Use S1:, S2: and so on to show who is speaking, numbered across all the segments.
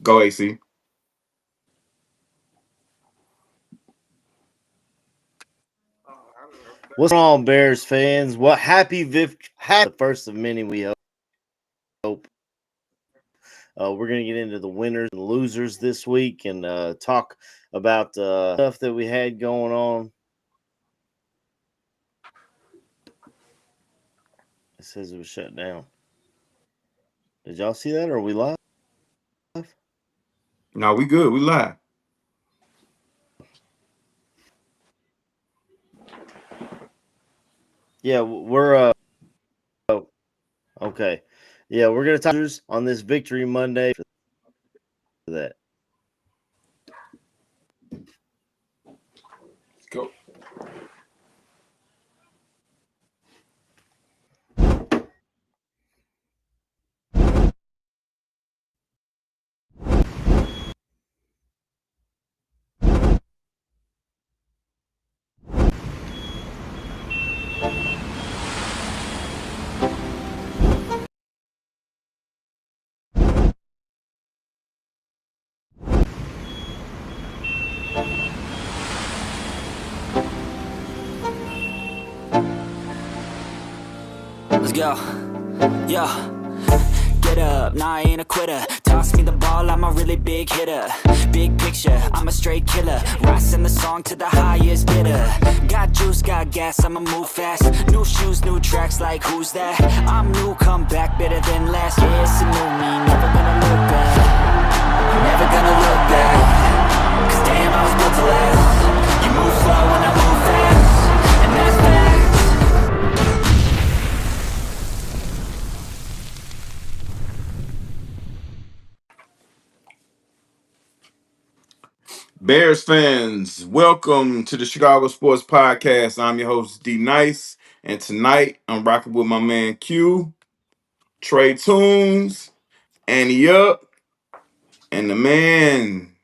S1: Go AC.
S2: What's going on, Bears fans? Well, happy the first of many. We hope. We're gonna get into the winners and losers this week and talk about stuff that we had going on. It says it was shut down. Did y'all see that? Or are we live?
S1: No, we good. We live.
S2: Yeah, we're okay. Yeah, we're gonna talk on this Victory Monday for that.
S3: Let's go.
S4: Let's go. Yo. Get up, nah, I ain't a quitter. Toss me the ball, I'm a really big hitter. Big picture, I'm a straight killer. Rising the song to the highest bidder. Got juice, got gas, I'ma move fast. New shoes, new tracks, like who's that? I'm new, come back, better than last. Yeah, it's a new me, never gonna look back. Never gonna look back. Cause damn, I was built to last. You move slow and I move fast. And that's facts.
S1: Bears fans, welcome to the Chicago Sports Podcast. I'm your host, D Nice, and tonight I'm rocking with my man Q, Trey Tunes, Annie Up, and the man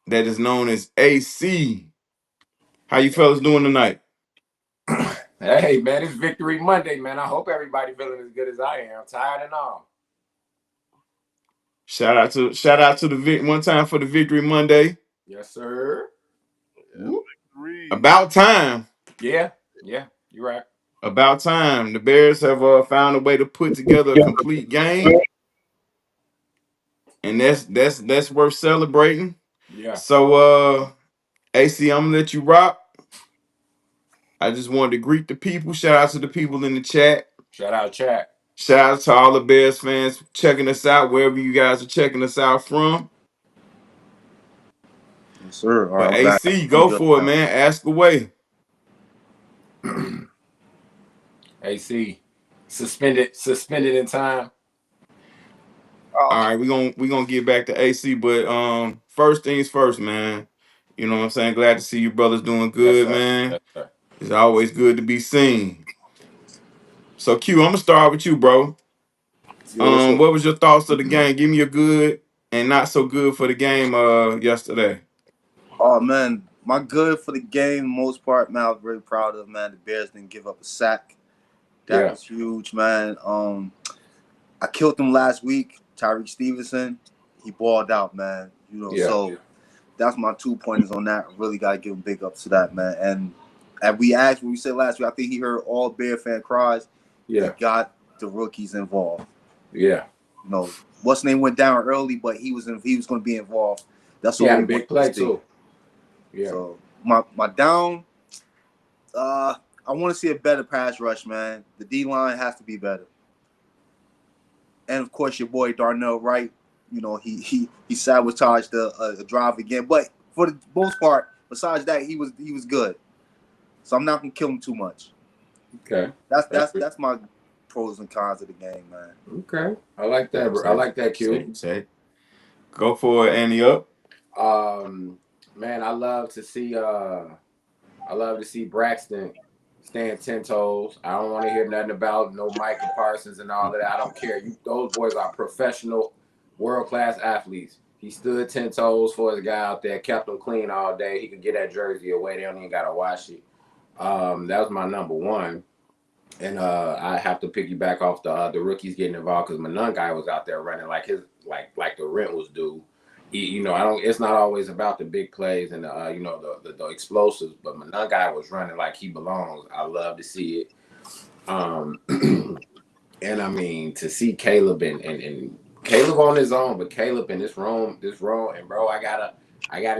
S1: that is known as AC. How you fellas doing tonight?
S3: Hey, man, it's Victory Monday, man. I hope everybody feeling as good as I am. Tired and all.
S1: Shout out to the one time for the Victory Monday.
S3: Yes, sir.
S1: Woo. About time.
S3: Yeah, you're right.
S1: About time. The Bears have found a way to put together a complete game, and that's worth celebrating.
S3: Yeah.
S1: So, AC, I'm gonna let you rock. I just wanted to greet the people. Shout out to the people in the chat.
S3: Shout out, chat.
S1: Shout out to all the Bears fans checking us out wherever you guys are checking us out from.
S5: Yes, sir. All right,
S1: But
S5: I'm back.
S1: AC,
S5: I'm
S1: go
S5: good
S1: for it,
S5: now.
S1: man. Ask away.
S3: AC, suspended in time.
S1: All right, we're gonna get back to AC, but first things first, man. You know what I'm saying? Glad to see you brothers doing
S3: Yes,
S1: good,
S3: sir.
S1: man.
S3: Yes, sir.
S1: It's always good to be seen. So Q, I'm gonna start with you, bro.
S5: Yes, sir.
S1: What was your thoughts of the game? Give me a good and not so good for the game yesterday.
S5: Oh man, my good for the game, most part, man. I was very proud of, man. The Bears didn't give up a sack. That
S3: Yeah.
S5: was huge, man. I killed him last week, Tyrique Stevenson. He balled out, man.
S3: Yeah.
S5: So that's my 2 pointers on that. I really gotta give him big ups to that, man. And we asked when we said last week, I think he heard all Bear fan cries.
S3: Yeah.
S5: He got the rookies involved.
S3: Yeah.
S5: What's name went down early, but he was going to be involved. That's
S3: He
S5: all
S3: had
S5: we
S3: a big
S5: wanted
S3: play
S5: to see.
S3: too. Yeah.
S5: So my down, I want to see a better pass rush, man. The D line has to be better, and of course your boy Darnell Wright. He sabotaged the drive again, but for the most part, besides that, he was good. So I'm not gonna kill him too much.
S3: Okay.
S5: That's my pros and cons of the game, man.
S3: Okay. I like that. I like that, Q.
S1: Say. Go for it, Annie up.
S3: Man, I love to see Braxton stand 10 toes. I don't want to hear nothing about no Micah Parsons and all of that. I don't care. Those boys are professional, world-class athletes. He stood 10 toes for his guy out there, kept him clean all day. He could get that jersey away. They don't even got to wash it. That was my number one. And I have to piggyback off the rookies getting involved because Manungai was out there running like the rent was due. you know, I don't. It's not always about the big plays and you know, the explosives. But my young guy was running like he belongs. I love to see it. Um, and I mean to see Caleb and Caleb on his own, but Caleb in this Rome, and bro, I gotta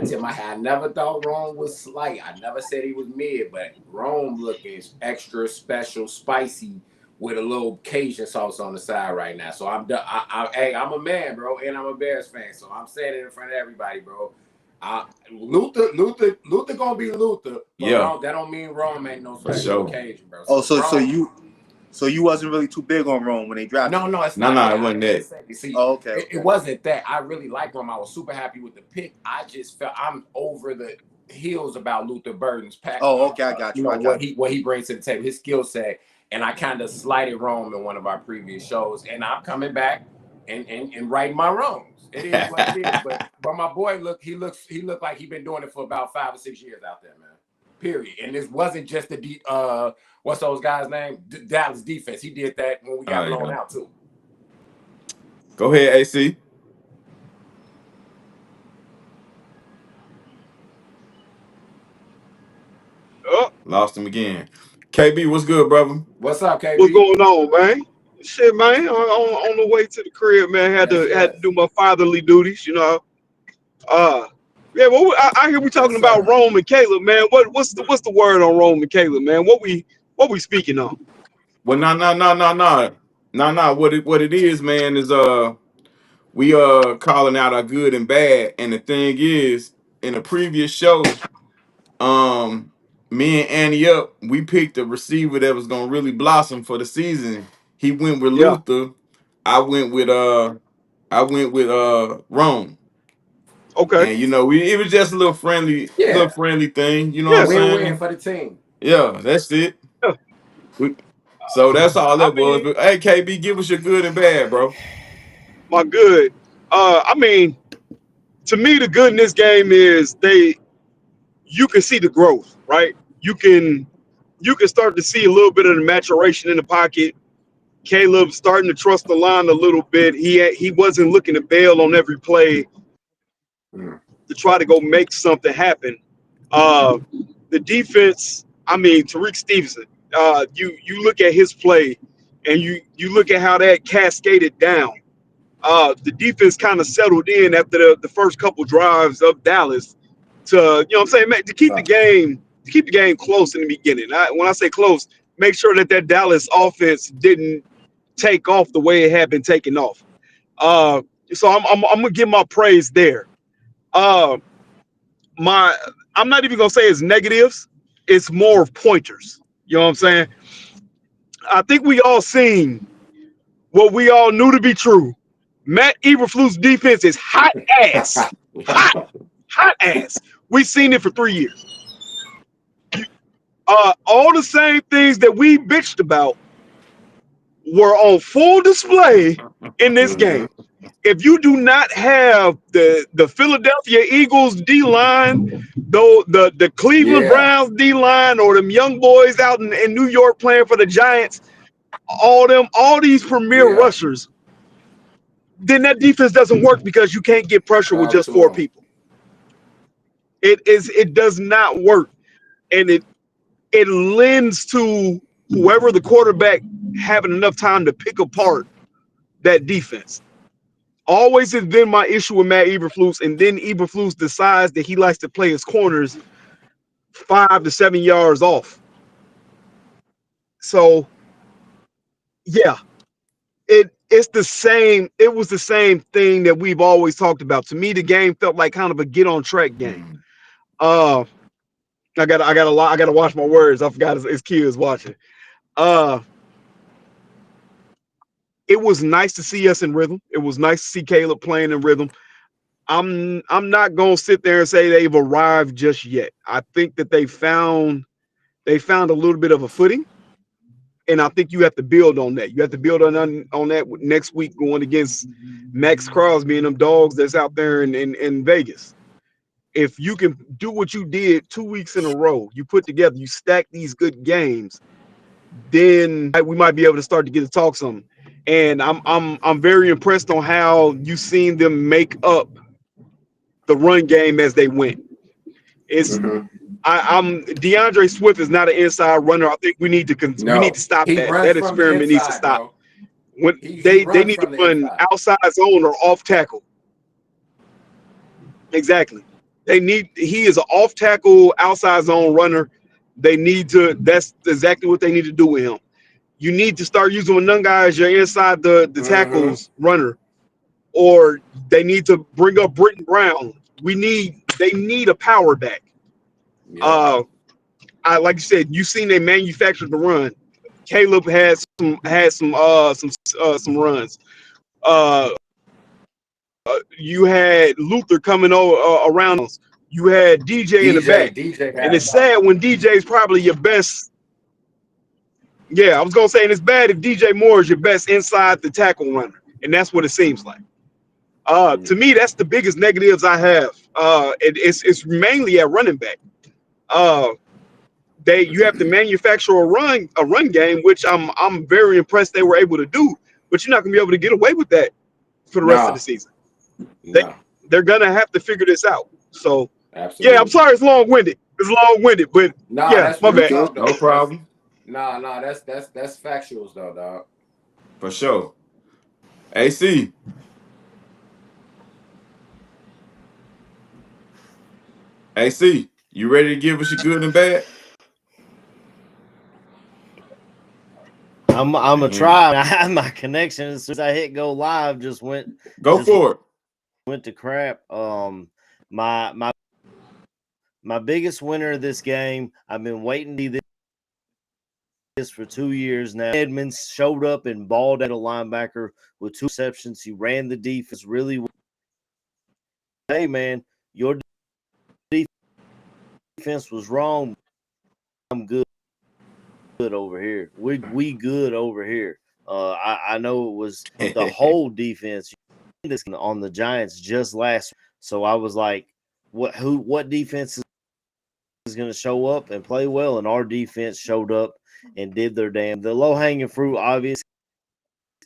S3: tip my hat. I never thought Rome was slight. I never said he was mid, but Rome looking extra special, spicy with a little Cajun sauce on the side right now. So I'm done. Hey, I'm a man, bro, and I'm a Bears fan, so I'm saying it in front of everybody, bro. Luther gonna be Luther, but
S1: Yeah,
S3: Rome, that don't mean Rome ain't no
S1: for
S3: special
S1: sure.
S3: occasion, bro.
S5: Oh,
S3: So Rome,
S5: so you wasn't really too big on Rome when they drafted him.
S3: no, it's
S1: No,
S3: not
S1: no, it
S3: that. I
S1: wasn't
S3: didn't
S1: that.
S3: say it. See,
S5: Oh, okay,
S3: it
S5: okay.
S3: wasn't that. I really like him. I was super happy with the pick. I just felt I'm over the heels about Luther Burden's pack.
S5: Oh, okay, I got
S3: You
S5: you.
S3: know
S5: I got
S3: what he brings to the table, his skill set, and I kind of slighted Rome in one of our previous shows, and I'm coming back and righting my wrongs. It is what it is. But my boy he looked like he been doing it for about 5 or 6 years out there, man. Period. And this wasn't just the what's those guys' name? Dallas defense. He did that when we got
S1: Oh,
S3: blown
S1: yeah.
S3: out too.
S1: Go ahead, AC.
S6: Oh,
S1: Lost him again. KB, what's good, brother?
S3: What's up,
S6: what's
S3: KB?
S6: going on, man? Shit, man. On the way to the crib, man. Had
S3: Yes,
S6: to
S3: yes.
S6: do my fatherly duties, you know. Uh, yeah. Well, I hear we
S3: Yes,
S6: talking about
S3: sir.
S6: Rome and Caleb, man. What's the word on Rome and Caleb, man? What we speaking on?
S1: Well, no. What it is, man, is we calling out our good and bad. And the thing is, in a previous show, um, me and Annie up, we picked a receiver that was gonna really blossom for the season. He went with
S6: Yeah.
S1: Luther. I went with Rome.
S6: Okay.
S1: And you know, it was just a little
S3: Yeah.
S1: friendly thing, you know what I'm
S6: Yeah.
S3: Win-win
S1: saying?
S3: for the team.
S1: Yeah, that's it.
S6: Yeah.
S1: We, so that's all
S6: I
S1: that was.
S6: mean,
S1: But hey, KB, give us your good and bad, bro.
S6: my good. I mean, to me, the good in this game is you can see the growth, right? You can start to see a little bit of the maturation in the pocket. Caleb starting to trust the line a little bit. He wasn't looking to bail on every play
S3: Mm.
S6: to try to go make something happen. Uh, the defense, I mean, Tyrique Stevenson. You look at his play, and you look at how that cascaded down. The defense kind of settled in after the first couple drives of Dallas to, you know what I'm saying, man, to keep the game close in the beginning. When I say close, make sure that Dallas offense didn't take off the way it had been taking off. Uh, so I'm gonna give my praise there. Uh, my I'm not even gonna say it's negatives. It's more of pointers. You know what I'm saying? I think we all seen what we all knew to be true. Matt Eberflus defense is hot ass, hot, hot ass. We've seen it for 3 years. All the same things that we bitched about were on full display in this
S3: Mm-hmm.
S6: game. If you do not have the Philadelphia Eagles D line, though the Cleveland
S3: Yeah.
S6: Browns D line, or them young boys out in New York playing for the Giants, all these premier
S3: Yeah.
S6: rushers, then that defense doesn't work because you can't get pressure with
S3: Talk
S6: just
S3: to
S6: four
S3: him.
S6: people. It does not work, and it lends to whoever the quarterback having enough time to pick apart that defense. Always has been my issue with Matt Eberflus, and then Eberflus decides that he likes to play his corners 5 to 7 yards off. So yeah, it's the same. It was the same thing that we've always talked about. To me, the game felt like kind of a get on track game.
S1: Mm.
S6: Uh, I gotta watch my words. I forgot his kid is watching. Uh, it was nice to see us in rhythm. It was nice to see Caleb playing in rhythm. I'm not gonna sit there and say they've arrived just yet. I think that they found a little bit of a footing, and I think you have to build on that. You have to build on that next week going against Max Crosby and them dogs that's out there in Vegas. If you can do what you did 2 weeks in a row, you put together, you stack these good games, then we might be able to start to get to talk something. And I'm very impressed on how you seen them make up the run game as they went. It's
S3: Mm-hmm.
S6: I'm DeAndre Swift is not an inside runner. I think we need to
S3: No,
S6: stop
S3: he
S6: that.
S3: runs
S6: That
S3: from the
S6: experiment needs to
S3: inside,
S6: stop.
S3: bro.
S6: When
S3: He
S6: they
S3: runs
S6: need to
S3: from the
S6: run
S3: inside.
S6: outside zone or off tackle. Exactly. He is an off tackle outside zone runner. They need to that's exactly what they need to do with him. You need to start using Anunga as your inside the
S3: Mm-hmm.
S6: tackles runner, or they need to bring up Britton Brown. They need a power back.
S3: Yep.
S6: Uh, I like you said, you seen they manufactured the run. Caleb had some runs. Uh, you had Luther coming over around us. You had DJ in the back,
S3: DJ
S6: and
S3: had
S6: it's
S3: about
S6: sad when DJ's probably your best. Yeah, I was gonna say, and it's bad if DJ Moore is your best inside the tackle runner, and that's what it seems like. To me, that's the biggest negatives I have. It's mainly at running back. Uh, you have to manufacture a run game, which I'm very impressed they were able to do. But you're not gonna be able to get away with that for the rest of the
S3: no,
S6: season. They
S3: no,
S6: they're gonna have to figure this out. So yeah, I'm
S3: absolutely.
S6: sorry it's long winded. It's long winded, but
S3: Nah,
S6: yeah,
S3: that's
S6: my
S3: real
S1: You
S6: bad.
S1: good?
S3: talk
S1: No
S3: though. That's
S1: problem.
S3: nah. That's factuals though, dog.
S1: For sure. AC. AC. You ready to give us your good and bad?
S2: I'm gonna
S1: Man,
S2: try. I have my connection as soon as I hit go live.
S1: go
S2: Just
S1: for it.
S2: went to crap. My my biggest winner of this game. I've been waiting to see this for 2 years now. Edmonds showed up and balled at a linebacker with 2 receptions. He ran the defense really well. Hey man, your defense was wrong. I'm good over here. We good over here. I know it was the whole defense on the Giants just last. So I was like, what defense is going to show up and play well? And our defense showed up and did their damn. The low hanging fruit, obviously,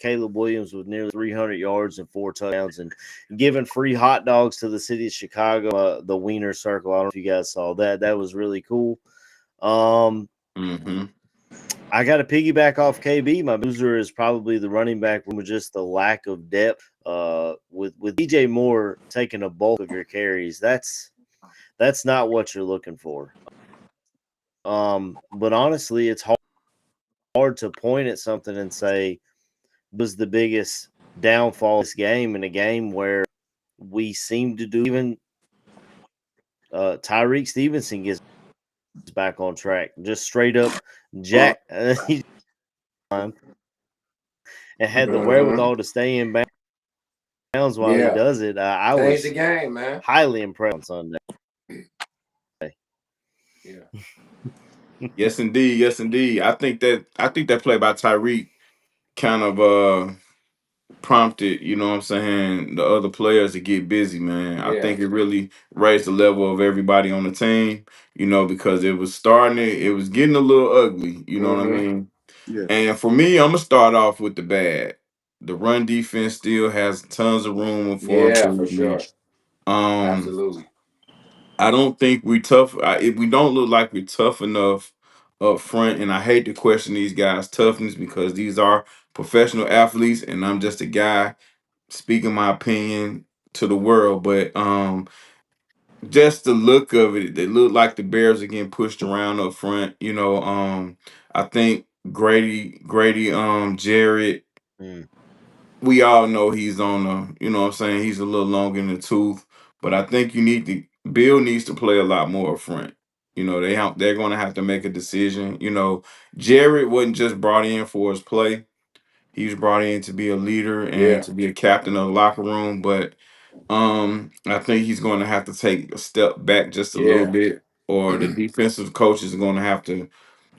S2: Caleb Williams with nearly 300 yards and 4 touchdowns and giving free hot dogs to the city of Chicago, the Wiener Circle. I don't know if you guys saw that. That was really cool.
S1: Mm-hmm.
S2: I got to piggyback off KB. My loser is probably the running back room with just the lack of depth. With DJ Moore taking a bulk of your carries, that's not what you're looking for. But honestly, it's hard to point at something and say was the biggest downfall of this game, in a game where we seem to do even Tyrique Stevenson gets back on track, just straight up jack and had the
S3: Mm-hmm.
S2: wherewithal to stay in bounds while he
S3: Yeah,
S2: does it. I
S3: change the
S2: was
S3: game, man.
S2: highly impressed on Sunday.
S3: Yeah,
S1: Yes, indeed. Yes, indeed. I think that play by Tyreek kind of prompted, you know what I'm saying, the other players to get busy, man. I
S3: yeah.
S1: think it really raised the level of everybody on the team, because it was getting a little ugly, you know what I
S3: Mm-hmm.
S1: mean?
S5: Yeah.
S1: And for me, I'm gonna start off with the bad. The run defense still has tons of room for
S3: Yeah, for
S1: improvement.
S3: sure.
S1: Um,
S3: Absolutely.
S1: I don't think we tough. If we don't look like we're tough enough up front, and I hate to question these guys' toughness because these are professional athletes, and I'm just a guy speaking my opinion to the world. But just the look of it, they look like the Bears are getting pushed around up front. I think Grady, Jared,
S2: Mm.
S1: we all know he's on what I'm saying, he's a little long in the tooth, but I think Bill needs to play a lot more up front. They're going to have to make a decision. Jared wasn't just brought in for his play. He was brought in to be a leader and
S3: Yeah,
S1: to be a captain of the locker room, but I think he's going to have to take a step back just a little
S3: yeah,
S1: bit, or the defensive coaches are going to have to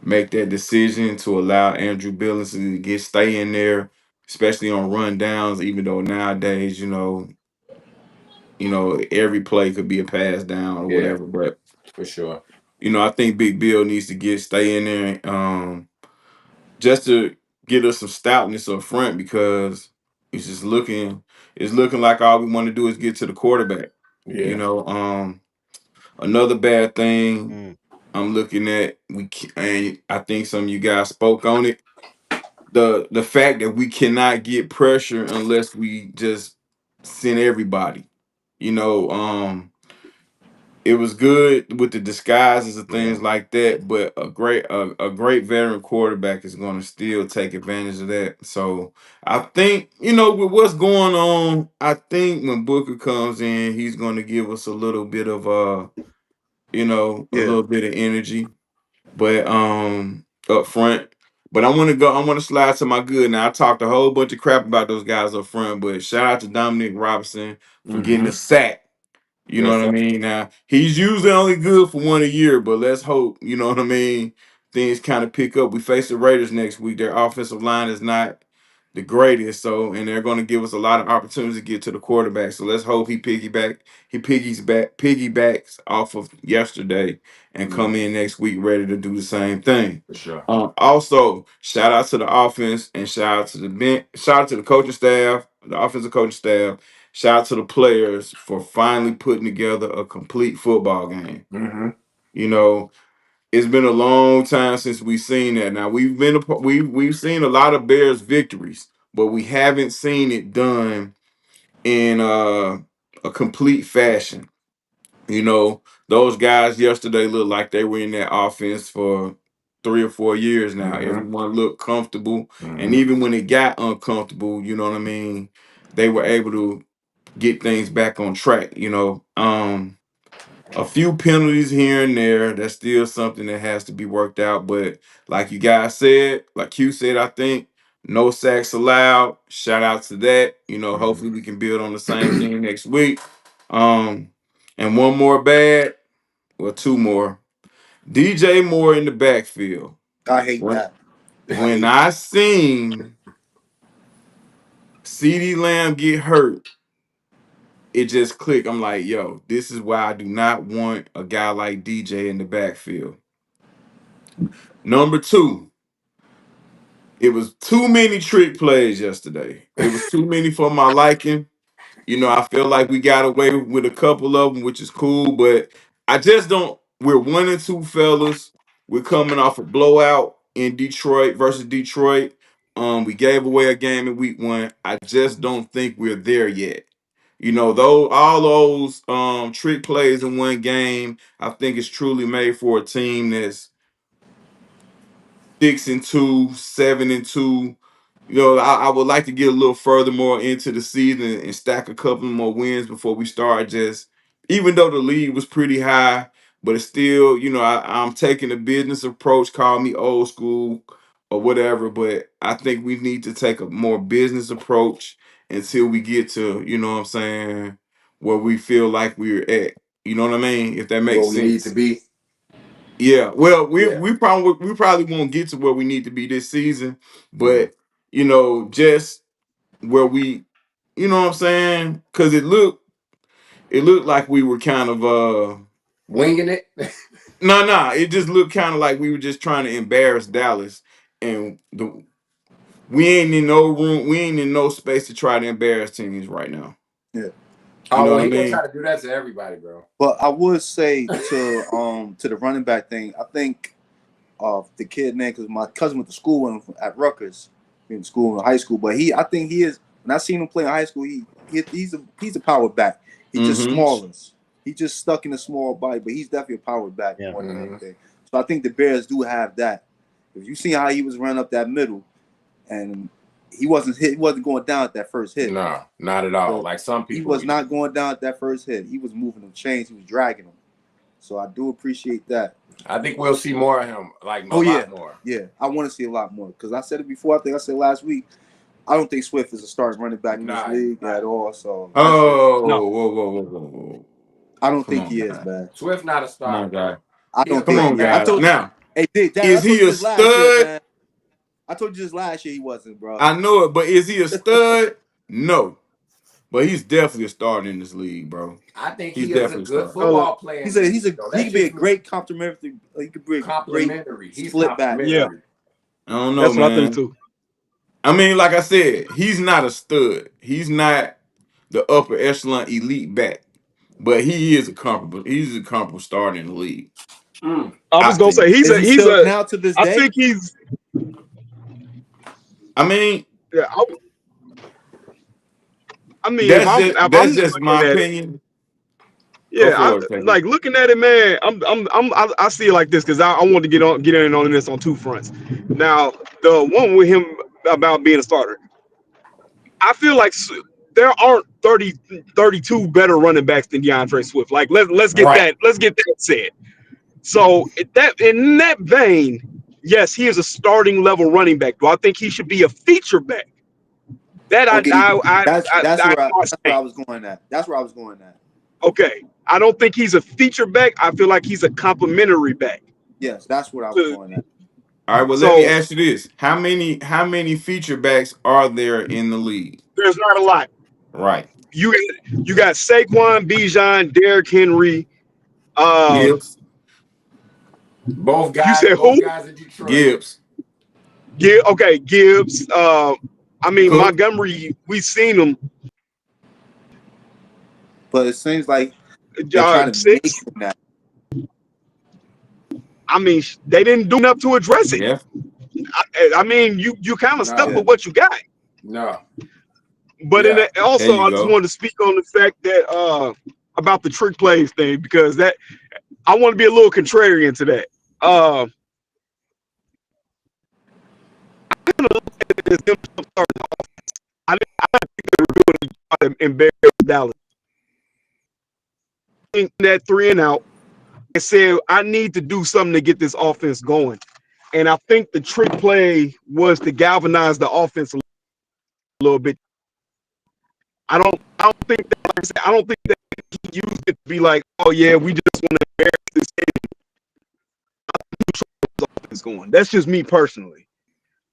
S1: make that decision to allow Andrew Billings to stay in there, especially on run downs. Even though nowadays, every play could be a pass down or
S3: yeah,
S1: whatever. But
S3: for sure.
S1: I think Big Bill needs to stay in there, just to get us some stoutness up front, because it's just looking like all we want to do is get to the quarterback. You
S3: Yeah.
S1: know, another bad thing
S2: Mm.
S1: I'm looking at, and I think some of you guys spoke on it. The fact that we cannot get pressure unless we just send everybody. You know, it was good with the disguises and
S3: Yeah.
S1: things like that, but a great veteran quarterback is going to still take advantage of that. So I think, with what's going on, I think when Booker comes in, he's going to give us a little bit of a
S5: Yeah.
S1: little bit of energy, but up front. But I want to slide to my good. Now I talked a whole bunch of crap about those guys up front, but shout out to Dominic Robinson for getting
S3: Mm-hmm.
S1: the sack. You know
S3: Yes,
S1: what I
S3: sir.
S1: mean? Now he's usually only good for 1 a year, but let's hope, you know what I mean, things kind of pick up. We face the Raiders next week. Their offensive line is not the greatest, and they're going to give us a lot of opportunities to get to the quarterback. So let's hope piggybacks off of yesterday and
S3: Mm-hmm.
S1: come in next week ready to do the same thing.
S3: For sure.
S1: Also, shout out to the offense and shout out to the bench, shout out to the coaching staff, the offensive coaching staff. Shout out to the players for finally putting together a complete football game.
S3: Mm-hmm.
S1: You know, it's been a long time since we've seen that. Now we've seen a lot of Bears victories, but we haven't seen it done in a complete fashion. You know, those guys yesterday looked like they were in that offense for 3 or 4 years now.
S3: Mm-hmm.
S1: Everyone looked comfortable, and
S3: Mm-hmm.
S1: even when it got uncomfortable, you know what I mean, they were able to get things back on track. A few penalties here and there. That's still something that has to be worked out. But like you guys said, like Q said, I think no sacks allowed. Shout out to that. Hopefully we can build on the same thing next week. Um, and one more bad, well, two more. DJ Moore in the backfield.
S5: I hate
S1: When
S5: that. I
S1: when
S5: hate
S1: I seen CeeDee Lamb get hurt, it just clicked. I'm like, yo, this is why I do not want a guy like DJ in the backfield. Number two, it was too many trick plays yesterday. It was too many for my liking. I feel like we got away with a couple of them, which is cool, but I just don't. We're 1-2, fellas. We're coming off a blowout in Detroit versus Detroit. We gave away a game in week 1. I just don't think we're there yet. Though all those trick plays in one game, I think it's truly made for a team that's 6-2, 7-2. I would like to get a little further more into the season and stack a couple more wins before we start. Just even though the lead was pretty high, but it's still, I'm taking a business approach. Call me old school or whatever, but I think we need to take a more business approach until we get to, what I'm saying, where we feel like we're at. You know what I mean? If that
S3: Where
S1: makes
S3: we need to
S1: sense.
S3: be.
S1: Yeah, well, we
S3: Yeah.
S1: we probably won't get to where we need to be this season,
S3: Mm-hmm.
S1: but just where we, what I'm saying, because it looked like we were kind of
S3: Winging it.
S1: no, it just looked kind of like we were just trying to embarrass Dallas, and we ain't in no room, we ain't in no space to try to embarrass teams right now.
S5: yeah.
S1: You
S3: Oh
S1: know
S3: well,
S1: what I
S3: he gonna
S1: mean?
S3: try to do that to everybody, bro.
S5: But I would say to the running back thing, I think the kid name, because my cousin went to school with him at Rutgers, in school in high school. But I think he is. When I seen him play in high school, he's a power back. He's just
S1: Mm-hmm.
S5: smaller. He's just stuck in a small body, but he's definitely a power back
S2: Yeah.
S5: more than
S3: Mhm.
S5: anything. So I think the Bears do have that. If you see how he was running up that middle, and he wasn't going down at that first hit.
S3: No, not at all.
S5: So
S3: Like some
S5: he
S3: people.
S5: was not going down at that first hit. He was moving them chains. He was dragging them. So I do appreciate that.
S3: I think we'll see more of him. Like a
S5: Oh yeah,
S3: lot more.
S5: yeah. I want to see a lot more because I said it before. I think I said last week. I don't think Swift is a starting running back in this
S3: Nah,
S5: league
S3: nah.
S5: at all. So
S1: Oh,
S6: No.
S1: whoa.
S5: I don't
S1: Come
S5: think
S1: on,
S5: he is,
S1: guy.
S5: man.
S3: Swift not a
S1: Come on,
S3: starter,
S1: guy.
S3: bro.
S5: I
S3: He a
S5: don't
S1: Come
S5: think
S3: great
S1: on,
S5: he is. I
S1: guy.
S3: backup.
S5: told
S1: Now,
S5: hey, Dad, I
S1: is
S5: told
S1: he
S5: you
S1: a
S5: this last year,
S1: stud?
S5: man. I told you this last year he wasn't, bro.
S1: I know it, but is he a stud? No. But he's definitely a starter in this league, bro.
S3: I think
S1: He's
S3: he is a
S1: definitely a
S3: good
S1: starter.
S3: football player in this league, though.
S5: He
S3: That's
S5: could be a
S3: just me.
S5: great complimentary. He could be a great
S3: Complimentary. He's
S5: split back.
S6: Yeah,
S3: complimentary.
S1: I don't know,
S6: that's what I think
S1: man.
S6: too.
S1: I mean, like I said, he's not a stud. He's not the upper echelon elite back. but he is a comparable. He's a comparable starter in the league.
S6: I
S1: I
S6: was gonna
S1: think.
S6: say
S5: Is he still now to this
S6: I
S5: day?
S6: think he's.
S1: I mean,
S6: Yeah, I mean, if
S1: that's
S6: I'm
S1: just
S6: if I'm
S1: that's
S6: just
S1: just my
S6: looking at it,
S1: opinion. Go
S6: yeah,
S1: for it, Taylor.
S6: like looking at it, man. I see it like this because I want to get in on this on two fronts. Now, the one with him about being a starter, I feel like there aren't 32 better running backs than DeAndre Swift. Like let's get
S1: Right.
S6: that said. So in that vein, yes, he is a starting level running back. Do I think he should be a feature back? That
S5: Okay,
S6: I
S5: that's where
S6: say.
S5: I was going at. That's where I was going at.
S6: Okay, I don't think he's a feature back. I feel like he's a complimentary back.
S5: Yes, that's what I was going at.
S1: All right. Well, let me
S6: So
S1: ask you this: how many feature backs are there in the league?
S6: there's not a lot.
S1: Right.
S6: You got Saquon, Bijan, Derrick Henry.
S1: Gibbs.
S3: Both
S6: You
S3: guys,
S6: said
S3: both
S6: who?
S3: guys in Detroit.
S1: Gibbs.
S6: Yeah, okay, Gibbs. I mean
S1: Cook.
S6: Montgomery. We've seen him.
S5: But it seems like they're trying to make
S6: 6.
S5: him that.
S6: I mean, they didn't do enough to address it.
S1: Yeah.
S6: I mean, you kind of stuck
S3: No.
S6: with what you got.
S3: No.
S6: But
S3: Yeah.
S1: There
S6: also,
S1: you
S6: I just
S1: go.
S6: wanted to speak on the fact that about the trick plays thing because that I want to be a little contrarian to that. I didn't think they were doing it in Dallas. That 3 and out and said, I need to do something to get this offense going. And I think the trick play was to galvanize the offense a little bit. I don't think that, like I said, I don't think that he used it to be like, oh yeah, we just want to embarrass this offense going. That's just me personally.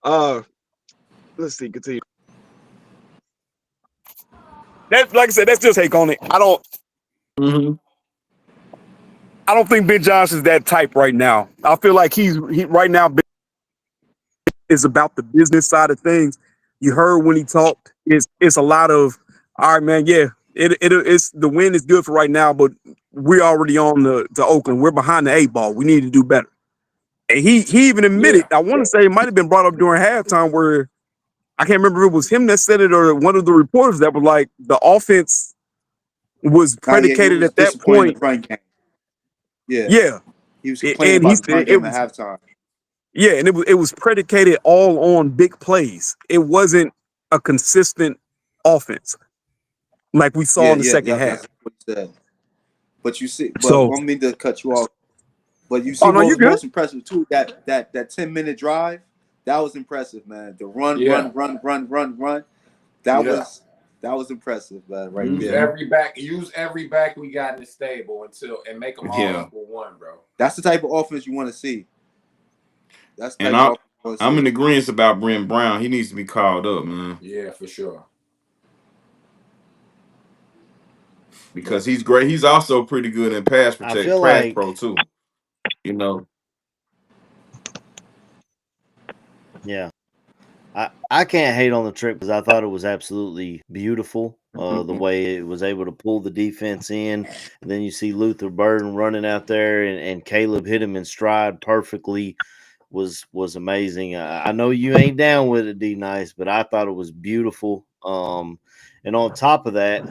S6: Let's see, continue. That's like I said, that's just take on it. I don't think Ben Johnson's that type right now. I feel like he right now is about the business side of things. You heard when he talked, it's a lot of, all right, man, yeah, it's the win is good for right now, but we're already on to Oakland. We're behind the 8 ball. We need to do better. And he even admitted, I want to say it might have been brought up during halftime where I can't remember if it was him that said it or one of the reporters that was like the offense was predicated
S5: he was
S6: at that
S5: disappointed in
S6: point.
S5: the front game.
S6: Yeah.
S5: He was complaining about the front game at halftime.
S6: Yeah, and it was predicated all on big plays. It wasn't a consistent offense like we saw in the second half.
S5: That's what he said. But you see,
S6: So,
S5: want me to cut you off. But you see
S6: no,
S5: what
S6: you're
S5: was
S6: good.
S5: most impressive too, that 10-minute drive, that was impressive, man. The run. That was impressive, man, right there.
S3: Use every back we got in the stable and make them all equal one, bro.
S5: That's the type of offense you want to see. That's the type
S1: And
S5: of offense you want to see.
S1: I'm in agreement about Brent Brown. He needs to be called up, man.
S3: Yeah, for sure.
S1: Because he's great. He's also pretty good in pass
S2: like
S1: pro too. You know.
S2: Yeah. I can't hate on the trick because I thought it was absolutely beautiful. The way it was able to pull the defense in. And then you see Luther Burden running out there and Caleb hit him in stride perfectly was amazing. I know you ain't down with it, D Nice, but I thought it was beautiful. And on top of that,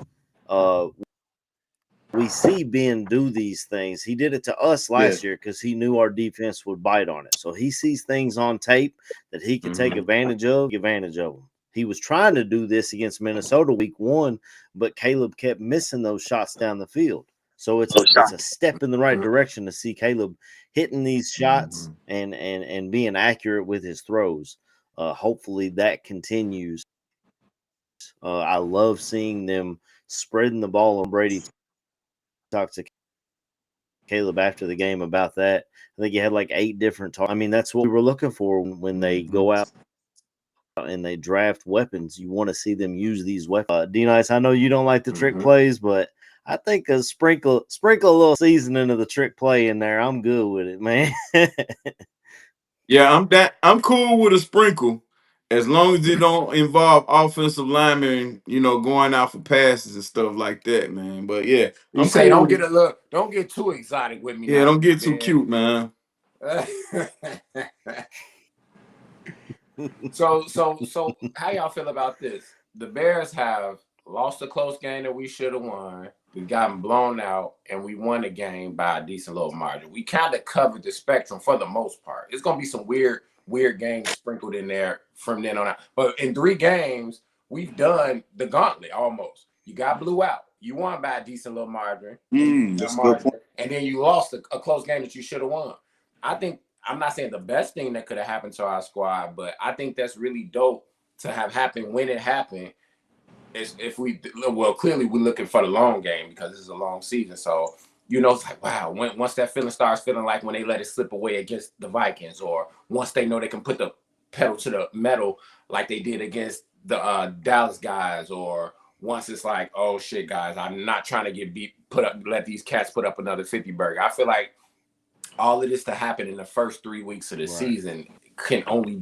S2: we see Ben do these things. He did it to us last year because he knew our defense would bite on it. So he sees things on tape that he could take advantage of them. He was trying to do this against Minnesota week 1, but Caleb kept missing those shots down the field. So it's a step in the right direction to see Caleb hitting these shots and being accurate with his throws. Hopefully that continues. I love seeing them spreading the ball on Brady. Talked to Caleb after the game about that. I think he had like 8 different I mean, that's what we were looking for when they go out and they draft weapons. You want to see them use these weapons. D-Nice, I know you don't like the trick plays, but I think a sprinkle a little seasoning of the trick play in there. I'm good with it, man.
S1: Yeah, I'm cool with a sprinkle. as long as it don't involve offensive linemen, going out for passes and stuff like that, man. But yeah,
S3: You
S1: I'm
S3: say
S1: cool with it.
S3: don't get too exotic with me
S1: Yeah,
S3: now,
S1: don't get too
S3: man.
S1: cute, man.
S3: So how y'all feel about this? The Bears have lost a close game that we should have won. We've gotten blown out, and we won the game by a decent little margin. We kind of covered the spectrum for the most part. It's gonna be some weird games sprinkled in there from then on out. But in 3 games, we've done the gauntlet almost. You got blew out. You won by a decent little margin,
S5: That's a good point.
S3: and then you lost a close game that you should have won. I think I'm not saying the best thing that could have happened to our squad, but I think that's really dope to have happened when it happened. Is if clearly we're looking for the long game because this is a long season. So, it's like, wow, once that feeling starts feeling like when they let it slip away against the Vikings, or once they know they can put the pedal to the metal like they did against the Dallas guys, or once it's like, oh shit, guys, I'm not trying to get beat, let these cats put up another 50 burger. I feel like all of this to happen in the first 3 weeks of the season can only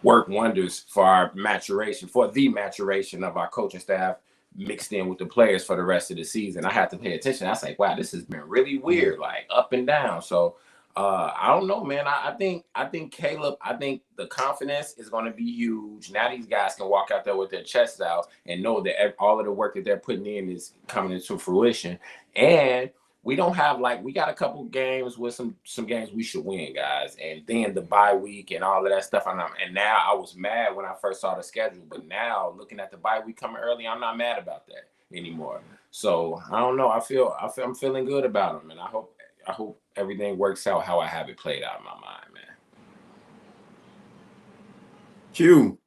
S3: work wonders for the maturation of our coaching staff mixed in with the players for the rest of the season. I have to pay attention. I was like, wow, this has been really weird, like up and down. So I don't know, man. I think Caleb, I think the confidence is going to be huge. Now these guys can walk out there with their chests out and know that all of the work that they're putting in is coming into fruition. And we don't have we got a couple games with some games we should win, guys, and then the bye week and all of that stuff. And now I was mad when I first saw the schedule, but now looking at the bye week coming early, I'm not mad about that anymore. So I don't know. I'm feeling good about them, and I hope everything works out how I have it played out in my mind, man.
S1: Q,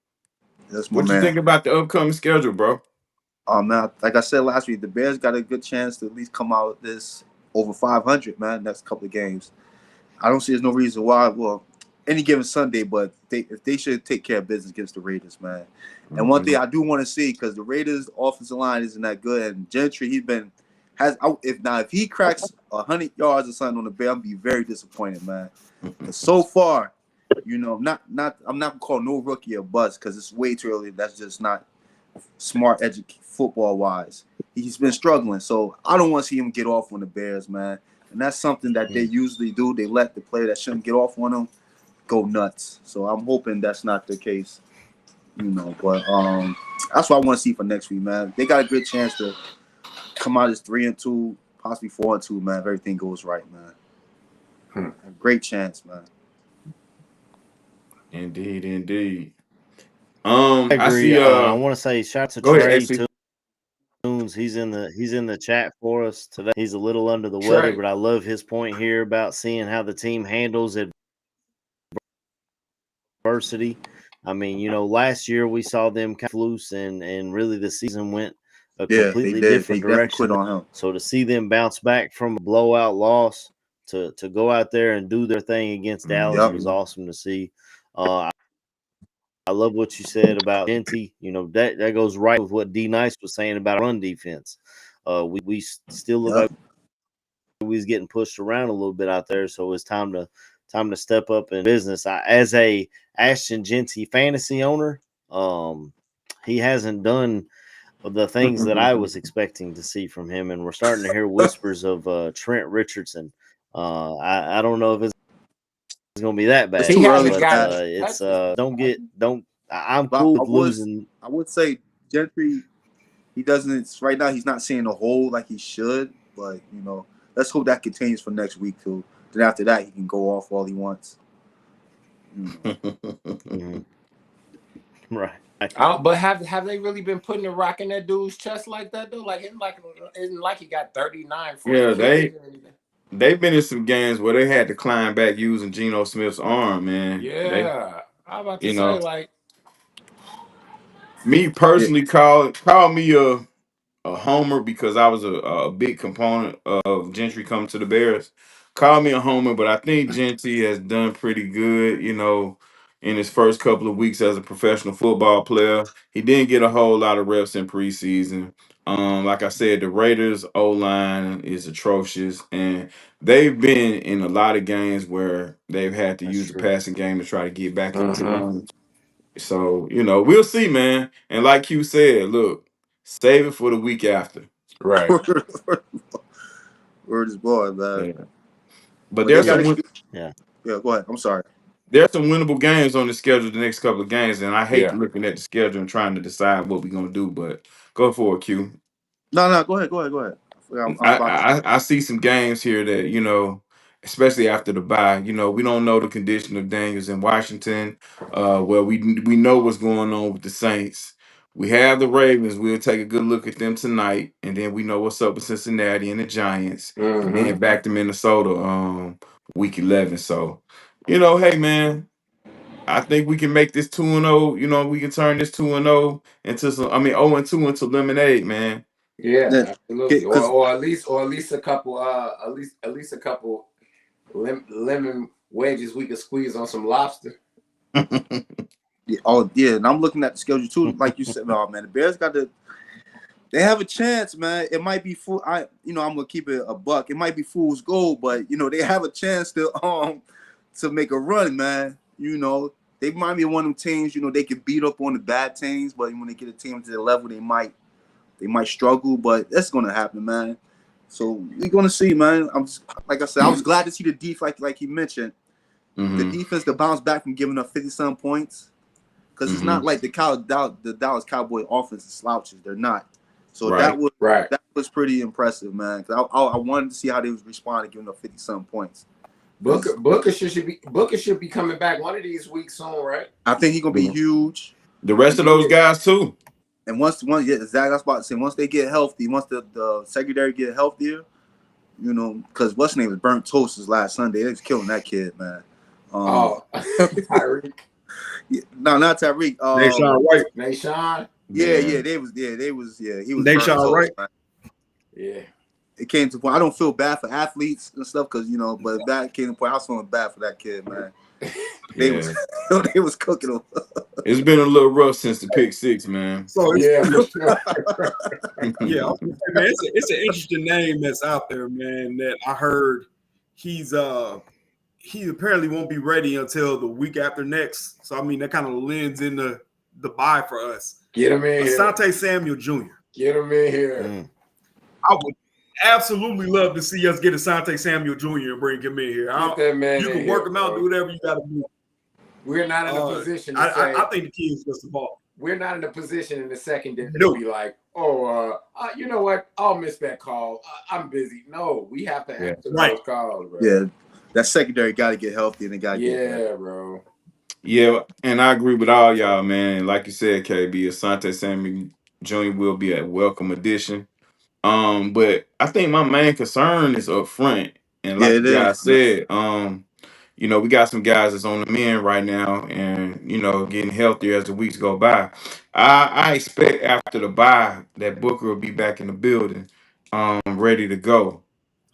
S5: That's my
S1: what you
S5: man.
S1: think about the upcoming schedule, bro?
S5: Man, like I said last week, the Bears got a good chance to at least come out with this over 500, man, next couple of games. I don't see there's no reason why. Well, any given Sunday, but if they should take care of business against the Raiders, man. And one thing I do want to see, because the Raiders' offensive line isn't that good, and Gentry, if he cracks 100 yards or something on the Bears, I'll be very disappointed, man. Because so far, I'm not gonna call no rookie a bust because it's way too early. That's just not smart football wise. He's been struggling, so I don't want to see him get off on the Bears, man. And that's something that they usually do. They let the player that shouldn't get off on them go nuts. So I'm hoping that's not the case, But that's what I want to see for next week, man. They got a good chance to come out as 3-2, possibly 4-2, man. If everything goes right, man. A great chance, man.
S1: Indeed.
S2: I agree.
S1: I see.
S2: I want to say shout to
S1: Go ahead,
S2: Trey
S1: AC.
S2: Tunes. He's in the chat for us today. He's a little under the
S3: Trey.
S2: weather, but I love his point here about seeing how the team handles adversity. I mean, last year we saw them kind of loose, and really the season went a completely different direction.
S5: Quit on him.
S2: So to see them bounce back from a blowout loss to go out there and do their thing against Dallas was awesome to see. I love what you said about Genty. That goes right with what D Nice was saying about run defense. We still look like we was getting pushed around a little bit out there, so it's time to step up in business. As a Ashton Genty fantasy owner, he hasn't done the things that I was expecting to see from him, and we're starting to hear whispers of Trent Richardson. I don't know if it's going to be that bad.
S5: It's too early,
S2: but I'm cool with losing.
S5: I would say Gentry, he doesn't right now. He's not seeing the hole like he should, but let's hope that continues for next week too. Then after that, he can go off all he wants.
S2: Right.
S3: But have they really been putting the rock in that dude's chest like that though? Isn't like he got 39 for
S1: they've been in some games where they had to climb back using Geno Smith's arm, man.
S3: Yeah, I'm about to say
S1: me personally, call me a homer because I was a big component of Gentry coming to the Bears. Call me a homer, but I think Gentry has done pretty good, in his first couple of weeks as a professional football player. He didn't get a whole lot of reps in preseason. Like I said, the Raiders O-line is atrocious, and they've been in a lot of games where they've had to use the passing game to try to get back into the game. So, we'll see, man. And like you said, look, save it for the week after.
S3: Right.
S5: Word is born, man.
S1: Yeah. But
S5: But they
S1: there's
S5: got
S1: some
S5: to.
S2: Yeah.
S5: Yeah, go ahead. I'm sorry.
S1: there's some winnable games on the schedule the next couple of games, and I hate
S3: Yeah.
S1: looking at the schedule and trying to decide what we're gonna do. But go for it, Q.
S5: No, go ahead. Go ahead. I was
S1: I,
S5: about to.
S1: I see some games here that especially after the bye. We don't know the condition of Daniels in Washington. Well, we know what's going on with the Saints. We have the Ravens. We'll take a good look at them tonight, and then we know what's up with Cincinnati and the Giants, and
S3: Mm-hmm.
S1: then back to Minnesota, week 11. So, hey man, I think we can make this 2-0. We can turn this 2-0 into some. I mean, 0-2 into lemonade, man.
S3: Yeah, absolutely.
S5: Because
S3: Or at least a couple at least a couple lemon wedges we could squeeze on some lobster.
S5: and I'm looking at the schedule too. Like you said, no man, the Bears got to. They have a chance, man. It might be full. I'm gonna keep it a buck. It might be fool's gold, but they have a chance to make a run, man. They might be one of them teams. They can beat up on the bad teams, but when they get a team to their level, they might struggle. But that's gonna happen, man. So we're gonna see, man. Like I said, I was glad to see the defense, like you mentioned, the defense to bounce back from giving up 50-some points, because it's not like the Dallas Cowboys offense is slouches. They're not. So
S1: Right.
S5: that was pretty impressive, man. Cause I wanted to see how they was responding, giving up 50-some points.
S3: Booker should be coming back one of these weeks soon, right?
S5: I think he's gonna be huge.
S1: The rest of those guys too.
S5: And once exactly, I was about to say, once they get healthy, once the secondary get healthier, because what's his name was burnt toast this last Sunday. They was killing that kid, man.
S3: Tyrique.
S5: No, not Tyrique.
S6: Nation White.
S3: Nation.
S5: Yeah, he was.
S6: Nation White.
S5: Man.
S3: Yeah.
S5: It came to the point. I don't feel bad for athletes and stuff because but that came to the point. I was feeling bad for that kid, man. They was cooking him.
S1: It's been a little rough since the pick six, man.
S6: So
S3: Yeah.
S6: yeah, man, it's an interesting name that's out there, man. That I heard he apparently won't be ready until the week after next. So I mean that kind of lends in the bye for us.
S3: Get him in here.
S6: Asante Samuel Jr.
S3: Get him in here.
S6: I would absolutely love to see us get Asante Samuel Jr. and bring him in here.
S3: Get that man
S6: You
S3: in
S6: can work
S3: here,
S6: him out,
S3: bro.
S6: do whatever you got to do.
S3: We're not in a position to say.
S6: I think the kid's just the ball.
S3: We're not in a position in the secondary
S6: No.
S3: to be like, you know what? I'll miss that call. I'm busy. No, we have to answer those calls, bro.
S5: Yeah, that secondary got to get healthy and they got to get better.
S3: Bro.
S1: Yeah, and I agree with all y'all, man. Like you said, KB, Asante Samuel Jr. will be a welcome addition. But I think my main concern is up front. And like
S5: Yeah,
S1: you
S5: it
S1: guys
S5: is.
S1: said, we got some guys that's on the mend right now and, getting healthier as the weeks go by. I expect after the bye that Booker will be back in the building, ready to go.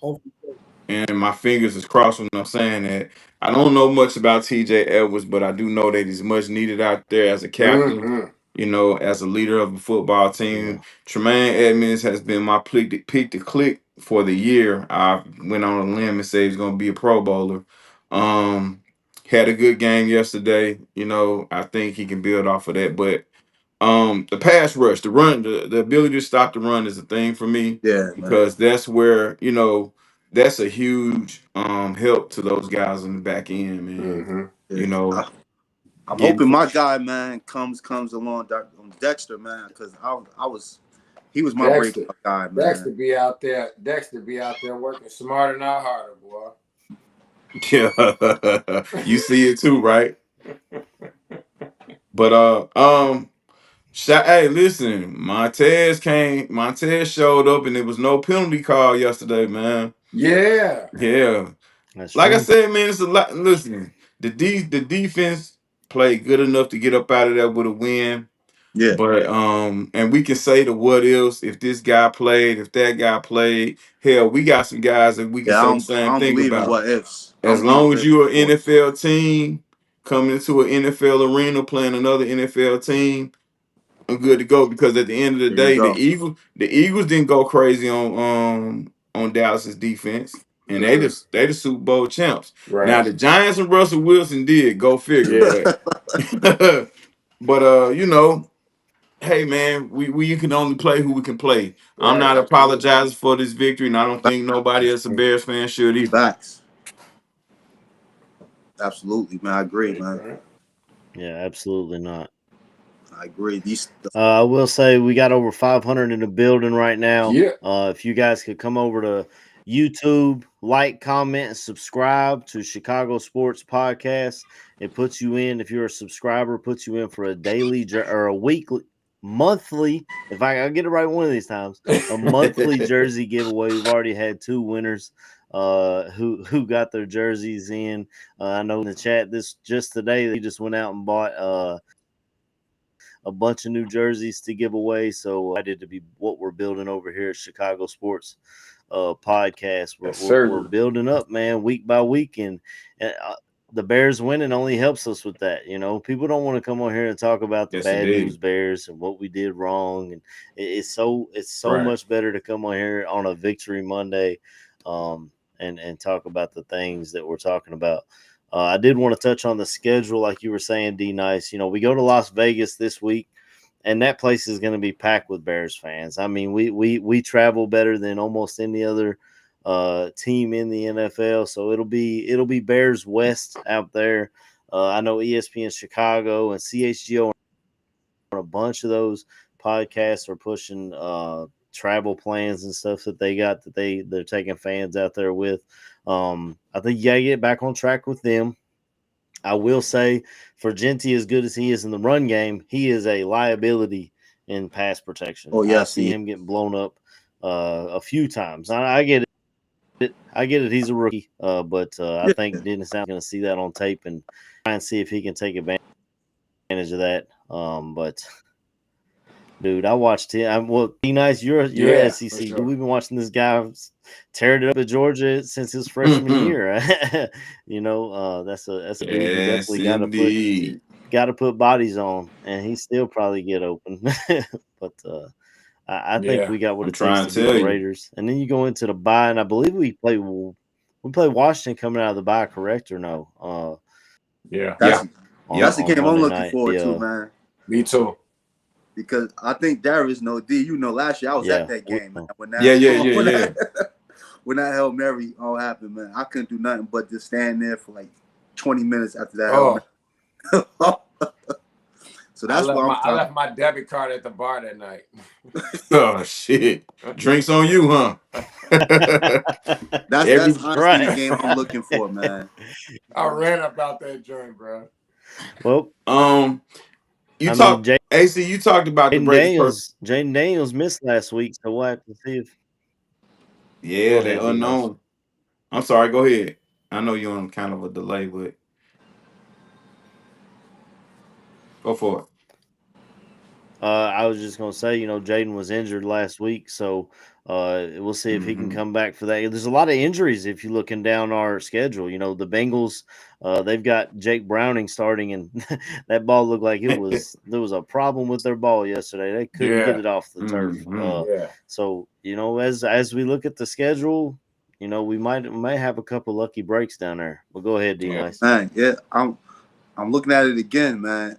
S6: Hopefully.
S1: And my fingers is crossed when I'm saying that. I don't know much about TJ Edwards, but I do know that he's much needed out there as a captain, as a leader of the football team.
S3: Yeah.
S1: Tremaine Edmonds has been my pick to click for the year. I went on a limb and said he's going to be a Pro Bowler. Had a good game yesterday. I think he can build off of that. But the pass rush, the run, the ability to stop the run is a thing for me.
S5: Yeah,
S1: because that's where that's a huge help to those guys on the back end, man.
S5: Yeah. I'm hoping my guy, man, comes along, Dexter, man, because he was my breakout guy, man.
S3: Dexter be out there working smarter, not harder, boy.
S1: Yeah, you see it too, right? But hey, listen, Montez showed up and there was no penalty call yesterday, man.
S3: Yeah.
S2: That's
S1: like
S2: true.
S1: I said, man, it's a lot. Listen, the defense played good enough to get up out of there with a win.
S5: Yeah.
S1: But and we can say the what else if this guy played, if that guy played. Hell, we got some guys that we can say the same thing about.
S5: What ifs.
S1: As long as you're an NFL team coming into an NFL arena playing another NFL team, I'm good to go because at the end of the day, the Eagles didn't go crazy on Dallas's defense, and they the Super Bowl champs.
S3: Right.
S1: Now the Giants and Russell Wilson did go figure.
S3: Yeah.
S1: But hey man, we can only play who we can play. I'm
S3: Right,
S1: not
S3: absolutely.
S1: apologizing for this victory, and I don't think nobody else a Bears fan should either.
S5: Facts. Absolutely, man. I agree, man.
S3: Right.
S2: Yeah, absolutely not.
S5: I agree.
S2: I will say we got over 500 in the building right now.
S3: Yeah.
S2: If you guys could come over to YouTube, like, comment, and subscribe to Chicago Sports Podcast, it puts you in. If you're a subscriber, puts you in for a daily or a weekly, monthly. If I get it right one of these times, a monthly jersey giveaway. We've already had 2 winners. Who got their jerseys in? I know in the chat this just today they just went out and bought a bunch of new jerseys to give away. So excited to be what we're building over here at Chicago Sports Podcast. We're building up, man, week by week, and the Bears winning only helps us with that. People don't want to come on here and talk about the bad news Bears and what we did wrong, and it's so
S3: Right.
S2: much better to come on here on a Victory Monday, and talk about the things that we're talking about. I did want to touch on the schedule, like you were saying, D Nice. We go to Las Vegas this week, and that place is going to be packed with Bears fans. I mean, we travel better than almost any other team in the NFL, so it'll be Bears West out there. I know ESPN Chicago and CHGO and a bunch of those podcasts are pushing travel plans and stuff that they got that they're taking fans out there with. I think you gotta get back on track with them. I will say, for Genty, as good as he is in the run game, he is a liability in pass protection.
S5: Oh yeah,
S2: I see him getting blown up a few times. I get it. I get it. He's a rookie, but I think Dennis is going to see that on tape and try and see if he can take advantage of that. But dude, I watched him. Well, be nice. You're at SEC.
S3: Sure.
S2: Dude, we've been watching this guy tear it up at Georgia since his freshman year. That's a dude we definitely got to put bodies on, and he still probably get open. But I think we got what it takes to beat the Raiders. And then you go into the bye, and I believe we play Washington coming out of the bye, correct or no?
S5: That's the game I'm looking forward to, man.
S3: Me too.
S5: Because I think Darius D. Last year I was at that game, man. When that Hail Mary all happened, man, I couldn't do nothing but just stand there for like 20 minutes after that. So that's why
S3: I left my debit card at the bar that night.
S1: Oh shit! Drinks on you, huh?
S5: That's honestly the game I'm looking for, man.
S3: I ran about that joint, bro.
S2: Well,
S1: you talked about the Brady
S2: Jaden Daniels missed last week, so we'll have to see if.
S1: Yeah, they're unknown. I'm sorry. Go ahead. I know you're on kind of a delay, but go for it.
S2: I was just gonna say, Jaden was injured last week, so we'll see if he can come back for that. There's a lot of injuries if you're looking down our schedule. The Bengals, they've got Jake Browning starting, and that ball looked like there was a problem with their ball yesterday. They couldn't get it off the turf. So as we look at the schedule, we might have a couple lucky breaks down there. Well, go ahead, D. Nice.
S5: Man, yeah, I'm looking at it again, man.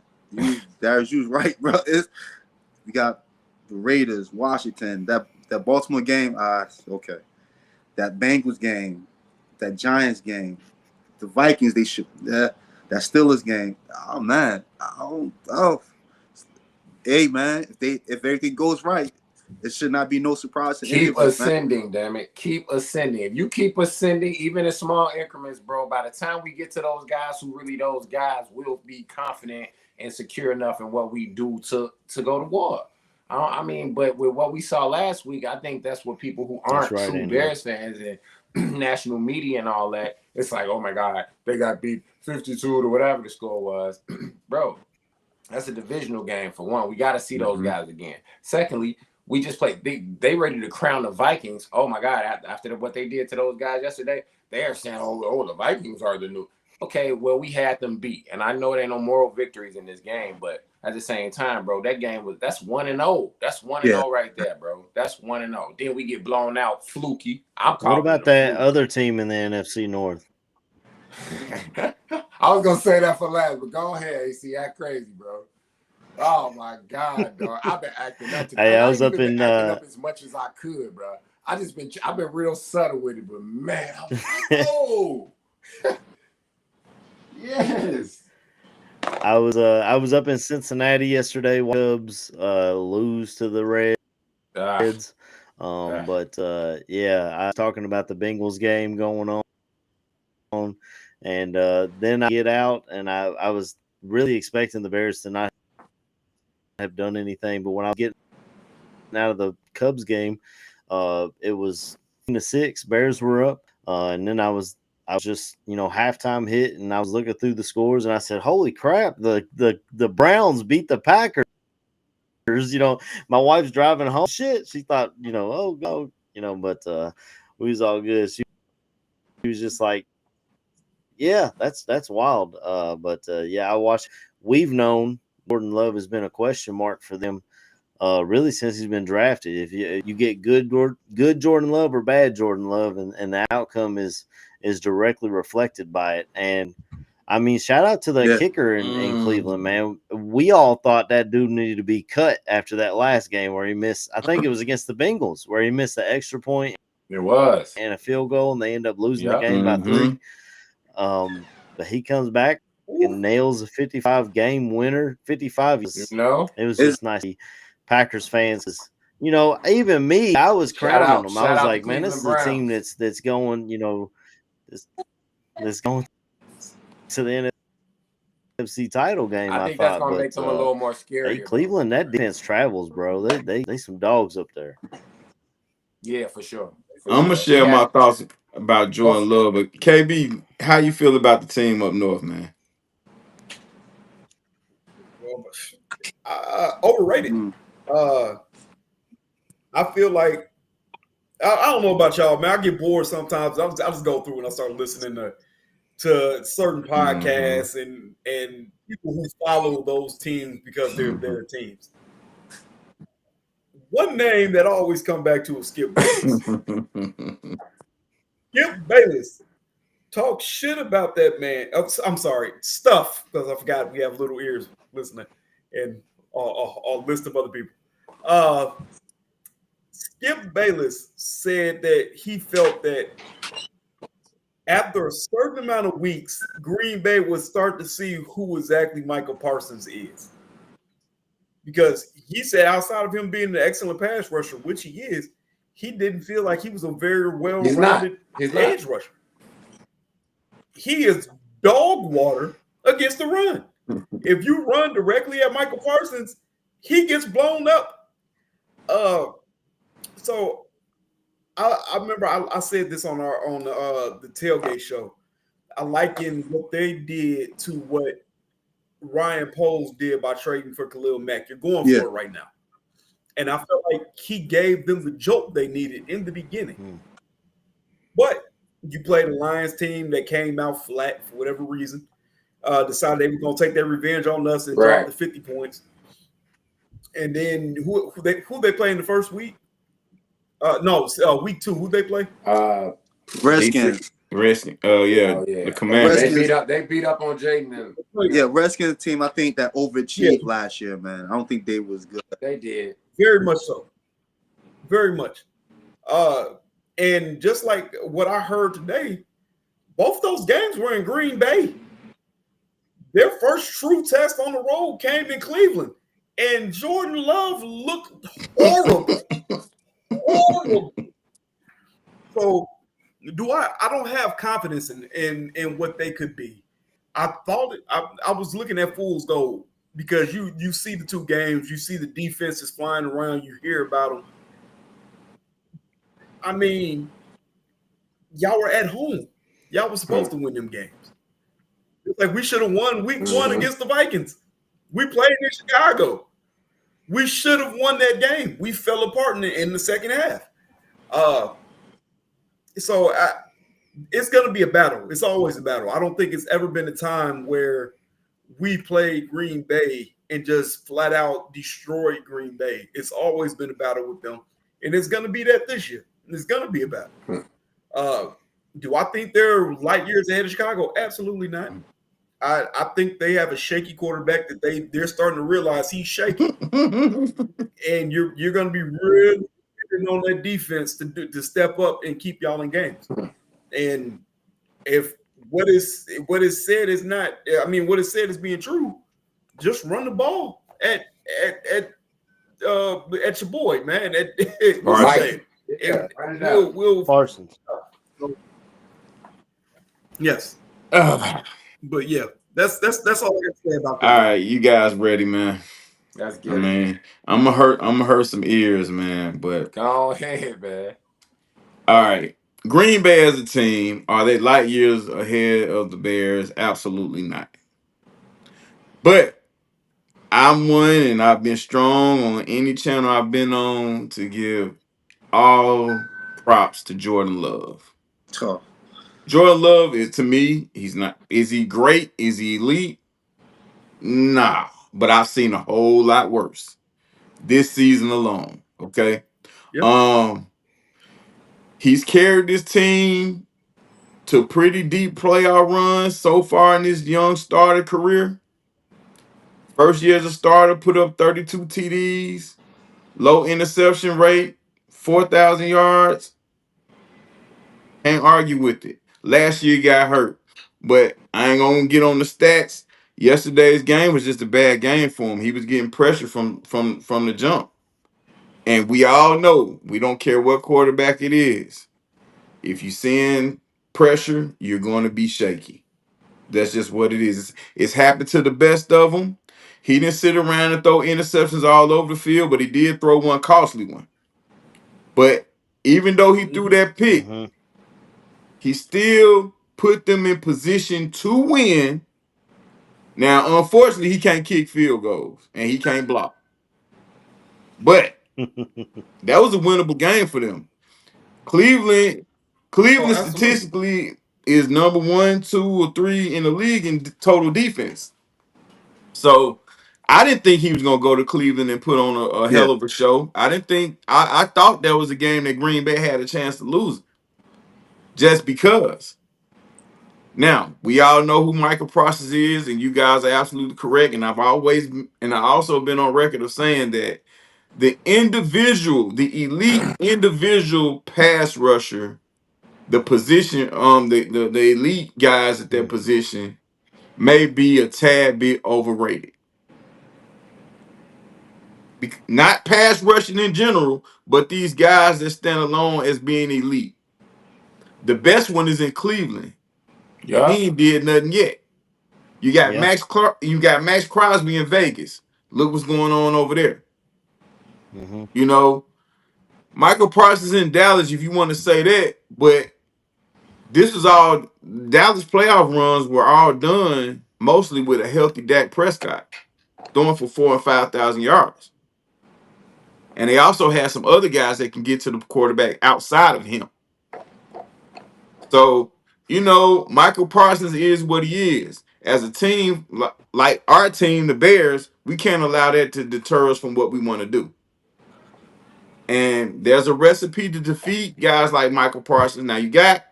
S5: Darius, you was right, bro. We got the Raiders, Washington, that Baltimore game. Okay, that Bengals game, that Giants game, the Vikings. That Steelers game. Oh man, Hey man, if everything goes right, it should not be no surprise to
S3: keep ascending, damn it. Keep ascending. If you keep ascending, even in small increments, bro, by the time we get to those guys who really those guys, we'll be confident and secure enough in what we do to go to war. But with what we saw last week, I think that's what people who aren't true Bears fans and national media and all that, it's like, oh my God, they got beat 52 to whatever the score was. Bro, that's a divisional game for one. We got to see those guys again. Secondly, we just played. They ready to crown the Vikings. Oh my God! After what they did to those guys yesterday, they are saying, "Oh, the Vikings are the new." Okay, well, we had them beat, and I know there ain't no moral victories in this game, but at the same time, bro, that's 1-0. That's 1-0 right there, bro. That's 1-0. Then we get blown out, fluky.
S2: What about that other team in the NFC North?
S3: I was gonna say that for last, but go ahead, AC. Act crazy, bro. Oh my God, dog! I've been acting up today.
S2: Hey,
S3: And
S2: I
S3: I
S2: was
S3: ain't
S2: up
S3: even been
S2: in
S3: acting up as much as I could, bro. I've been real subtle with it, but man, I'm like, oh, yes.
S2: I was up in Cincinnati yesterday. Cubs lose to the Reds. But yeah, I was talking about the Bengals game going on, and then I get out, and I was really expecting the Bears to not have done anything, but when I was getting out of the Cubs game, it was 6. Bears were up, and then I was just halftime hit, and I was looking through the scores, and I said, "Holy crap! The Browns beat the Packers." My wife's driving home. Shit, she thought, oh go, but we was all good. She was just like, yeah, that's wild. But yeah, I watched. We've known Jordan Love has been a question mark for them really since he's been drafted. If you get good Jordan Love or bad Jordan Love, and the outcome is directly reflected by it. And I mean, shout out to the kicker in Cleveland, man. We all thought that dude needed to be cut after that last game where he missed. I think it was against the Bengals where he missed an extra point.
S3: It was.
S2: And a field goal, and they end up losing the game by 3. But he comes back and nails a 55 game winner. 55. It was just nice. Packers fans, even me, I was crowning them. I was like, man, this is a team that's going, that's going to the NFC title game.
S3: I think that's gonna make them a little more scary.
S2: Cleveland, that defense travels, bro. They some dogs up there.
S3: Yeah, for sure.
S1: I'm gonna share my thoughts about Jordan Love, but KB, how you feel about the team up north, man?
S7: Well, overrated. I feel like I don't know about y'all, man. I get bored sometimes. I just go through and I start listening to certain podcasts and people who follow those teams because they're their teams. One name that I always come back to is Skip Bayless. Skip Bayless. Talk shit about that man. I'm sorry, stuff, because I forgot we have little ears listening and a list of other people. Skip Bayless said that he felt that after a certain amount of weeks, Green Bay would start to see who exactly Michael Parsons is. Because he said outside of him being an excellent pass rusher, which he is, he didn't feel like he was a very well-rounded edge rusher. He is dog water against the run. If you run directly at Michael Parsons, he gets blown up. So I remember I said this on the tailgate show. I liken what they did to what Ryan Poles did by trading for Khalil Mack. You're going for it right now. And I felt like he gave them the jolt they needed in the beginning. But you played a Lions team that came out flat for whatever reason, decided they were going to take their revenge on us and drop the 50 points. And then who they play in the first week? Week 2. Who they play?
S5: Redskins.
S1: The Commanders.
S3: They beat up on Jaden.
S5: Yeah, Redskins team. I think that overachieved last year, man. I don't think they was good.
S3: They did
S7: very much so, very much. And just like what I heard today, both those games were in Green Bay. Their first true test on the road came in Cleveland, and Jordan Love looked horrible. Horrible. So I don't have confidence in what they could be. I thought I was looking at fool's gold because you see the 2 games, you see the defenses flying around, you hear about them. I mean, y'all were at home. Y'all were supposed to win them games. It's like we should have won week 1 against the Vikings. We played in Chicago. We should have won that game. We fell apart in the second half. So it's going to be a battle. It's always a battle. I don't think it's ever been a time where we played Green Bay and just flat out destroyed Green Bay. It's always been a battle with them. And it's going to be that this year. It's going to be a battle. Do I think they're light years ahead of Chicago? Absolutely not. I think they have a shaky quarterback that they're starting to realize he's shaky, and you're going to be really on that defense to step up and keep y'all in games. And if what is said is not, I mean, what is said is being true, just run the ball at your boy, man. What's his name?
S3: Yeah,
S7: Will
S2: Parsons.
S7: Yes. But yeah, that's all I can say about that.
S1: All right, you guys ready, man?
S3: Let's
S1: I
S3: get it.
S1: mean, I'm gonna hurt some ears, man. But
S3: Go ahead, man.
S1: all right, Green Bay as a team, are they light years ahead of the Bears? Absolutely not. But I'm one, and I've been strong on any channel I've been on to give all props to Jordan Love.
S5: Oh,
S1: Jordan Love is, to me, he's not. Is he great? Is he elite? Nah, but I've seen a whole lot worse this season alone. Okay.
S7: Yep.
S1: He's carried this team to pretty deep playoff runs so far in his young starter career. First year as a starter, put up 32 TDs, low interception rate, 4,000 yards. Can't argue with it. Last year he got hurt, but I ain't gonna get on the stats. Yesterday's game was just a bad game for him. He was getting pressure from the jump. And we all know, we don't care what quarterback it is. If you send pressure, you're going to be shaky. That's just what it is. It's happened to the best of them. He didn't sit around and throw interceptions all over the field, but he did throw one costly one. But even though he threw that pick, he still put them in position to win. Now, unfortunately, he can't kick field goals and he can't block. But that was a winnable game for them. Cleveland
S7: Oh, absolutely.
S1: statistically is number 1, 2, or 3 in the league in total defense. So I didn't think he was gonna go to Cleveland and put on a
S5: yeah.
S1: hell of a show. I thought that was a game that Green Bay had a chance to lose just because. Now we all know who Michael Process is, and you guys are absolutely correct. And I also been on record of saying that the elite individual pass rusher, the position, the elite guys at their position may be a tad bit overrated. Not pass rushing in general, but these guys that stand alone as being elite. The best one is in Cleveland, and
S3: Yeah.
S1: he ain't did nothing yet. You got
S2: Yeah.
S1: You got Max Crosby in Vegas. Look what's going on over there. You know, Michael Parsons in Dallas, if you want to say that, but this is all Dallas playoff runs were all done mostly with a healthy Dak Prescott throwing for 4,000 and 5,000 yards. And they also had some other guys that can get to the quarterback outside of him. So, Michael Parsons is what he is. As a team, like our team, the Bears, we can't allow that to deter us from what we want to do. And there's a recipe to defeat guys like Michael Parsons. Now you got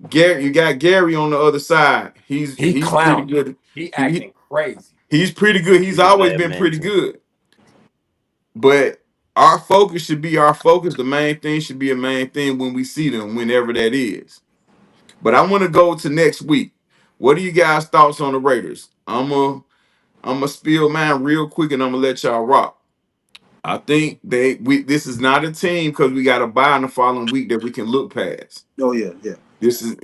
S1: Gary on the other side. He's
S3: He
S1: pretty
S3: clowning.
S1: good.
S3: He
S1: He
S3: acting crazy.
S1: he's pretty good. He's always been pretty good. But our focus should be our focus. The main thing should be a main thing when we see them, whenever that is. But I want to go to next week. What are you guys' thoughts on the Raiders? I'm gonna spill mine real quick, and I'm gonna let y'all rock. I think this is not a team because we got a bye in the following week that we can look past.
S5: Oh yeah, yeah.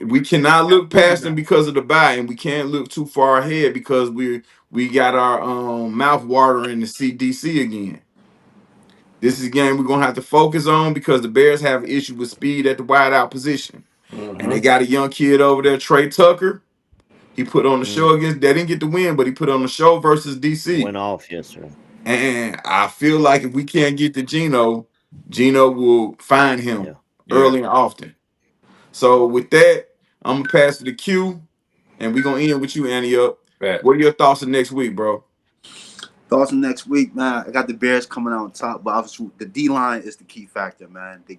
S1: We cannot look past them because of the bye, and we can't look too far ahead because we got our mouth watering the CDC again. This is a game we're gonna have to focus on because the Bears have an issue with speed at the wideout position. And they got a young kid over there, Trey Tucker. He put on the show against. They didn't get the win, but he put on the show versus DC.
S2: Went off yesterday.
S1: And I feel like if we can't get to Gino will find him early and often. So with that, I'm gonna pass it to Q, and we're gonna end with you, Annie. Up. What are your thoughts of next week, bro?
S5: Thoughts on next week, man. I got the Bears coming out on top, but obviously the D line is the key factor, man. They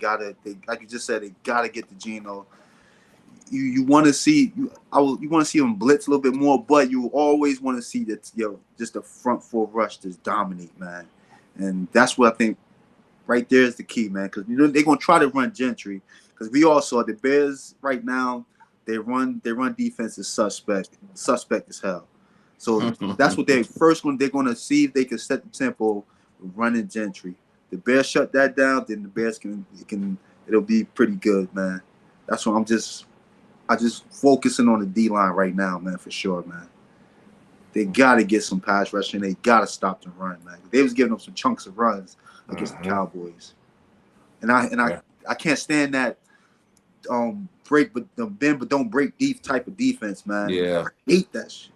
S5: like you just said, they gotta get to Geno. you want to see you want to see them blitz a little bit more, but you always want to see that just the front four rush just dominate, man. And that's what I think right there is the key, man. Because they're gonna try to run Gentry. Because we all saw the Bears right now. Their run defense is suspect as hell. So that's what they're going to see if they can set the tempo running Gentry. The Bears shut that down, then the Bears it'll be pretty good, man. That's what I just focusing on the D line right now, man, for sure, man. They gotta get some pass rushing. They gotta stop the run, man. They was giving them some chunks of runs against the Cowboys, and I can't stand that bend but don't break deep type of defense, man.
S1: Yeah,
S5: I hate that shit.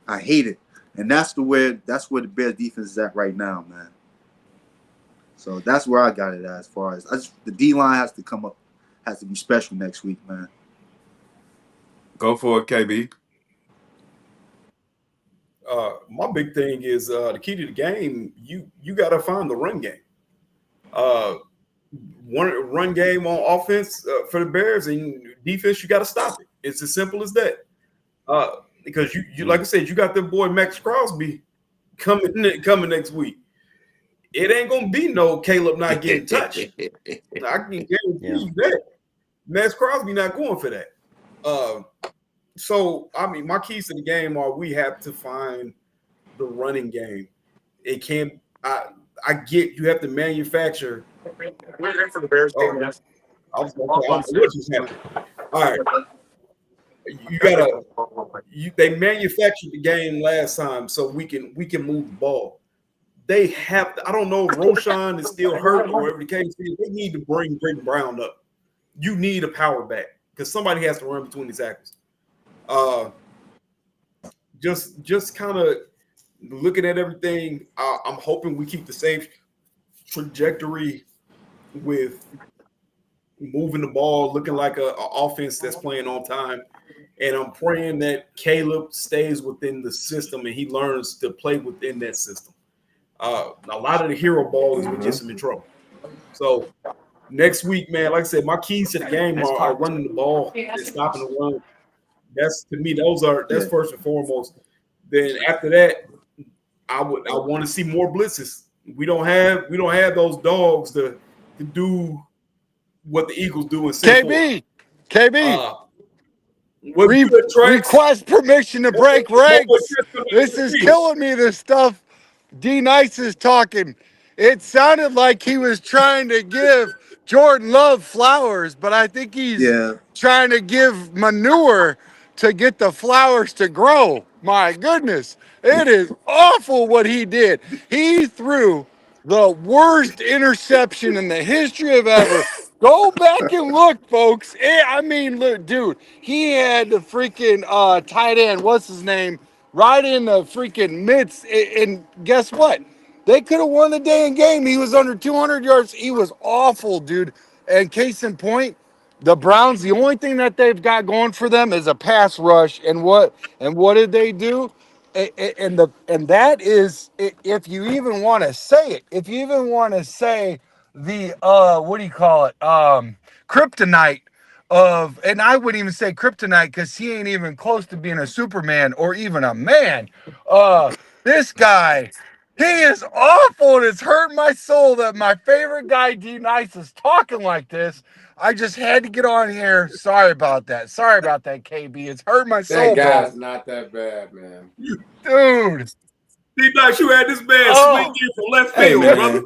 S5: I hate it, and that's where the Bears defense is at right now, man. So that's where I got it at, as far as the D line has to come up, has to be special next week, man.
S1: Go for it, KB.
S7: My big thing is the key to the game. You got to find the run game. One run game on offense for the Bears, and defense, you got to stop it. It's as simple as that. Because you like I said, you got the boy Max Crosby coming next week. It ain't gonna be no Caleb not getting touched. I can guarantee you that. Max Crosby not going for that. So I mean, my keys to the game are we have to find the running game. It can't. I get you have to manufacture.
S8: We're here for the Bears game. Yes.
S7: All right. They manufactured the game last time so we can move the ball. They have to, I don't know if Roshan is still hurt or whatever the case is. They need to bring Britton Brown up. You need a power back because somebody has to run between the tackles. Just kind of looking at everything, I'm hoping we keep the same trajectory with moving the ball, looking like an offense that's playing on time. And I'm praying that Caleb stays within the system and he learns to play within that system. A lot of the hero ball is what gets him in trouble. So next week, man, like I said, my keys to the game are running the ball and stopping the run. That's to me, that's first and foremost. Then after that, I want to see more blitzes. We don't have those dogs to do what the Eagles do in
S9: KB.
S7: Request
S9: Request permission to break ranks. This is killing me, this stuff. D Nice is talking. It sounded like he was trying to give Jordan Love flowers, but I think he's trying to give manure to get the flowers to grow. My goodness. It is awful what he did. He threw the worst interception in the history of ever. Go back and look, folks. I mean, look, dude, he had the freaking tight end, what's his name, right in the freaking midst. And guess what? They could have won the dang game. He was under 200 yards. He was awful, dude. And case in point, the Browns, the only thing that they've got going for them is a pass rush. And what did they do? And that is, if you even want to say it, if you even want to say the what do you call it? Kryptonite of, and I wouldn't even say kryptonite because he ain't even close to being a Superman or even a man. This guy, he is awful, and it's hurt my soul that my favorite guy D Nice is talking like this. I just had to get on here. Sorry about that, KB. It's hurt my soul,
S3: That guy's
S9: bro.
S3: not that bad, man.
S9: Dude.
S7: D Nice, you had this man swinging from left field, brother.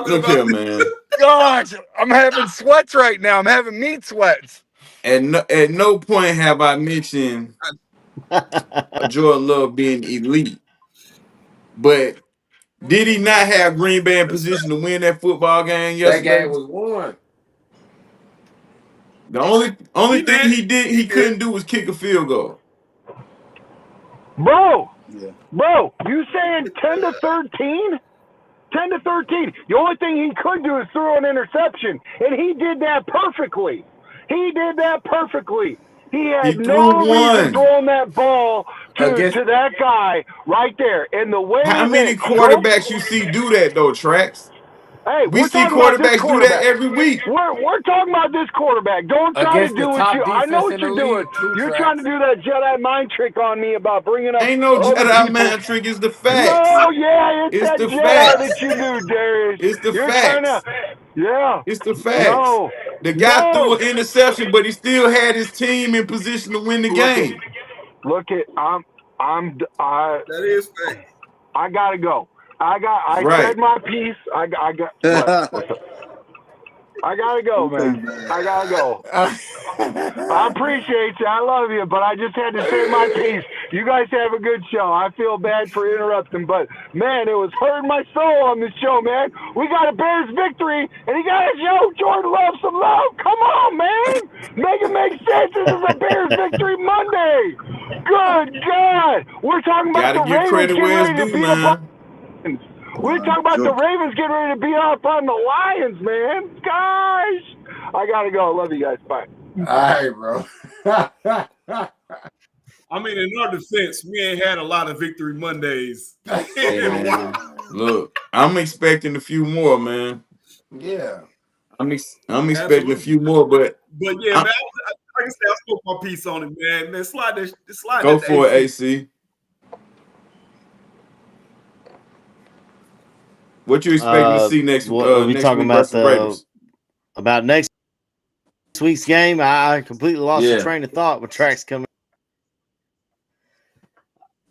S1: Look here, man.
S9: Gosh, I'm having sweats right now. I'm having meat sweats.
S1: At no point have I mentioned Jordan Love being elite, but did he not have Green Bay in position to win that football game yesterday?
S3: That game was won.
S1: The only thing he couldn't do was kick a field goal.
S8: Bro, you saying 10 to 13? 10 to 13. The only thing he could do is throw an interception, and he did that perfectly. He had no reason throwing that ball to that guy right there. And the way
S1: how many quarterbacks you see do that though, Trax?
S8: Hey,
S1: We
S8: we're
S1: see
S8: talking about this
S1: quarterbacks do that
S8: quarterback.
S1: every week.
S8: We're talking about this quarterback. Don't try to
S3: Against the
S8: do what
S3: top
S8: you. I know
S3: defense
S8: what
S3: in the
S8: you're doing.
S3: league, too,
S8: You're trying to
S3: Trax.
S8: do that Jedi mind trick on me about bringing up
S1: Ain't no
S8: other
S1: Jedi
S8: people.
S1: mind trick. It's the facts.
S8: No, yeah, it's
S1: It's
S8: that
S1: the
S8: Jedi that
S1: facts.
S8: you do, Darius.
S1: It's the
S8: You're trying to.
S1: facts.
S8: Yeah.
S1: It's the facts.
S8: No.
S1: The guy threw
S8: No.
S1: an interception, but he still had his team in position to win the game.
S8: Look at.
S7: That is fact.
S8: I gotta go. I
S1: Right.
S8: said my piece. I got. What? What's up? I gotta go, man. I gotta go. I appreciate you. I love you, but I just had to say my piece. You guys have a good show. I feel bad for interrupting, but man, it was hurting my soul on this show, man. We got a Bears victory, and you gotta show Jordan Love some love. Come on, man. Make it make sense. This is a Bears victory Monday. Good God. We're talking about
S1: Gotta
S8: the
S1: give
S8: Ravens
S1: credit
S8: getting
S1: where it's
S8: ready to
S1: due,
S8: beat up on.
S1: man.
S8: We're talking about the Ravens getting ready to beat up on the Lions, man. Gosh. I gotta go. Love you guys. Bye.
S3: All right, bro.
S7: I mean, in our defense, we ain't had a lot of victory Mondays.
S1: Hey, man. Look, I'm expecting a few more, man.
S3: Yeah.
S1: I'm expecting
S7: Absolutely.
S1: a few more, but
S7: yeah, man, like I said, I spoke my piece on it, man. Man, slide
S1: go
S7: that
S1: for it,
S7: AC.
S1: AC. What you expecting to see next
S2: What we
S1: next
S2: talking
S1: week
S2: about
S1: versus the Raiders?
S2: about next week's game? I completely lost the
S1: Yeah.
S2: train of thought with Trax coming.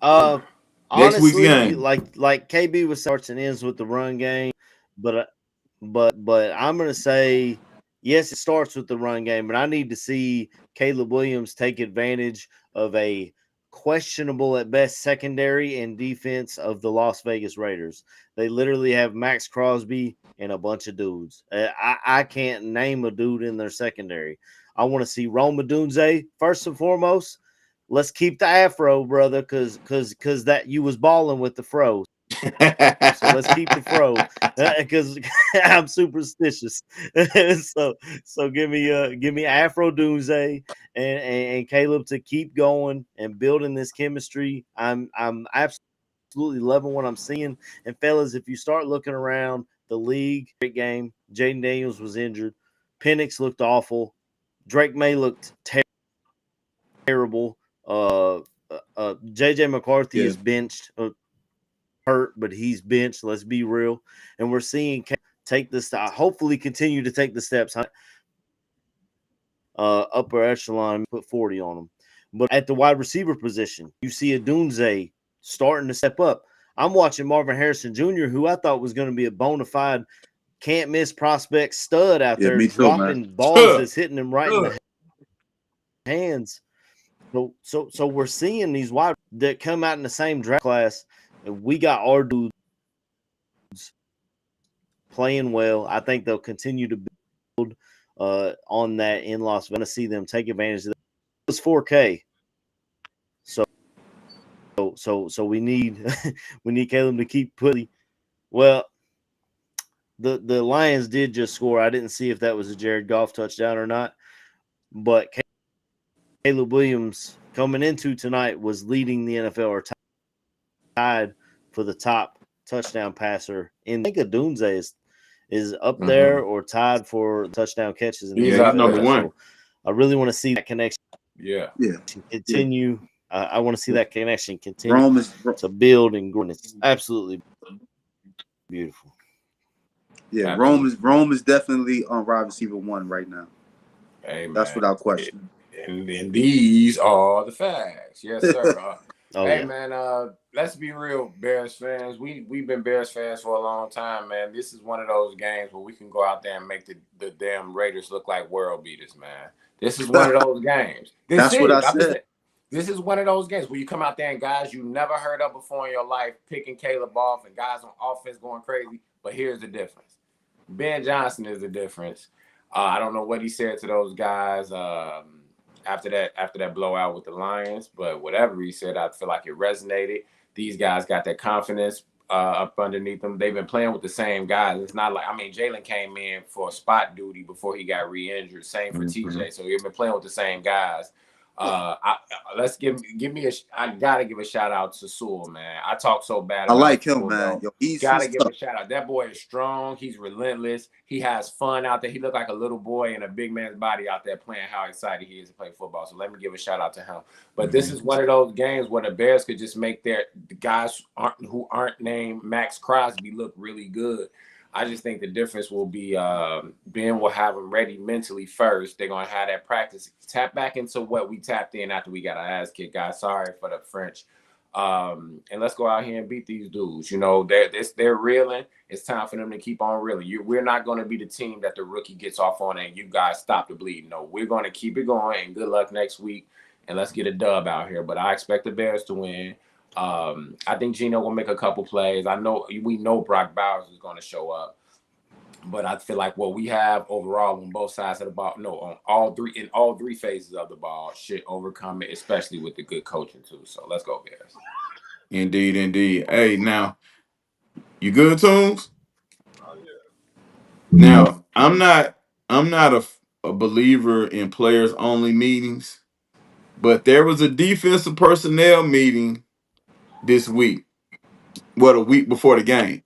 S1: Next week's
S2: Honestly,
S1: game.
S2: like KB was starts and ends with the run game, but I'm gonna say yes, it starts with the run game, but I need to see Caleb Williams take advantage of a questionable at best secondary and defense of the Las Vegas Raiders. They literally have Max Crosby and a bunch of dudes. I can't name a dude in their secondary. I want to see Rome Odunze first and foremost. Let's keep the afro, brother, because that you was balling with the fro. So let's keep the fro because I'm superstitious. so give me Afro Doomsday and Caleb to keep going and building this chemistry. I'm absolutely loving what I'm seeing. And fellas, if you start looking around the league, great game. Jaden Daniels was injured. Penix looked awful. Drake May looked terrible. JJ McCarthy is benched. Hurt, but he's benched. Let's be real. And we're seeing take this. Hopefully, continue to take the steps. Upper echelon, put 40 on them. But at the wide receiver position, you see Odunze starting to step up. I'm watching Marvin Harrison Jr., who I thought was going to be a bona fide, can't miss prospect stud out there, dropping balls that's hitting him right in the hands. So we're seeing these wide that come out in the same draft class. And we got our dudes playing well. I think they'll continue to build on that in Las Vegas. See them take advantage of that. It was 4K. So we need we need Caleb to keep putting. Well, the Lions did just score. I didn't see if that was a Jared Goff touchdown or not, but Caleb Williams coming into tonight was leading the NFL or tied for the top touchdown passer. And I think Odunze is up there or tied for touchdown catches.
S1: He's number one.
S2: So I really want to see that connection.
S3: Yeah.
S2: Continue. I want to see that connection continue to build and grow. It's absolutely beautiful.
S5: Yeah, Rome is definitely on wide receiver 1 right now.
S3: Hey,
S5: that's without question.
S3: And these are the facts. Yes, sir. Man, let's be real, Bears fans. We've been Bears fans for a long time, man. This is one of those games where we can go out there and make the damn Raiders look like world beaters, man. This is one of those games.
S5: That's what I said.
S3: This is one of those games where you come out there and guys you never heard of before in your life picking Caleb off and guys on offense going crazy. But here's the difference. Ben Johnson is the difference. I don't know what he said to those guys after that blowout with the Lions, but whatever he said, I feel like it resonated. These guys got that confidence up underneath them. They've been playing with the same guys. It's not like, Jalen came in for spot duty before he got re-injured. Same for TJ. So he's been playing with the same guys. Let's give me I gotta give a shout out to Sewell, man. I talk so bad
S5: I
S3: about
S5: like him,
S3: Sewell,
S5: man.
S3: though.
S5: Yo, he's
S3: Gotta give
S5: tough.
S3: a shout out. That boy is strong. He's relentless. He has fun out there. He looked like a little boy in a big man's body out there playing. How excited he is to play football. So let me give a shout out to him. But this is one of those games where the Bears could just make the guys who aren't named Max Crosby look really good. I just think the difference will be Ben will have them ready mentally first. They're going to have that practice. Tap back into what we tapped in after we got our ass kicked, guys. Sorry for the French. And let's go out here and beat these dudes. You know, they're reeling. It's time for them to keep on reeling. We're not going to be the team that the rookie gets off on and you guys stop the bleeding. No, we're going to keep it going, and good luck next week. And let's get a dub out here. But I expect the Bears to win. I think Geno will make a couple plays. We know Brock Bowers is going to show up, but I feel like what we have overall on both sides of the ball, on all three phases of the ball, should overcome it, especially with the good coaching too. So let's go Bears.
S1: Indeed. Hey, now you good, Tunes? Now I'm not a believer in players only meetings, but there was a defensive personnel meeting this week. A week before the game,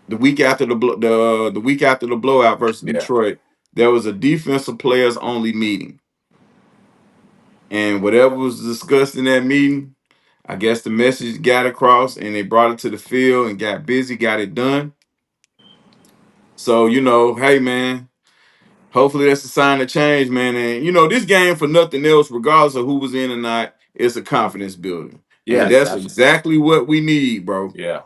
S1: the week after the week after the blowout versus Detroit, there was a defensive players only meeting, and whatever was discussed in that meeting, I guess the message got across, and they brought it to the field and got busy, got it done. So hey man, hopefully that's a sign of change, man. And this game, for nothing else, regardless of who was in or not, it's a confidence builder.
S3: Yes,
S1: and that's exactly what we need, bro.
S3: Yeah.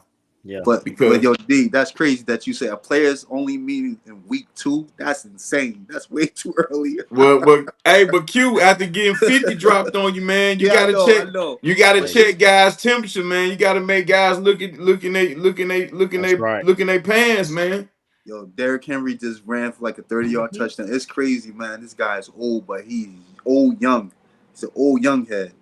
S5: But yo, D, that's crazy that you say a players only meeting in week 2. That's insane. That's way too early.
S1: But Q, after getting 50 dropped on you, man, you gotta check. You gotta check guys' temperature, man. You gotta make guys looking their pants, man.
S5: Yo, Derrick Henry just ran for like a 30-yard touchdown. It's crazy, man. This guy is old, but he's old young. He's an old young head.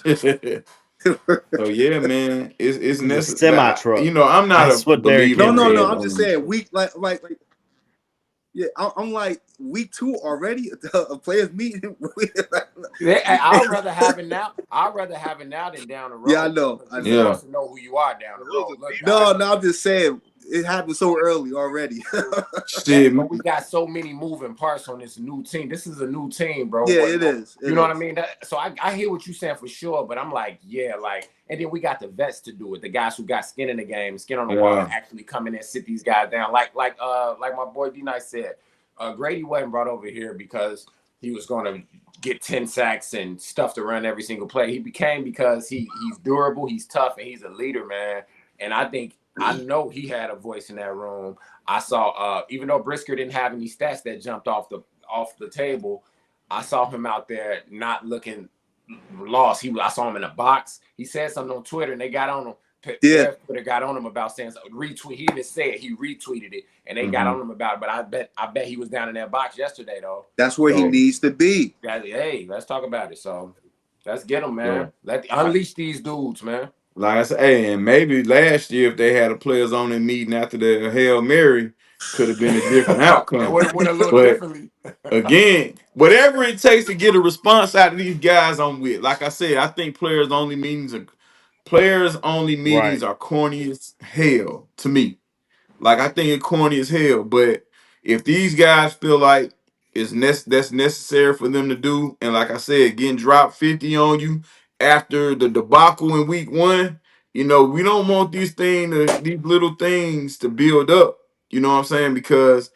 S1: So yeah, man, it's necessary.
S2: Semi truck.
S1: I'm not a believer.
S5: No. I'm just saying week like yeah. I'm like week 2 already. A players meeting.
S3: I'd rather have it now. I'd rather have it now than down the road.
S5: Yeah, I know.
S3: You want to know who you are down the road.
S5: No. I'm just saying. It happened so early already.
S1: Shit,
S3: we got so many moving parts on this new team. This is a new team, bro.
S5: Yeah, it is.
S3: You know what I mean? So I hear what you're saying for sure, but I'm like, and then we got the vets to do it. The guys who got skin in the game, skin on the wall, actually come in and sit these guys down. Like my boy D-Nice said, Grady wasn't brought over here because he was going to get 10 sacks and stuff to run every single play. He became because he's durable, he's tough, and he's a leader, man. And I know he had a voice in that room. I saw, even though Brisker didn't have any stats that jumped off the table, I saw him out there not looking lost. I saw him in a box. He said something on Twitter, and they got on him. Twitter got on him about saying retweet. He even said he retweeted it, and they got on him about it. But I bet he was down in that box yesterday, though.
S5: That's where he needs to be.
S3: Hey, let's talk about it. So let's get him, man. Unleash these dudes, man.
S1: Like I said, hey, and maybe last year if they had a players only meeting after the Hail Mary, could have been a different outcome.
S3: It would have went a little differently.
S1: Again, whatever it takes to get a response out of these guys, I'm with. Like I said, I think players only meetings are corny as hell to me. Like I think it's corny as hell. But if these guys feel like that's necessary for them to do, and like I said, getting dropped 50 on you after the debacle in week 1, we don't want these little things to build up. You know what I'm saying? Because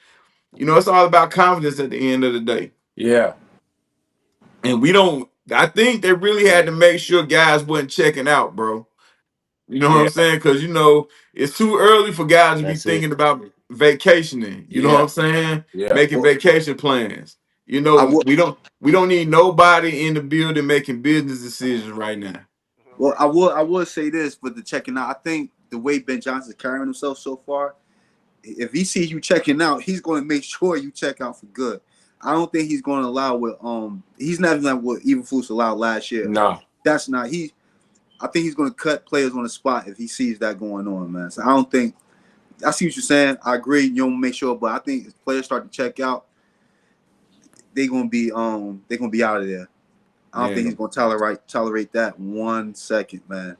S1: it's all about confidence at the end of the day.
S3: Yeah.
S1: And I think they really had to make sure guys wasn't checking out, bro. You know what I'm saying? Because it's too early for guys to be thinking about vacationing. You know what I'm saying?
S3: Yeah.
S1: Making vacation plans. We don't need nobody in the building making business decisions right now.
S5: Well, I would say this for the checking out. I think the way Ben Johnson's carrying himself so far, if he sees you checking out, he's going to make sure you check out for good. I don't think he's going to allow he's not even like what Eberflus allowed last year.
S3: No,
S5: that's not. I think he's going to cut players on the spot if he sees that going on, man. So I see what you're saying. I agree. You don't make sure, but I think if players start to check out, they're gonna be out of there. I don't think he's gonna tolerate that 1 second, man.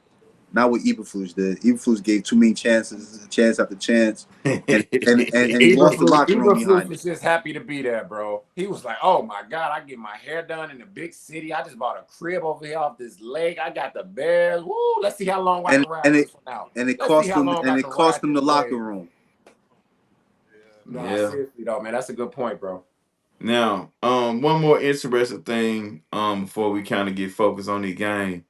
S5: Not what Eberflus did. Eberflus gave too many chances, chance after chance, and he lost the locker room behind
S3: was
S5: it.
S3: just happy to be there, bro. He was like, "Oh my God, I get my hair done in a big city. I just bought a crib over here off this lake. I got the Bears. Woo! Let's see how long I can ride this one out.
S5: And it cost him the locker room.
S3: No, seriously though, man, that's a good point, bro.
S1: Now, one more interesting thing, before we kind of get focused on the game,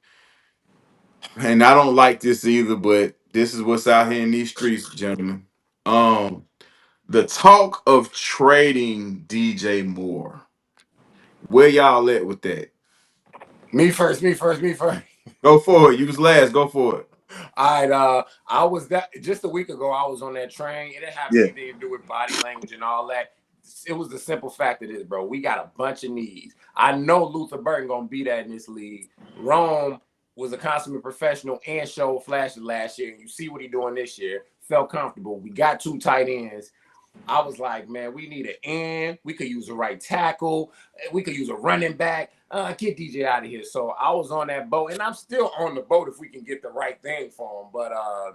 S1: and I don't like this either, but this is what's out here in these streets, gentlemen. The talk of trading DJ Moore. Where y'all at with that?
S3: Me first.
S1: Go for it. You was last. Go for it.
S3: All right, I was just a week ago. I was on that train. It didn't have anything to do with body language and all that. It was the simple fact of this, bro. We got a bunch of needs. I know Luther Burton gonna be that in this league. Rome was a consummate professional and showed flashes last year, and you see what he doing this year. Felt comfortable. We got 2 tight ends. I was like, man, we need an end. We could use a right tackle. We could use a running back. Get DJ out of here. So I was on that boat, and I'm still on the boat if we can get the right thing for him. But I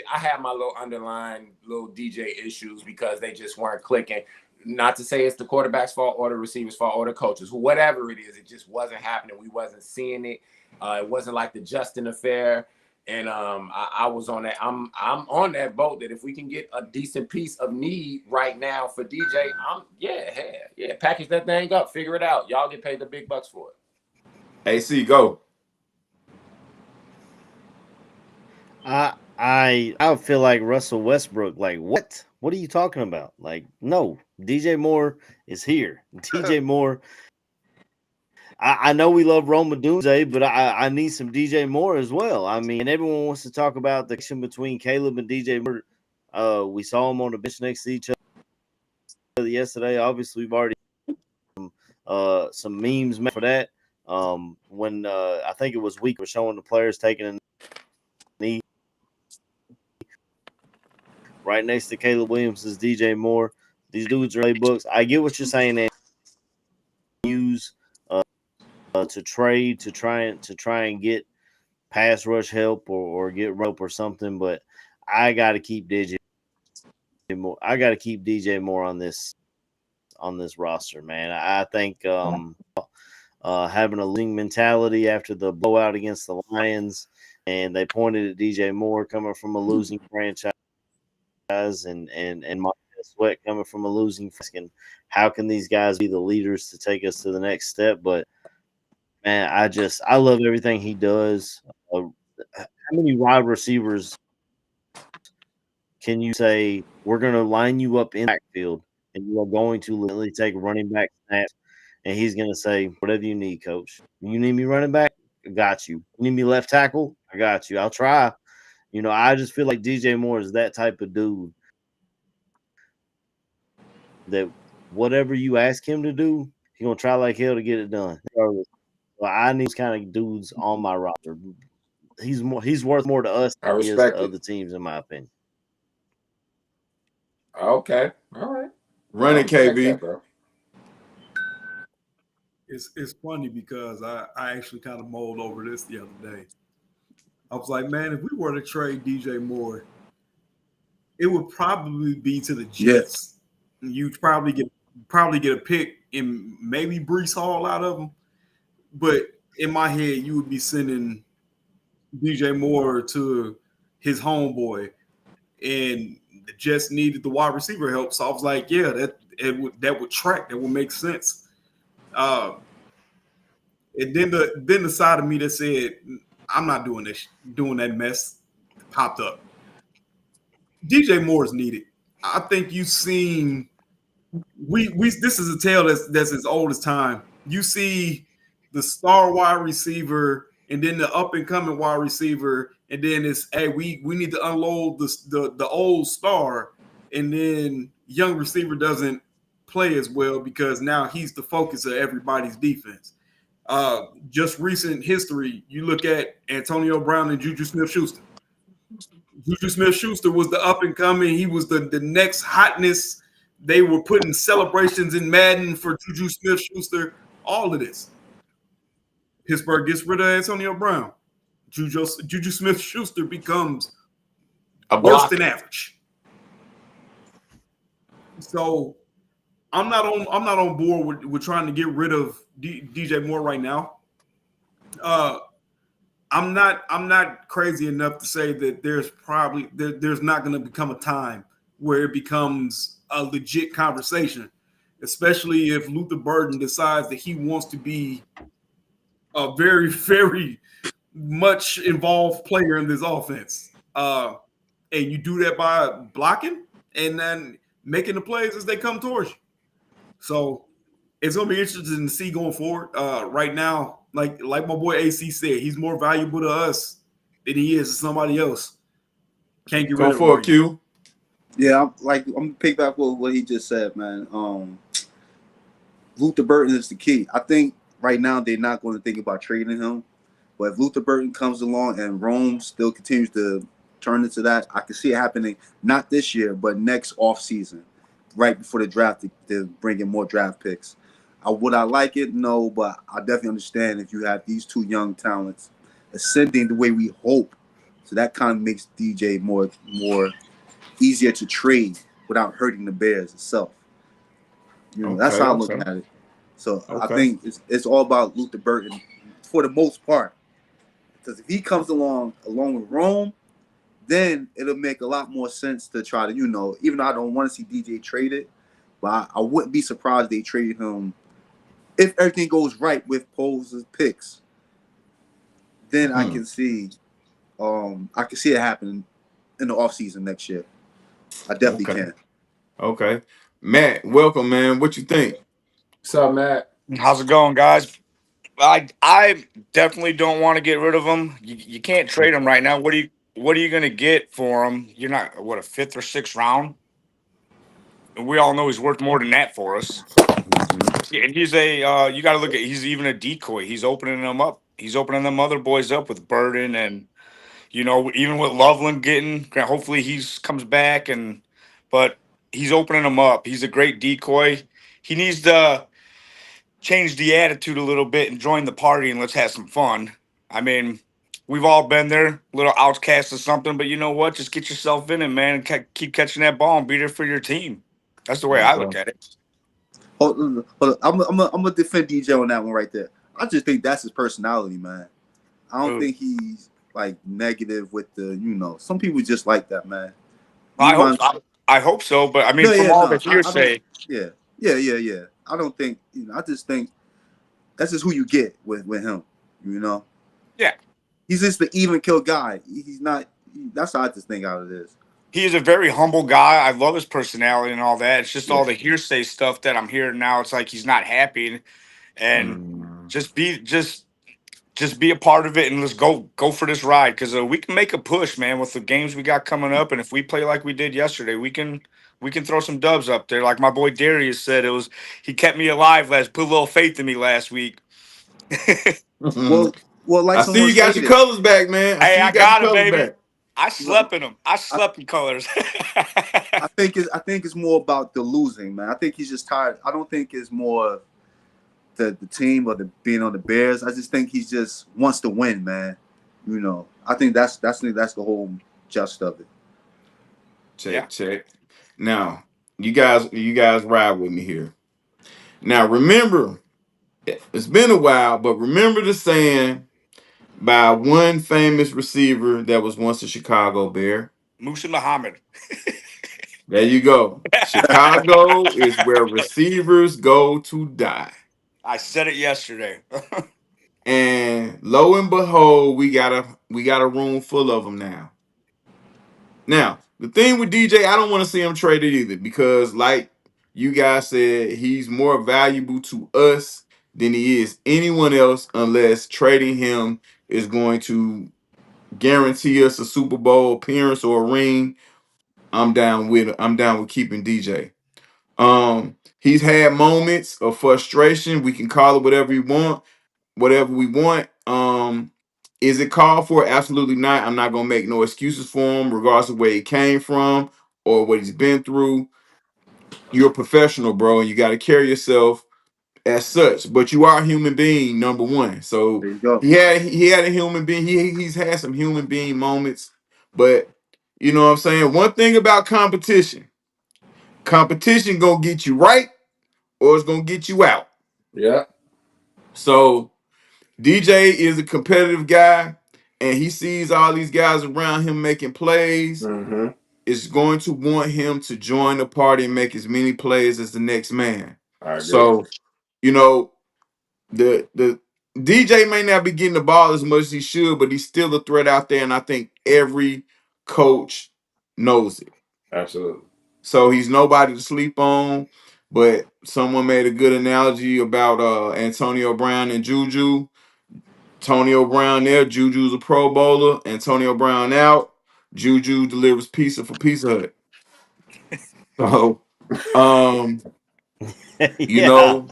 S3: had my little underlying little DJ issues because they just weren't clicking. Not to say it's the quarterback's fault or the receiver's fault or the coaches, whatever it is, it just wasn't happening. We wasn't seeing it. It wasn't like the Justin affair. And I was on that. I'm on that boat that if we can get a decent piece of need right now for DJ, package that thing up, figure it out. Y'all get paid the big bucks for it.
S1: AC, go.
S2: I feel like Russell Westbrook. Like, what? What are you talking about? Like, no, DJ Moore is here. DJ Moore. I know we love Rome Odunze, but I need some DJ Moore as well. I mean, everyone wants to talk about the connection between Caleb and DJ Moore. We saw them on the bench next to each other yesterday. Obviously, we've already some memes made for that. When I think it was week, was showing the players taking a knee right next to Caleb Williams is DJ Moore. These dudes are playbooks. I get what you're saying. And use to trade to try and get pass rush help or get rope or something, but I got to keep DJ Moore. I got to keep DJ Moore on this roster, man. I think having a losing mentality after the blowout against the Lions, and they pointed at DJ Moore coming from a losing franchise, and Montez Sweat coming from a losing franchise. And how can these guys be the leaders to take us to the next step? But man, I love everything he does. How many wide receivers can you say we're going to line you up in the backfield and you are going to literally take running back snaps and he's going to say, whatever you need, coach. You need me running back? I got you. You need me left tackle? I got you. I'll try. You know, I just feel like DJ Moore is that type of dude that whatever you ask him to do, he's going to try like hell to get it done. Well, I need these kind of dudes on my roster. He's worth more to us than he is to other teams, in my opinion.
S3: Okay. All right.
S1: Run it, KB.
S3: That, bro.
S7: It's funny because I actually kind of mulled over this the other day. I was like, man, if we were to trade DJ Moore, it would probably be to the Jets. Yes. You'd probably get a pick and maybe Breece Hall out of them. But in my head, you would be sending DJ Moore to his homeboy, and the Jets needed the wide receiver help. So I was like, yeah, that would track. That would make sense. And then the side of me that said, I'm not doing that mess popped up. DJ Moore is needed. I think you've seen this is a tale that's as old as time. You see the star wide receiver and then the up and coming wide receiver, and then it's, hey, we need to unload the old star, and then young receiver doesn't play as well because now he's the focus of everybody's defense. Just recent history, you look at Antonio Brown and Juju Smith-Schuster. Juju Smith-Schuster was the up and coming. He was the next hotness They were putting celebrations in Madden for Juju Smith-Schuster. All of this. Pittsburgh gets rid of Antonio Brown. Juju Smith-Schuster becomes
S1: A
S7: worse than
S1: blocker.
S7: average. So I'm not on board with trying to get rid of DJ Moore right now. I'm not crazy enough to say that there's not going to become a time where it becomes a legit conversation, especially if Luther Burden decides that he wants to be a very, very much involved player in this offense. And you do that by blocking and then making the plays as they come towards you. So it's going to be interesting to see going forward. Right now, like my boy AC said, he's more valuable to us than he is to somebody else. Can't get
S1: Go
S7: rid of him
S1: for it,
S7: right now.
S1: Q.
S5: Yeah, I'm gonna pick back what he just said, man. Luther Burton is the key. I think right now they're not going to think about trading him, but if Luther Burton comes along and Rome still continues to turn into that, I can see it happening not this year, but next off season, right before the draft, to bring in more draft picks. Would I like it? No, but I definitely understand if you have these two young talents ascending the way we hope. So that kind of makes DJ more easier to trade without hurting the Bears itself. That's how I'm looking at it. So I think it's all about Luther Burton for the most part. Because if he comes along with Rome, then it'll make a lot more sense to try to, even though I don't want to see DJ traded, but I wouldn't be surprised they traded him if everything goes right with Poles' picks. Then I can see it happening in the offseason next year. I definitely can.
S1: Okay. Matt, welcome, man. What you think?
S3: What's up, Matt?
S10: How's it going, guys? I definitely don't want to get rid of him. You can't trade him right now. What are you going to get for him? You're not a fifth or sixth round. And we all know he's worth more than that for us. Yeah, and he's you got to look at. He's even a decoy. He's opening them up. He's opening them other boys up with Burden and even with Loveland getting. Hopefully comes back but he's opening them up. He's a great decoy. He needs to change the attitude a little bit and join the party and let's have some fun. I mean, we've all been there, a little outcast or something, but you know what? Just get yourself in it, man, and keep catching that ball and be there for your team. That's the way I look at it.
S5: Hold on. I'm gonna defend DJ on that one right there. I just think that's his personality, man. I don't think he's like negative with some people just like that, man.
S10: I hope so, but I mean, the hearsay.
S5: Yeah. I don't think, I just think that's just who you get with him,
S10: Yeah.
S5: He's just the even kill guy. He's not, that's how I just think out of this.
S10: He is a very humble guy. I love his personality and all that. It's just all the hearsay stuff that I'm hearing now. It's like he's not happy, and just be a part of it and let's go for this ride because we can make a push, man, with the games we got coming up. And if we play like we did yesterday, we can throw some dubs up there. Like my boy Darius said, he kept me alive put a little faith in me last week.
S5: Well, like
S1: I see you got your colors back, man.
S10: I got it, baby. Back. I slept in them. I slept in colors.
S5: I think it's more about the losing, man. I think he's just tired. I don't think it's more the team or the being on the Bears. I just think he just wants to win, man. I think that's the whole gist of it.
S1: Check. Now, you guys ride with me here. Now, remember, it's been a while, but remember the saying by one famous receiver that was once a Chicago Bear.
S10: Musa Muhammad.
S1: There you go. Chicago is where receivers go to die.
S10: I said it yesterday.
S1: And lo and behold, we got a room full of them now. Now, the thing with DJ, I don't want to see him traded either because, like you guys said, he's more valuable to us than he is anyone else unless trading him is going to guarantee us a Super Bowl appearance or a ring. I'm down with keeping DJ. He's had moments of frustration. We can call it whatever we want. Is it called for? Absolutely not. I'm not gonna make no excuses for him, regardless of where he came from or what he's been through. you're a professional, bro, and you got to carry yourself as such. But you are a human being, number one. So
S5: There you go.
S1: he had a human being. He's had some human being moments, but you know what I'm saying. One thing about competition gonna get you right or it's gonna get you out.
S3: Yeah.
S1: So DJ is a competitive guy, and he sees all these guys around him making plays.
S3: Mm-hmm.
S1: Is going to want him to join the party and make as many plays as the next man.
S3: I agree.
S1: So, you know, the DJ may not be getting the ball as much as he should, but he's still a threat out there, and I think every coach knows it.
S3: Absolutely.
S1: So he's nobody to sleep on. But someone made a good analogy about Antonio Brown and Juju. Antonio Brown there, Juju's a Pro Bowler. Antonio Brown out, Juju delivers pizza for Pizza Hut. So, you know,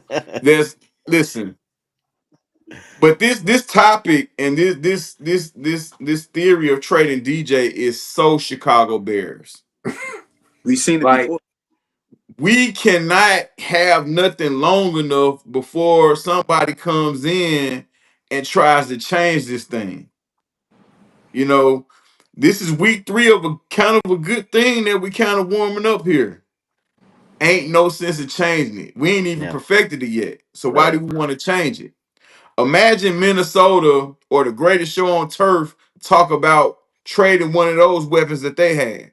S1: listen, but this topic and this theory of trading DJ is so Chicago Bears.
S5: We've seen it
S3: Like,
S5: before.
S1: We cannot have nothing long enough before somebody comes in and tries to change this thing. You know, this is week 3 of a kind of a good thing that we kind of warming up here. Ain't no sense of changing it. We ain't even perfected it yet. So why do we want to change it? Imagine Minnesota or the greatest show on turf talk about trading one of those weapons that they had.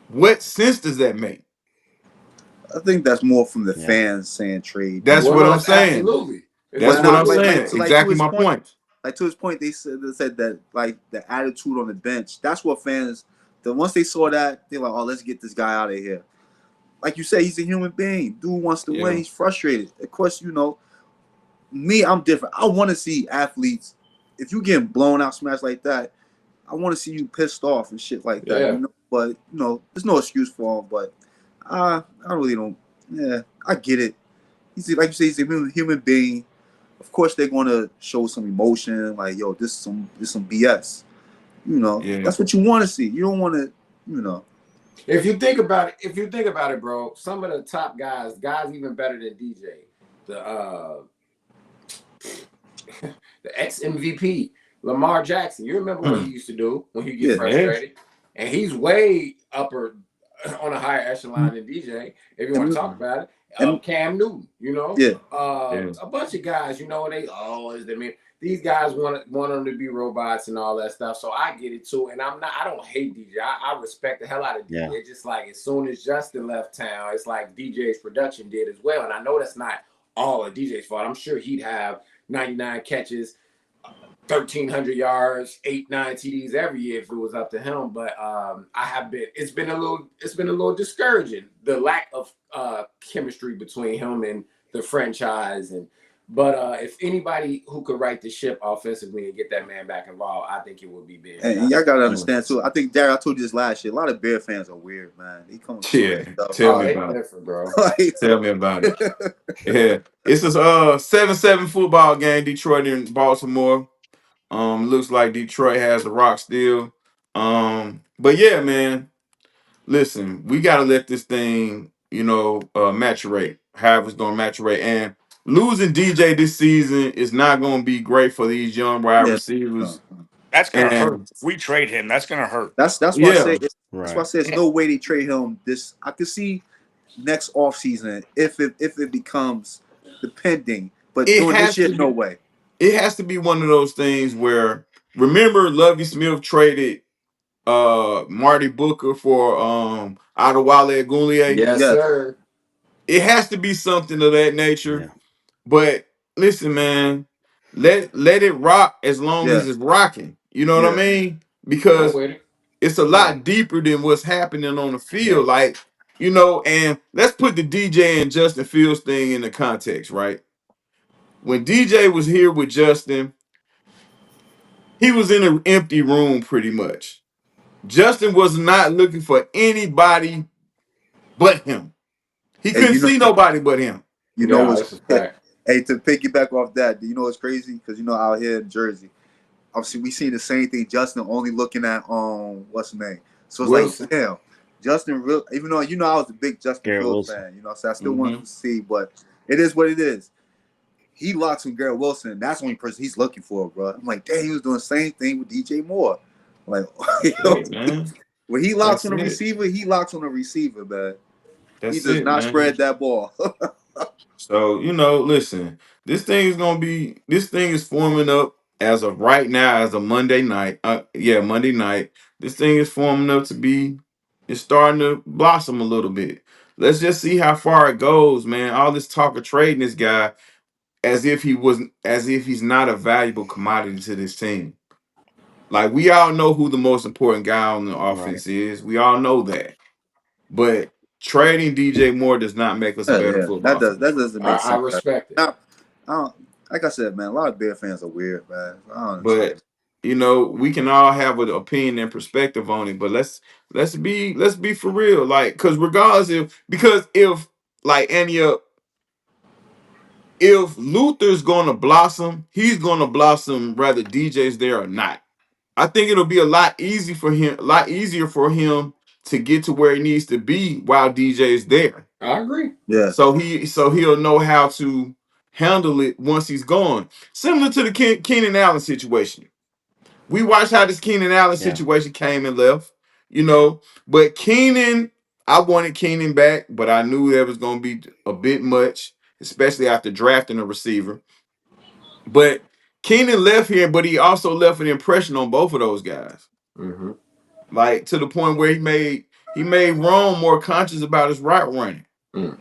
S1: What sense does that make?
S5: I think that's more from the fans saying trade.
S1: That's what I'm saying.
S3: Absolutely.
S1: That's what I'm saying. Exactly my point.
S5: Like to his point, they said that like the attitude on the bench. That's what fans. Once they saw that, they're like, "Oh, let's get this guy out of here." Like you say, he's a human being. Dude wants to win. He's frustrated. Of course, you know, me, I'm different. I want to see athletes. If you getting blown out, smashed like that, I want to see you pissed off and shit like that. You know? But you know, there's no excuse for him. But I really don't. Yeah, I get it. He's like you say, he's a human being. Of course, they're going to show some emotion, like, yo, this is some BS. You know, that's what you want to see. You don't want to, you know.
S3: If you think about it, bro, some of the top guys even better than DJ, the ex MVP, Lamar Jackson. You remember what he used to do when he gets frustrated, and he's way upper on a higher echelon than DJ. If you want to talk about it. Cam Newton, you know, a bunch of guys, you know, these guys want them to be robots and all that stuff. So I get it too, and I don't hate DJ. I respect the hell out of DJ. It's just like as soon as Justin left town, it's like DJ's production did as well. And I know that's not all of DJ's fault. I'm sure he'd have 99 catches, 1,300 yards, 8-9 TDs every year if it was up to him. But it's been a little discouraging, the lack of chemistry between him and the franchise. But if anybody who could right the ship offensively and get that man back involved, I think it would be big.
S5: And y'all gotta understand too. I think Darryl, I told you this last year. A lot of Bear fans are weird, man. They come
S1: tell me about it, bro. Tell me about it. Yeah, it's a 7-7 football game. Detroit and Baltimore. Looks like Detroit has the rock still. But yeah, man. Listen, we gotta let this thing, you know, maturate. However it's gonna maturate. And losing DJ this season is not gonna be great for these young wide receivers.
S10: That's gonna hurt. If we trade him, that's gonna hurt.
S5: That's why I say that's why I say there's no way they trade him. This I could see next offseason if it becomes depending. But doing this shit, no way.
S1: It has to be one of those things where, remember, Lovie Smith traded Marty Booker for Adewale Ogunleye?
S3: Yes, sir.
S1: It has to be something of that nature. But listen, man, let it rock as long as it's rocking. You know what I mean? Because it's a lot deeper than what's happening on the field. Like, you know, and let's put the DJ and Justin Fields thing in the context, right? When DJ was here with Justin, he was in an empty room pretty much. Justin was not looking for anybody but him. He couldn't see nobody but him.
S5: You know what's hey, to piggyback off that, do you know what's crazy? Because you know out here in Jersey, obviously we seen the same thing. Justin only looking at what's the name? So it's like, damn, Justin, real, even though I was a big Justin
S2: Garrett
S5: Fields
S2: Wilson.
S5: fan, so I still wanted to see, but it is what it is. He locks with Garrett Wilson. That's the only person he's looking for, bro. I'm like, damn, he was doing the same thing with DJ Moore. Like,
S1: man.
S5: when he locks
S1: That's
S5: on a
S1: it.
S5: receiver, he locks on a receiver, man.
S1: That's
S5: He does
S1: it,
S5: not
S1: man.
S5: spread that ball.
S1: So, listen, this thing is forming up as of right now, as a Monday night. Monday night. This thing is forming up it's starting to blossom a little bit. Let's just see how far it goes, man. All this talk of trading this guy as if he's not a valuable commodity to this team. Like, we all know who the most important guy on the offense is. We all know that. But trading DJ Moore does not make us a better
S5: Yeah,
S1: football team.
S5: that doesn't make
S3: I
S5: sense.
S3: respect it.
S5: I don't, like I said, man, a lot of Bear fans are weird, man. I don't understand.
S1: But we can all have an opinion and perspective on it. But let's be for real. Like, if like Anya, if Luther's gonna blossom, he's gonna blossom whether DJ's there or not. I think it'll be a lot easier for him to get to where he needs to be while DJ's there.
S3: I agree.
S5: Yeah.
S1: So he'll know how to handle it once he's gone. Similar to the Keenan Allen situation. We watched how this Keenan Allen situation came and left, But I wanted Keenan back, but I knew that was going to be a bit much, especially after drafting a receiver. But Keenan left here, but he also left an impression on both of those guys.
S3: Mm-hmm.
S1: Like, to the point where he made Rome more conscious about his route running.
S3: Mm.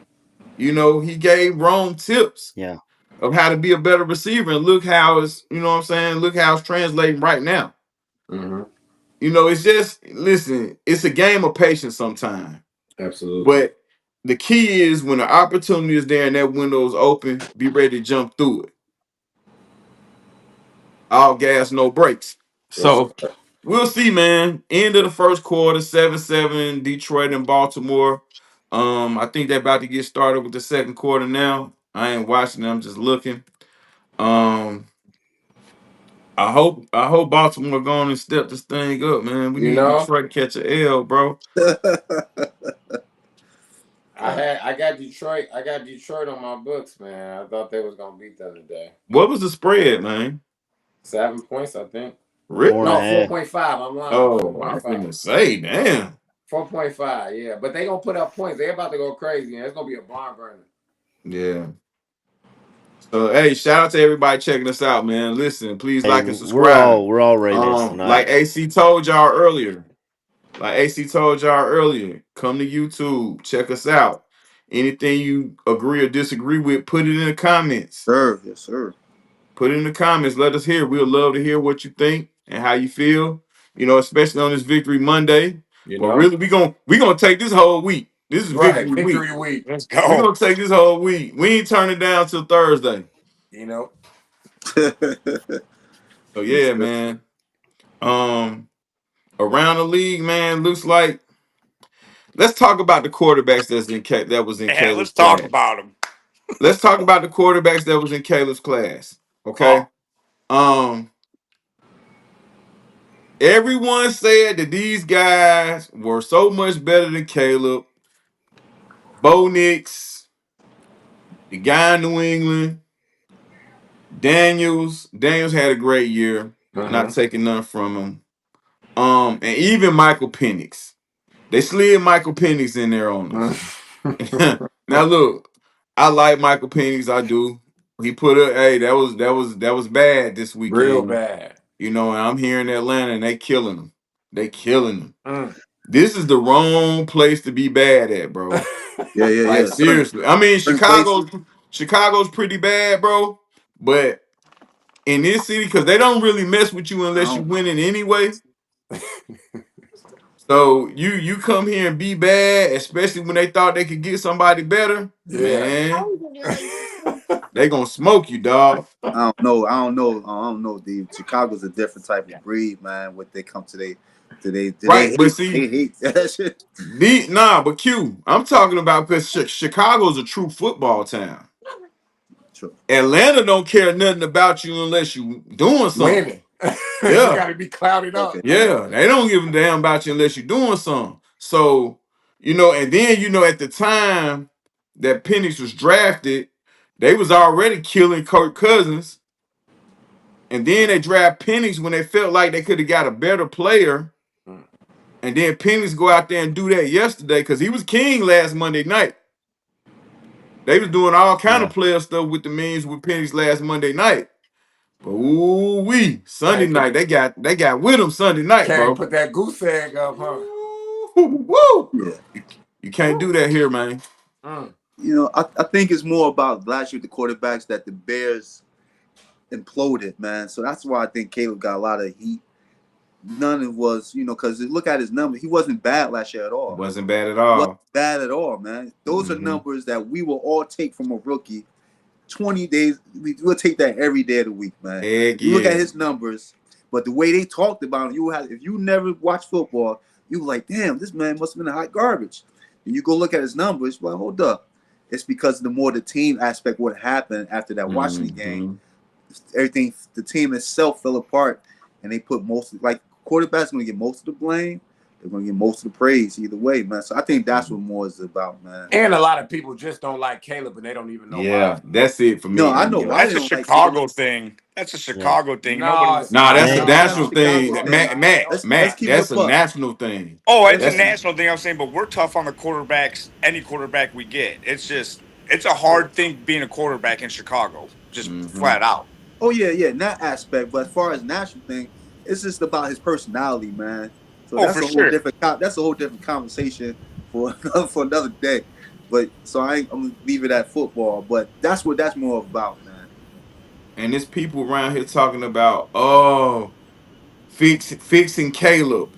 S1: He gave Rome tips of how to be a better receiver, and look how it's, look how it's translating right now.
S3: Mm-hmm.
S1: It's just, listen, it's a game of patience sometimes.
S3: Absolutely.
S1: But the key is, when the opportunity is there and that window is open, be ready to jump through it. All gas, no brakes. So we'll see, man. End of the first quarter, 7-7, Detroit and Baltimore. I think they're about to get started with the second quarter now. I ain't watching them, I'm just looking. I hope Baltimore going and step this thing up, man. We need Detroit to catch an L, bro.
S3: I got Detroit on my books, man. I thought they was gonna beat them today.
S1: What was the spread, man?
S3: 7 points, I think.
S1: Really?
S3: No, 4.5. I'm lying.
S1: Oh, I was gonna say, damn.
S3: 4.5, yeah. But they gonna put up points. They about to go crazy, and it's gonna be a barn burner.
S1: Yeah. So, hey, shout out to everybody checking us out, man. Listen, please like and subscribe.
S2: We're all ready tonight.
S1: Like AC told y'all earlier. Come to YouTube, check us out. Anything you agree or disagree with, put it in the comments.
S5: Sir, yes, sir.
S1: Put it in the comments. Let us hear. We'd love to hear what you think and how you feel. Especially on this Victory Monday. But really, we gonna take this whole week. This is Victory week.
S10: Let's go.
S1: We're gonna take this whole week. We ain't turning down till Thursday. So yeah, man. Around the league, man, looks like. Let's talk about the quarterbacks that was in Caleb's
S10: let's
S1: class.
S10: talk about them.
S1: Let's talk about the quarterbacks that was in Caleb's class. Okay. Everyone said that these guys were so much better than Caleb. Bo Nix, the guy in New England, Daniels had a great year. Not taking none from him. And even Michael Penix. They slid Michael Penix in there on us. Now look, I like Michael Penix. I do. He put up. Hey, that was bad this weekend.
S3: Real bad.
S1: And I'm here in Atlanta, and they killing him. They killing him. This is the wrong place to be bad at, bro.
S5: Yeah.
S1: Seriously. I mean, Chicago's pretty bad, bro. But in this city, because they don't really mess with you unless you winning anyway. So you come here and be bad, especially when they thought they could get somebody better, man. They gonna smoke you, dog.
S5: I don't know. Chicago's a different type of breed, man. What they come to they hate that shit.
S1: But Q, I'm talking about, because Chicago's a true football town.
S5: True.
S1: Atlanta don't care nothing about you unless you doing something.
S3: Winning. You gotta be clouded up.
S1: Yeah, they don't give a damn about you unless you're doing something. So You know, and then you know at the time that Penix was drafted, they was already killing Kirk Cousins, and then they draft Penix when they felt like they could have got a better player, and then Penix go out there and do that yesterday because he was king last Monday night. They was doing all kind of player stuff with the memes with Penix last Monday night. But Sunday night they got with him Sunday night,
S3: Can't
S1: bro.
S3: put that goose egg up, huh?
S1: Woo!
S5: Yeah.
S1: You can't do that here, man.
S5: You know, I think it's more about last year with the quarterbacks that the Bears imploded, man. So that's why I think Caleb got a lot of heat. None of it was, you know, because look at his numbers. He wasn't bad last year at all.
S1: Wasn't bad at all.
S5: Wasn't bad at all, man. Those are numbers that we will all take from a rookie. 20 days, we'll take that every day of the week, man. You look at his numbers, but the way they talked about him, if you never watched football, you were like, damn, this man must have been a hot garbage. And you go look at his numbers, well, hold up. It's because the team aspect what happened after that Washington game. Everything, the team itself fell apart, and they put quarterback's going to get most of the blame. They're going to get most of the praise either way, man. So I think that's what more is about, man.
S3: And a lot of people just don't like Caleb, and they don't even know why.
S1: Yeah, that's it for me.
S5: No, I know why.
S10: That's a Chicago thing. That's a Chicago thing.
S3: No,
S1: that's a national thing. Matt,
S5: Let's keep
S1: that's
S5: it
S1: a
S5: up.
S1: national thing.
S10: Oh, it's a national thing. I'm saying, but we're tough on the quarterbacks. Any quarterback we get, it's a hard thing being a quarterback in Chicago, just flat out.
S5: Oh yeah, in that aspect. But as far as national thing, it's just about his personality, man. So that's a whole different conversation for another day. But so I'm gonna leave it at football. But that's what that's more about, man.
S1: And there's people around here talking about fixing Caleb.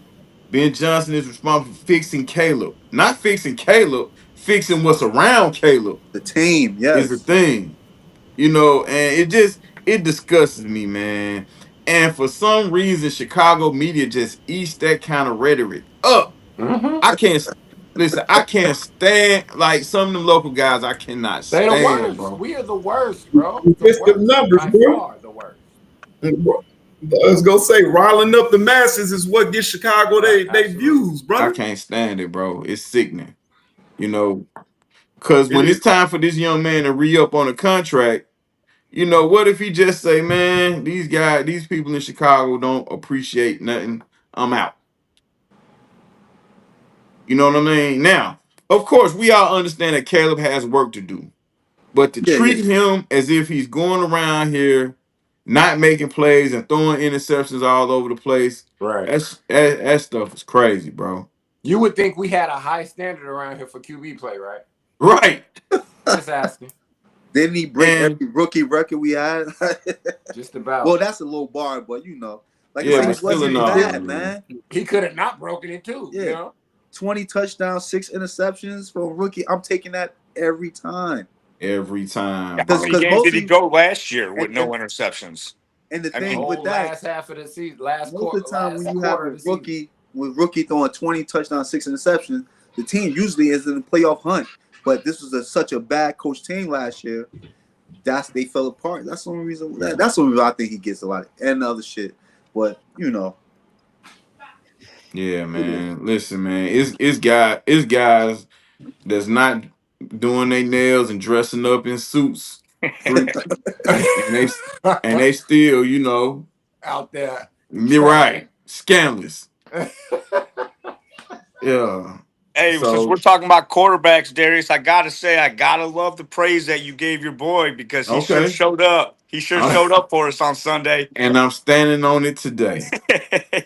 S1: Ben Johnson is responsible for fixing Caleb, not fixing Caleb, fixing what's around Caleb.
S5: The team, yes,
S1: is the thing, you know, and it disgusts me, man. And for some reason, Chicago media just eats that kind of rhetoric up. I can't listen. I can't stand like some of them local guys. I cannot
S3: They the
S1: stand,
S3: worst.
S1: bro.
S3: We are the worst, bro.
S7: It's the numbers,
S3: by
S7: bro.
S3: far the worst.
S7: I was gonna say, riling up the masses is what gives Chicago they views, brother.
S1: I can't stand it, bro. It's sickening, you know. Because when it's time for this young man to re-up on a contract, you know, what if he just say, man, these people in Chicago don't appreciate nothing. I'm out. You know what I mean? Now, of course, we all understand that Caleb has work to do. But to treat him as if he's going around here not making plays and throwing interceptions all over the place,
S3: right?
S1: That stuff is crazy, bro.
S3: You would think we had a high standard around here for QB play, right?
S1: Right.
S3: Just asking.
S5: Didn't he break every rookie record we had?
S3: Just about.
S5: Well, that's a low bar, but you know, like
S1: yeah,
S5: I said, it wasn't bad, man.
S3: He could have not broken it too.
S5: Yeah.
S3: You know?
S5: 20 touchdowns, 6 interceptions for a rookie. I'm taking that every time.
S1: Every time.
S10: How many games did he go last year with no interceptions?
S5: And the thing with that,
S3: last half of the season,
S5: most of the time when you have a rookie throwing 20 touchdowns, 6 interceptions, the team usually is in the playoff hunt. But this was such a bad coach team last year. They fell apart. That's the only reason. That's the only reason I think he gets a lot and other shit. But you know.
S1: Yeah, man. Listen, man. It's guys that's not doing their nails and dressing up in suits, and they still, you know,
S3: out there.
S1: You're right, scandalous. Yeah.
S10: Hey, since we're talking about quarterbacks, Darius, I gotta say, I gotta love the praise that you gave your boy because he sure showed up. He sure showed up for us on Sunday.
S1: And I'm standing on it today.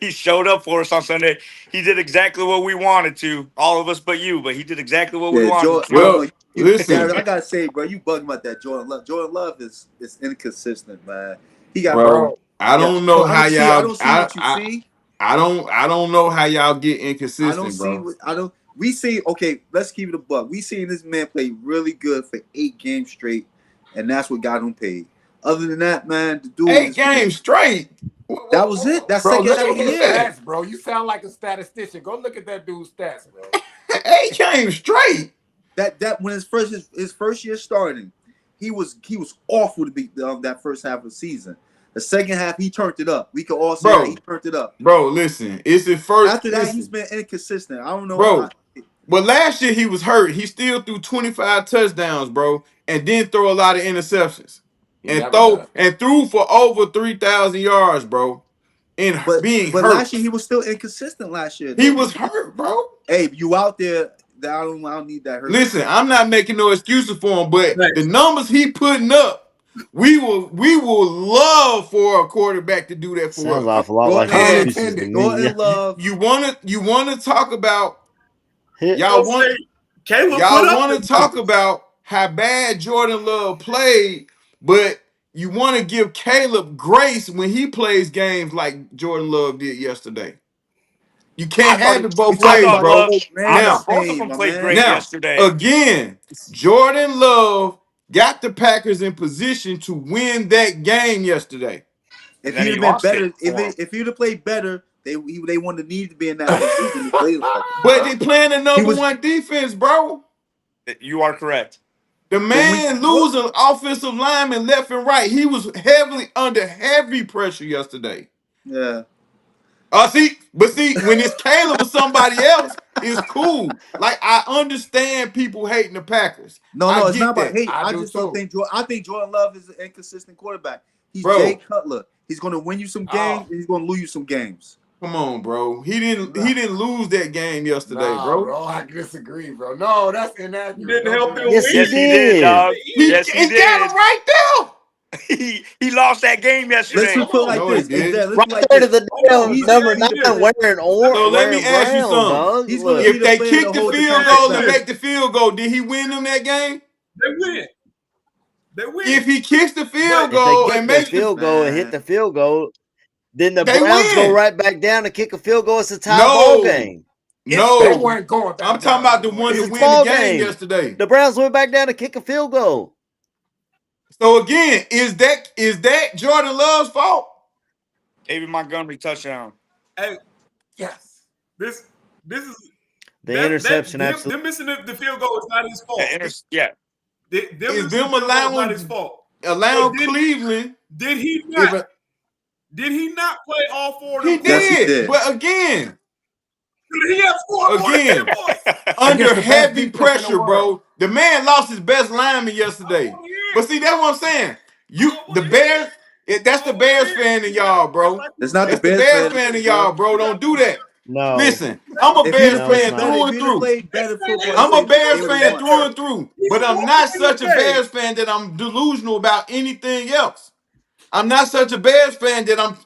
S10: He showed up for us on Sunday. He did exactly what we wanted to. All of us but you, but he did exactly what we wanted to.
S1: Well, listen.
S5: I gotta say, bro, you bugging about that Jordan Love. Jordan Love is inconsistent, man. He got
S1: bro. I don't know how y'all.
S5: I don't see what you see.
S1: I don't know how y'all get inconsistent, bro.
S5: We see, okay, let's keep it a buck. We seen this man play really good for 8 games straight, and that's what got him paid. Other than that, man, the dude
S1: 8 games straight.
S5: That was it. That's
S3: bro,
S5: second half of the year.
S3: Stats, bro. You sound like a statistician. Go look at that dude's stats, bro.
S1: 8 games straight.
S5: That when his first year starting, he was awful to be that first half of the season. The second half, he turned it up. We could all say he turned it up.
S1: Bro, listen, it's his first.
S5: After that, he's been inconsistent. I don't know.
S1: Bro, But last year he was hurt. He still threw 25 touchdowns, bro, and didn't throw a lot of interceptions.
S3: He
S1: And
S3: never does.
S1: threw for over 3,000 yards, bro. And being
S5: But
S1: hurt.
S5: last year he was still inconsistent last year.
S1: He
S5: Though.
S1: was hurt, bro.
S5: Hey, you out there? I don't need that hurt.
S1: Listen, I'm not making no excuses for him, but
S7: Thanks.
S1: the numbers he putting up, we will love for a quarterback to do that for
S2: Sounds
S1: us.
S2: awful lot like
S3: Pun
S2: excuses to
S3: intended.
S2: me.
S5: Jordan Love.
S1: You wanna talk about
S2: Hit-
S1: y'all want
S7: Caleb put
S1: y'all
S7: up
S1: want
S7: the
S1: to talk
S7: numbers.
S1: about how bad Jordan Love played, but you want to give Caleb grace when he plays games like Jordan Love did yesterday. You can't have it
S5: We
S1: both
S10: I
S5: talking
S1: ways,
S10: thought
S5: about the
S1: bro.
S10: Love.
S5: whole
S10: I
S5: man
S1: Now,
S10: thought both of
S5: campaign,
S10: them
S5: my
S10: played
S5: man.
S10: great
S1: now
S10: yesterday.
S1: again, Jordan Love got the Packers in position to win that game yesterday.
S5: If
S10: And then
S5: he'd
S10: he
S5: have been
S10: lost it
S5: better,
S10: for him.
S5: if he'd have played better, they wouldn't have needed to be in that position to play like
S1: But they playing the
S5: he
S1: number
S5: was.
S1: one defense, bro.
S10: You are correct.
S1: The
S5: But we
S1: man losing offensive linemen left and right. He was heavily under heavy pressure yesterday.
S5: yeah.
S1: See, when it's Caleb or somebody else, it's cool. Like, I understand people hating the Packers.
S5: No,
S1: I
S5: it's not
S1: get
S5: about
S1: that,
S5: hate.
S3: I
S5: I
S3: do
S5: just don't
S3: too.
S5: think I think Jordan Love is an inconsistent quarterback. He's Jay
S1: bro.
S5: Cutler. He's going to win you some games, and he's going to lose you some games.
S1: Come on, bro. He didn't
S3: Nah.
S1: lose that game yesterday,
S3: Nah,
S1: bro.
S3: bro, I disagree, bro. No, that's inaccurate.
S7: Didn't
S3: Don't
S7: help
S3: do
S7: him
S3: that.
S2: Yes, he
S10: Yes, he did,
S2: did.
S10: dog. Yes, he
S1: He got
S10: did.
S1: him right there.
S10: He lost that game
S5: Let's
S10: yesterday.
S5: just put it like
S1: No, he
S5: this. Is that
S1: didn't.
S5: let's
S2: Right
S5: put it like
S2: there to
S5: this.
S2: the damn
S5: He's
S2: number
S5: gonna be
S2: 9
S5: the
S1: So let me
S2: wearing
S1: ask you
S2: brown,
S1: something.
S2: dog.
S5: He's gonna
S2: Look,
S5: be
S1: If
S5: the
S1: they
S5: player
S1: kick
S5: to
S1: the
S5: hold the
S1: field
S5: Packers
S1: goal and
S5: back.
S1: make the field goal, did he win them that game?
S7: They win. They win.
S1: If he kicks the field
S2: if they
S1: goal
S2: kick
S1: and
S2: the
S1: makes
S2: field goal and hit the field goal, then the
S1: they
S2: Browns go
S1: win.
S2: right back down to kick a field goal. It's a tie ball game.
S3: They
S1: No,
S3: weren't going back
S1: I'm talking
S3: down
S1: about the
S3: anyway.
S1: one
S2: It's
S1: to
S2: a
S1: win the
S2: ball
S1: game
S2: game.
S1: yesterday.
S2: The Browns went back down to kick a field goal.
S1: So again, is that Jordan Love's fault?
S10: David Montgomery touchdown.
S7: Hey,
S3: Yes.
S7: this is
S2: The interception,
S7: them
S2: absolutely.
S7: missing the field goal is not his fault.
S10: Yeah.
S7: Them
S1: Is
S7: missing the
S1: them
S7: field goal is not
S1: allowing
S7: his fault.
S1: Cleveland?
S7: Did he
S1: If
S7: not? Did he not play all four of
S1: he
S7: them?
S5: Yes, he
S1: did,
S5: did.
S1: but again,
S7: Did he have scored more than 10 points?
S1: under
S3: Against the best
S1: heavy
S3: defense in the
S1: pressure,
S3: world.
S1: bro. The man lost his best lineman yesterday.
S7: Oh, yeah.
S1: But see, that's what I'm saying. The
S7: yeah.
S1: Bears, that's the Bears fan in y'all, bro.
S5: It's not
S1: That's
S5: the
S1: the
S5: Bears
S1: Bears
S5: fan,
S1: fan in y'all, bro. Don't do that.
S2: No.
S1: Listen, I'm a
S5: If he'd
S1: Bears
S5: have
S2: No, it's
S1: fan
S2: not.
S5: played better,
S1: through
S5: if
S1: and
S5: he'd have
S1: through.
S5: played better football,
S1: I'm a Bears
S5: they would've
S1: fan
S5: won.
S1: through and through, but I'm not such a Bears fan that I'm delusional about anything else. I'm not such a Bears fan that I'm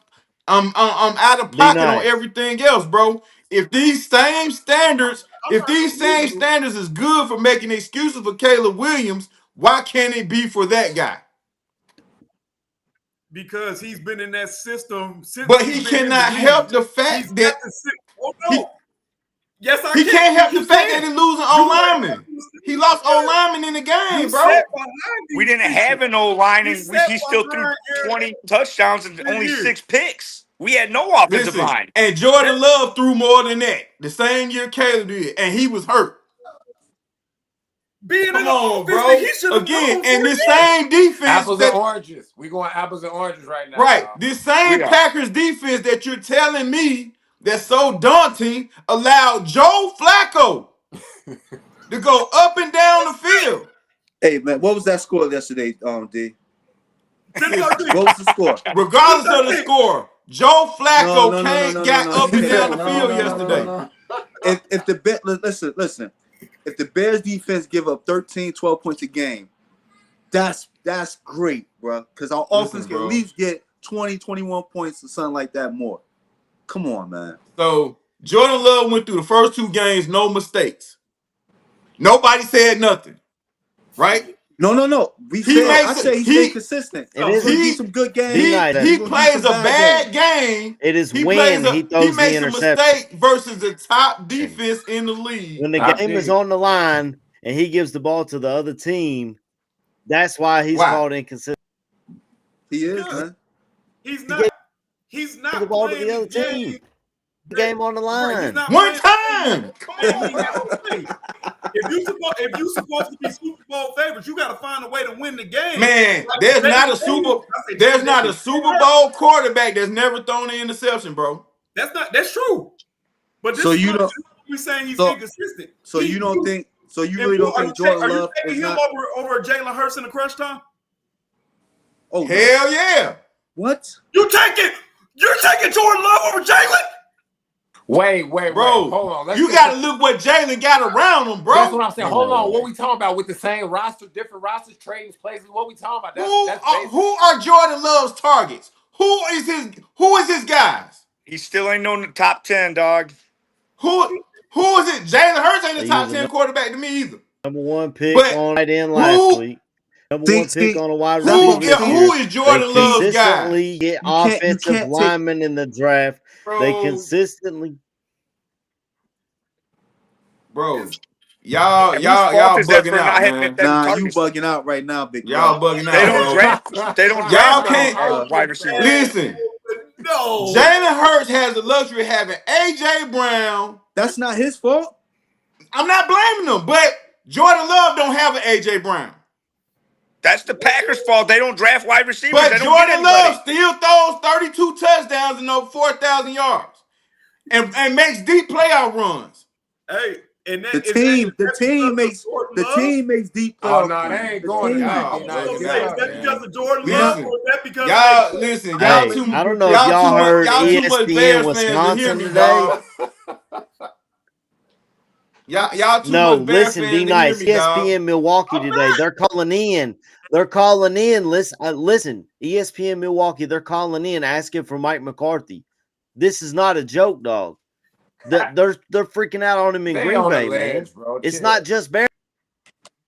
S1: out of
S2: Be
S1: pocket on
S2: nice.
S1: everything else, bro. If these same standards is good for making excuses for Caleb Williams, why can't it be for that guy?
S7: Because he's been in that system since.
S1: But he cannot help the
S7: He's
S1: fact
S7: got
S1: that
S7: the oh no. Yes, I
S1: he
S7: can.
S1: can't help the
S7: He
S1: fact
S7: can.
S1: that he's losing
S7: You
S1: O
S7: right.
S1: lineman. He lost O lineman in the game,
S7: You
S1: bro.
S7: sat behind
S10: We
S7: these
S10: didn't
S7: people.
S10: have an O-line, and
S7: He sat
S10: he still threw
S7: behind Aaron
S10: 20 touchdowns and only 6 picks. We had no offensive
S1: Listen,
S10: line.
S1: and Jordan Love threw more than that the same year Caleb did, and he was hurt.
S7: Being
S1: Come
S7: in the
S1: on,
S7: offense
S1: bro.
S7: that he should have
S1: Again,
S7: known
S1: and
S7: for
S1: this
S7: years.
S1: same defense
S3: Apples and oranges. We going apples and oranges right now.
S1: right?
S3: Y'all.
S1: This same
S10: We are.
S1: Packers defense that you're telling me that's so daunting allowed Joe Flacco to go up and down the field.
S5: Hey man, what was that score yesterday, D?
S7: 10-13.
S5: What was the score?
S1: Regardless of the score, Joe Flacco got
S5: no.
S1: up and down the
S3: No,
S1: field
S3: no,
S1: yesterday.
S3: no.
S5: If the listen, if the Bears defense give up 13, 12 points a game, that's great, bro. Because our offense can
S1: bro.
S5: at least get 20, 21 points or something like that more. Come on, man.
S1: So Jordan Love went through the first 2 games, no mistakes. Nobody said nothing, right?
S5: No. I say he's inconsistent.
S2: It
S5: He's
S2: is.
S5: gonna do some good games.
S2: Be nice.
S1: He
S5: He's gonna do
S1: plays
S5: some
S1: a bad game.
S2: It is
S1: He
S2: when he throws the
S1: makes a
S2: interception.
S1: mistake versus the top defense in the league.
S2: When the
S3: I
S2: game is
S3: dig.
S2: on the line and he gives the ball to the other team, that's why he's called inconsistent.
S5: He is, man.
S7: He's not. He's not
S2: The ball to
S7: playing
S2: the other
S7: game.
S2: team. The game on the line.
S1: One time.
S7: If you supposed to be Super Bowl favorites, you got to find a way to win the game.
S1: Man, there's not a Super Bowl quarterback that's never thrown an interception, bro.
S7: That's true. But this
S5: So
S7: is
S5: you
S7: what
S5: don't.
S7: we saying he's
S5: So-
S7: inconsistent.
S5: So you don't think? So you really don't think Jordan Love
S7: are you
S5: is
S7: taking him
S5: not?
S7: over Jalen Hurts in the crunch time?
S5: Oh no.
S1: Hell yeah.
S5: What?
S7: You're taking Jordan Love over Jalen?
S3: Wait,
S1: Bro,
S3: hold on.
S1: you got to look what Jalen got around him, bro.
S3: That's what I'm saying. Hold on. What we talking about with the same roster, different rosters, trading places? What we talking about?
S1: Who are Jordan Love's targets? Who is his guys?
S10: He still ain't known the top 10, dog.
S1: Who is it? Jalen Hurts ain't the
S2: He
S1: top
S2: was
S1: 10 quarterback to me either.
S2: Number 1 pick
S1: But
S2: on right in last
S1: who
S2: week. Number 1 pick on a wide
S1: who
S2: receiver this year.
S1: is Jordan
S2: They
S1: Love's guy?
S2: consistently get
S5: You can't
S2: offensive
S5: take-
S2: linemen in the draft.
S1: Bro,
S2: They consistently.
S1: bro, y'all
S10: And whose fault is that
S1: bugging
S10: for
S1: out,
S10: not hitting
S1: man.
S10: them
S5: Nah, you
S10: targets?
S5: bugging out right now, big
S1: Y'all
S5: bro.
S1: bugging
S10: They
S1: out,
S10: don't
S1: bro.
S10: draft. They don't
S1: Y'all
S10: draft
S1: can't-
S10: wide receivers.
S1: Listen,
S7: No.
S1: Jalen Hurts has the luxury of having A.J. Brown.
S5: That's not his fault.
S1: I'm not blaming them, but Jordan Love don't have an A.J. Brown.
S10: That's the Packers' fault. They don't draft wide receivers.
S1: But
S10: They don't get
S1: Jordan
S10: anybody.
S1: Love still throws 32 touchdowns and over 4,000 yards and makes deep playoff runs.
S7: Hey, and
S5: The team makes deep playoff.
S3: Oh no, they ain't
S5: The
S3: going
S5: team-
S3: out.
S1: Y'all
S3: Nice.
S1: bugging
S3: Get
S1: out,
S3: up,
S7: Is that
S1: man.
S7: because of Jordan
S1: Listen,
S7: Love, or is that because
S1: y'all listen, y'all
S2: Hey,
S1: too.
S2: I don't know if y'all heard
S1: y'all too much
S2: ESPN
S1: Bears fans to
S2: Wisconsin
S1: hear me,
S2: today.
S1: dog. Y'all too
S2: No,
S1: much Bears
S2: listen,
S1: fans
S2: be
S1: to
S2: nice.
S1: hear me, dog.
S2: ESPN Milwaukee today. They're calling in. Listen, ESPN Milwaukee. They're calling in asking for Mike McCarthy. This is not a joke, dog. They're freaking out on him in
S3: They
S2: Green
S3: on the
S2: Bay, man.
S3: ledge, bro.
S2: It's
S3: Chill.
S2: not just Bears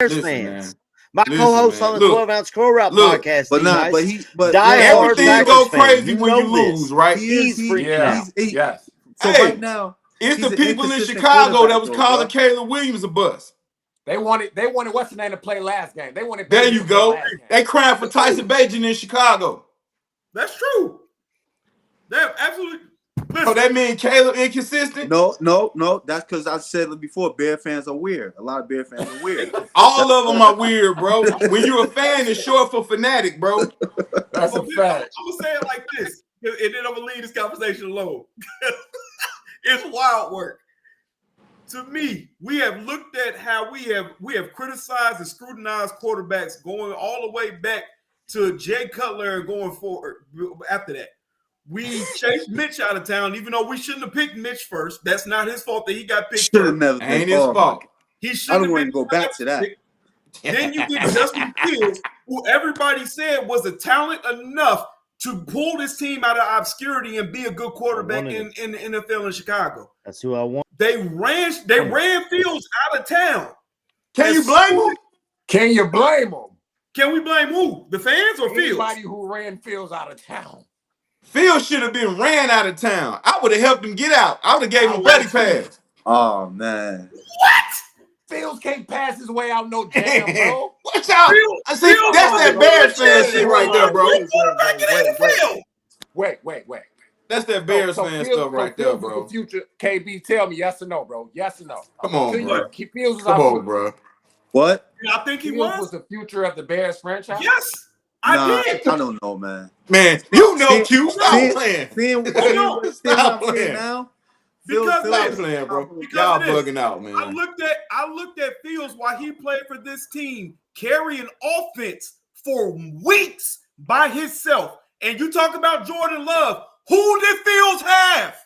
S1: Listen,
S2: fans.
S1: man.
S2: My
S1: Listen,
S2: co-host
S1: man.
S2: on the
S1: Look,
S2: 12-ounce Crow Route
S1: look,
S2: podcast,
S5: But nah,
S2: D-Nice,
S5: but he, but
S2: die-hard
S1: everything
S2: Packers
S1: go
S2: fan.
S1: crazy
S2: You
S1: when you
S2: know this.
S1: lose, right?
S2: He's freaking
S3: Yeah.
S2: out.
S3: Yes.
S5: So
S1: Hey,
S5: right now,
S1: it's the
S5: he's an
S1: people in
S5: inconsistent
S1: Chicago that
S5: quarterback,
S1: was
S5: though,
S1: calling
S5: bro.
S1: Caleb Williams a bust.
S3: They wanted what's the name to play last game. They wanted
S1: There
S3: Bailey
S1: you
S3: to play
S1: go.
S3: last game.
S1: They crying for Tyson Bagent in Chicago.
S7: That's true. They're absolutely. Listen,
S1: So that mean Caleb inconsistent?
S5: No. That's because I said it before. Bear fans are weird. A lot of Bear fans are weird.
S1: All of them are weird, bro. When you're a fan, it's short for fanatic, bro.
S3: That's a fact.
S7: I'm gonna say it like this, and then I'm gonna leave this conversation alone. It's wild work. To me, we have looked at how we have criticized and scrutinized quarterbacks going all the way back to Jay Cutler and going forward after that. We chased Mitch out of town, even though we shouldn't have picked Mitch first. That's not his fault that he got picked
S5: Should have
S7: first.
S5: never
S1: Ain't
S5: been.
S1: his
S5: Oh,
S1: fault.
S7: He
S5: I
S7: shouldn't
S5: don't
S7: have
S5: want
S7: been
S5: to go back to that.
S7: picked. Then you get Justin Fields, who everybody said was a talent enough to pull this team out of obscurity and be a good quarterback in the NFL in Chicago.
S2: That's who I want.
S7: They ran Fields out of town.
S1: Can you blame him?
S3: Can you blame them?
S7: Can we blame who? The fans or Fields?
S3: Anybody who ran Fields out of town.
S1: Fields should have been ran out of town. I would have helped him get out. I would have gave him a buddy pass.
S5: Oh man.
S7: What?
S3: Fields can't pass his way out no jam, bro.
S1: Watch out. I see,
S7: Fields
S1: that's that Bears fan
S7: shit.
S1: shit right there, bro.
S7: Quarterback in the NFL.
S3: Wait.
S1: That's that Bears
S3: So
S1: fan
S3: Fields-
S1: stuff right
S3: so
S1: there,
S3: Fields is
S1: bro.
S3: the future. KB, tell me yes or no, bro. Yes or no.
S1: Come on, bro.
S3: Fields was
S1: Come
S3: our
S1: on, bro.
S5: What?
S7: I think he
S3: Fields was
S7: was.
S3: the future of the Bears franchise.
S7: Yes, I did.
S5: I don't know, man.
S1: Man, you know Q. Stop playing.
S5: Seeing what I'm
S1: Stop
S5: saying
S1: playing.
S5: now.
S7: Because
S1: Stop
S7: this.
S1: playing, bro.
S7: Because
S1: Y'all
S7: of this.
S1: bugging out,
S7: I
S1: man.
S7: looked at Fields while he played for this team, carrying offense for weeks by himself. And you talk about Jordan Love. Who did Fields have?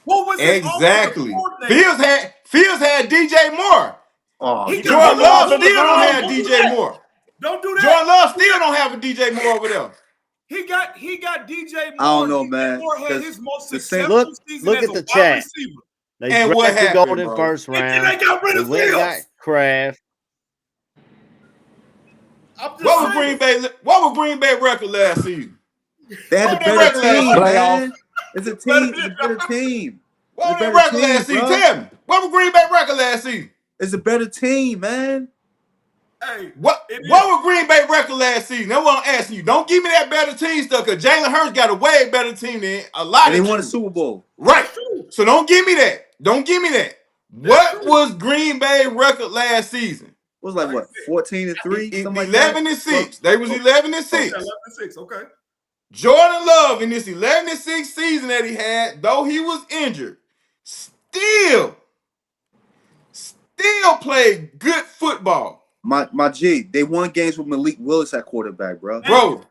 S7: What was his
S1: Exactly.
S7: offensive coordinator?
S1: Fields had DJ Moore.
S5: Oh,
S7: He
S1: Jordan
S7: got-
S1: Love
S7: don't
S1: still
S7: do
S1: don't
S7: that.
S1: have
S7: Don't do
S1: DJ
S7: that.
S1: Moore.
S7: Don't do that.
S1: Jordan Love still don't have a DJ Moore over there.
S7: He got DJ Moore.
S5: I don't know,
S7: DJ
S5: man,
S7: Moore had
S5: 'cause
S7: his most
S5: the same-
S7: successful season
S2: look
S7: as
S2: at
S7: a
S2: the
S7: wide
S2: chat.
S7: receiver.
S2: They
S1: And what
S2: drafted
S1: happened,
S2: Golden
S1: bro?
S2: first
S7: And then
S2: round.
S7: they got rid
S2: They
S7: of
S2: went and got
S7: Fields.
S2: Kraft.
S7: I'm just
S1: What was
S7: saying.
S1: Green Bay record last season?
S5: they had a
S1: What they
S5: better
S1: record last
S5: team,
S1: season?
S5: man. It's a team. It's a better team.
S1: What was
S5: It's a
S1: their
S5: better
S1: record last
S5: team,
S1: season?
S5: bro.
S1: Tell me. What was Green Bay record last season?
S5: It's a better team, man.
S7: Hey,
S1: What was Green Bay record last season? That's what I'm asking you. Don't give me that better team stuff, because Jalen Hurts got a way better team than a lot
S5: And
S1: of
S5: they won a
S1: teams.
S5: Super Bowl.
S1: Right. So don't give me that. Don't give me that. What was Green Bay record last season?
S5: It was like what, 14-3, something like
S1: 11-6. They was 11-6.
S7: 11-6. Okay.
S1: Jordan Love in this 11-6 season that he had, though he was injured, still play good football.
S5: My G, they won games with Malik Willis at quarterback, bro.
S1: Bro,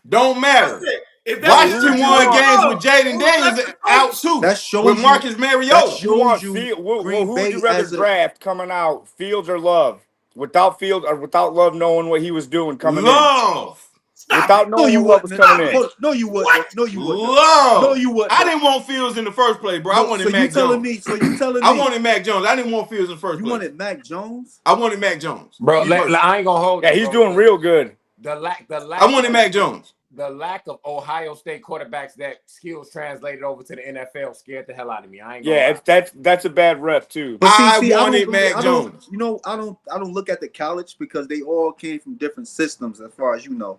S1: don't matter.
S7: If that was
S1: Washington
S7: Justin
S1: won games
S7: Love,
S1: with Jaden Daniels out too.
S5: That
S1: With
S5: shows you.
S1: Marcus
S5: That
S1: Mariota.
S10: You want
S5: shows you
S10: Field? Well,
S5: Green
S10: who would you
S5: Bay
S10: rather
S5: as a
S10: draft coming out, Fields or Love? Without Field or without Love knowing what he was doing coming
S1: Love.
S10: in, without
S5: No,
S10: knowing
S5: you
S10: what Love was
S5: wouldn't.
S10: coming in.
S5: No, you wouldn't. No, you wouldn't.
S1: Love.
S5: No, you wouldn't.
S1: I didn't want Fields in the first place, bro. I
S5: No,
S1: wanted
S5: so you
S1: Mac
S5: telling
S1: Jones.
S5: me? So you telling
S1: I
S5: me?
S1: wanted Mac Jones. I didn't want Fields in the first
S5: You
S1: place.
S5: wanted Mac Jones?
S1: I wanted Mac Jones.
S3: Bro,
S1: Me personally.
S3: I ain't gonna hold.
S10: Yeah,
S3: you,
S10: he's
S3: bro.
S10: doing real good.
S3: The lack.
S1: I wanted Mac Jones.
S3: The lack of Ohio State quarterbacks that skills translated over to the NFL scared the hell out of me. I ain't gonna
S10: Yeah,
S3: lie.
S10: that's a bad rep too.
S5: But
S1: I
S5: I
S1: wanted
S5: don't,
S1: Mac
S5: I don't,
S1: Jones.
S5: you know, I don't look at the college because they all came from different systems, as far as you know.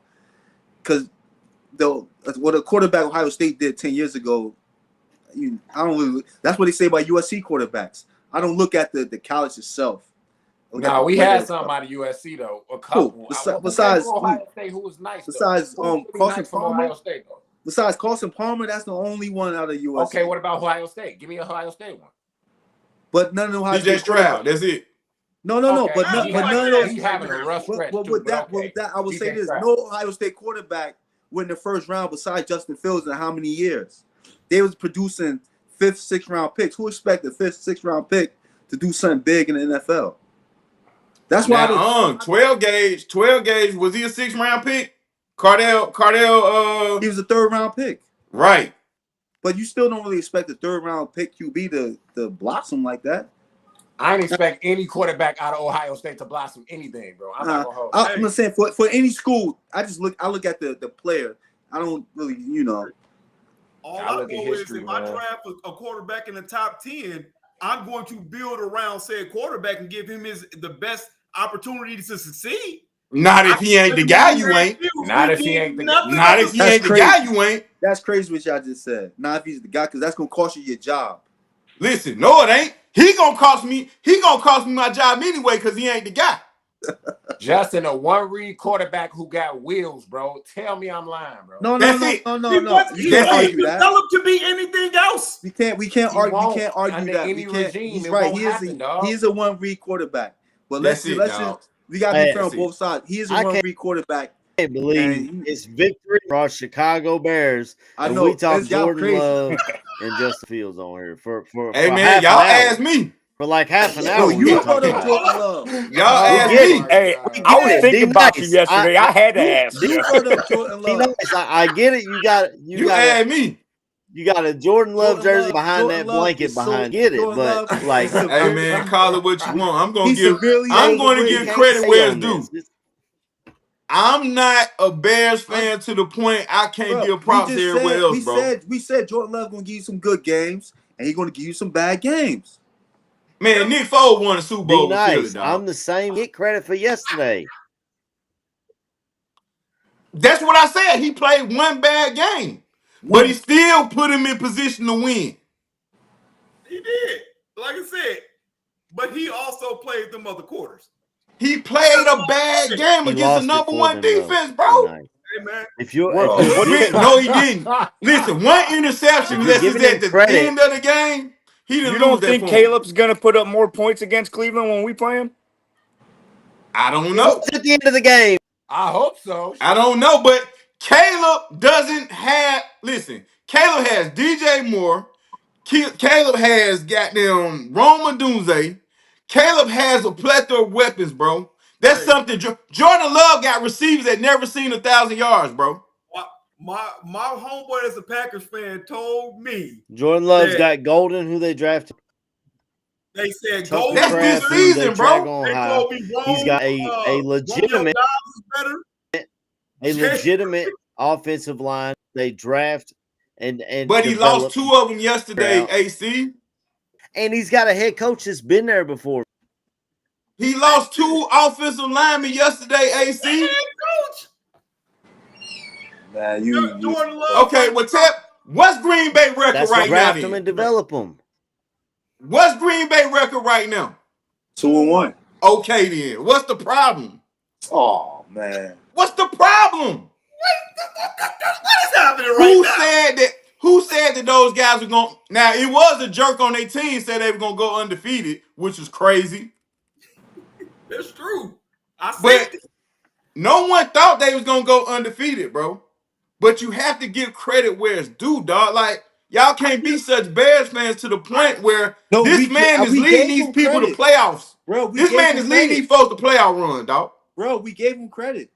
S5: Because what a quarterback Ohio State did 10 years ago, I don't really. That's what they say about USC quarterbacks. I don't look at the college itself.
S3: No, we had something out of USC though. A couple.
S5: Besides
S3: Ohio State, who was nice.
S5: Besides
S3: really
S5: Carson
S3: nice from
S5: Palmer.
S3: Ohio State though.
S5: Besides Carson Palmer, that's the only one out of USC.
S3: Okay, what about Ohio State? Give me a Ohio State one.
S5: But none of the Ohio
S1: DJ
S5: State
S1: Stroud. That's it.
S5: No.
S3: Okay,
S5: But none of those.
S3: He's having a rough stretch.
S5: But with that, I would say this: no Ohio State quarterback went in the first round besides Justin Fields in how many years? They was producing 5th, 6th round picks. Who expected 5th, 6th round pick to do something big in the NFL? That's why
S1: 12 gauge. 12 gauge. Was he a 6th round pick? Cardell.
S5: He was a 3rd round pick.
S1: Right.
S5: But you still don't really expect a 3rd round pick QB to blossom like that.
S3: I didn't expect any quarterback out of Ohio State to blossom anything, bro. I'm not gonna hold.
S5: I'm just saying for any school, I look at the player. I don't really,
S7: All I know is if I draft a quarterback in the top 10, I'm going to build around said quarterback and give him the best opportunity to succeed.
S1: Not if he ain't the guy you ain't.
S3: Not if he ain't the guy.
S1: Not if he ain't the guy you ain't.
S5: That's crazy what y'all just said. Not if he's the guy, because that's gonna cost you your job.
S1: Listen, no, it ain't. He gonna cost me my job anyway because he ain't the guy.
S3: Justin, a one-read quarterback who got wheels, bro. Tell me I'm lying, bro.
S5: No.
S7: He wasn't developed to be anything else.
S5: We can't argue. We can't argue
S3: under
S5: that.
S3: any regime,
S5: He's
S3: it
S5: right.
S3: won't
S5: He is a one-read quarterback. But let's we gotta be fair on both sides. He is a one-read quarterback.
S2: I can't believe it's victory for our Chicago Bears.
S5: I know.
S2: We talk Jordan Love and Justin Fields on here for
S1: hey man, y'all asked me
S2: for like half an hour.
S5: You brought up Jordan Love.
S1: Y'all asked me.
S10: Hey, I was thinking about you yesterday. I had to ask
S5: you. Brought up Jordan Love.
S2: I get it. You got
S1: asked me.
S2: You got a Jordan Love jersey behind that blanket behind. Get it, but like,
S1: hey man, call it what you want. I'm going to give
S2: can't
S1: credit
S2: say
S1: where it's
S2: on
S1: due.
S2: this.
S1: I'm not a Bears fan to the point I can't give props everywhere else, bro.
S5: We said Jordan Love gonna give you some good games, and he's gonna give you some bad games.
S1: Man, Nick Foles won a Super Bowl with Philly,
S2: Nice.
S1: dog.
S2: I'm the same. Get credit for yesterday.
S1: That's what I said. He played one bad game, but he still put him in position to win.
S7: He did, like I said, but he also played them other quarters.
S1: He played a bad game against the number one defense, bro.
S7: Hey man,
S2: if you're
S1: no, he didn't. Listen, one interception unless it's at the end of the game. He didn't.
S10: You don't think Caleb's gonna put up more points against Cleveland when we play him?
S1: I don't know.
S2: At the end of the game,
S3: I hope so.
S1: I don't know, but Caleb doesn't have. Listen, Caleb has DJ Moore. Caleb has goddamn Rome Odunze. Caleb has a plethora of weapons, bro. That's something. Jordan Love got receivers that never seen 1,000 yards, bro.
S7: My homeboy as a Packers fan told me
S2: Jordan Love's got Golden, who they drafted.
S7: They said
S2: Golden.
S1: That's this season, bro.
S2: He's got a legitimate, offensive line. They draft and
S1: but he lost 2 of them yesterday, AC.
S2: And he's got a head coach that's been there before.
S1: He lost 2 offensive linemen yesterday, AC.
S7: Head coach.
S5: Man,
S1: okay, well, what's Green Bay record right now?
S2: Draft them and develop them.
S1: What's Green Bay record right now?
S5: 2-1.
S1: Okay, then. What's the problem?
S5: Oh man.
S1: What's the problem?
S7: What is happening right now?
S1: Who Who said that those guys were going? Now it was a jerk on their team said they were gonna go undefeated, which was crazy.
S7: That's true. I said
S1: But no one thought they was gonna go undefeated, bro. But you have to give credit where it's due, dog. Like y'all can't be such Bears fans to the point where
S5: No,
S1: this man is
S5: we
S1: leading
S5: gave
S1: these
S5: him
S1: people to
S5: credit,
S1: playoffs.
S5: bro. We
S1: This
S5: gave
S1: man
S5: him
S1: is leading
S5: credit,
S1: these folks to playoff run, dog.
S5: bro. We gave him credit.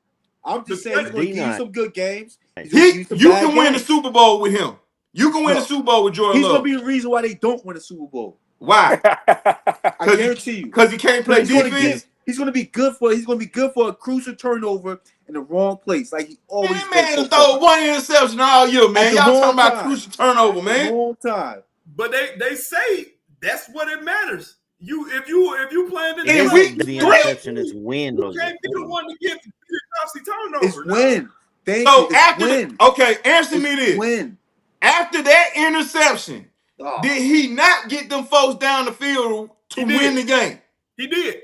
S5: I'm just saying he's going to give you some good games. He's going to give you some
S1: You
S5: bad
S1: can win the
S5: games.
S1: Super Bowl with him. You can win the
S5: No.
S1: Super Bowl with Jordan
S5: He's going
S1: Love.
S5: to be the reason why they don't win a Super Bowl.
S1: Why?
S5: I guarantee you.
S1: Because he can't play defense.
S5: He's going to be good for a crucial turnover in the wrong place, like he always been.
S1: Man,
S5: So
S1: throw
S5: far.
S1: one interception all year, man. Y'all talking about crucial turnover, man.
S5: Long time.
S7: But they say that's what it matters. If you playing in
S2: It
S1: And
S7: the
S1: we
S2: the interception is win.
S7: you can't be the one to get the costly turnover.
S5: It's win. Thank
S1: So
S5: you. It's
S1: after
S5: win.
S1: okay, answer me
S5: It's
S1: this.
S5: win.
S1: After that interception,
S5: Oh.
S1: did he not get them folks down the field to win the game?
S7: He did.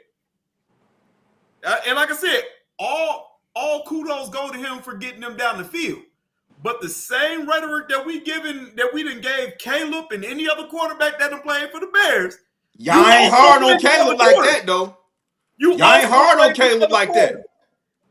S7: And like I said, all kudos go to him for getting them down the field. But the same rhetoric that we done gave Caleb and any other quarterback that done played for the Bears.
S1: Y'all ain't hard on Caleb like that, though. Y'all ain't hard on Caleb like that.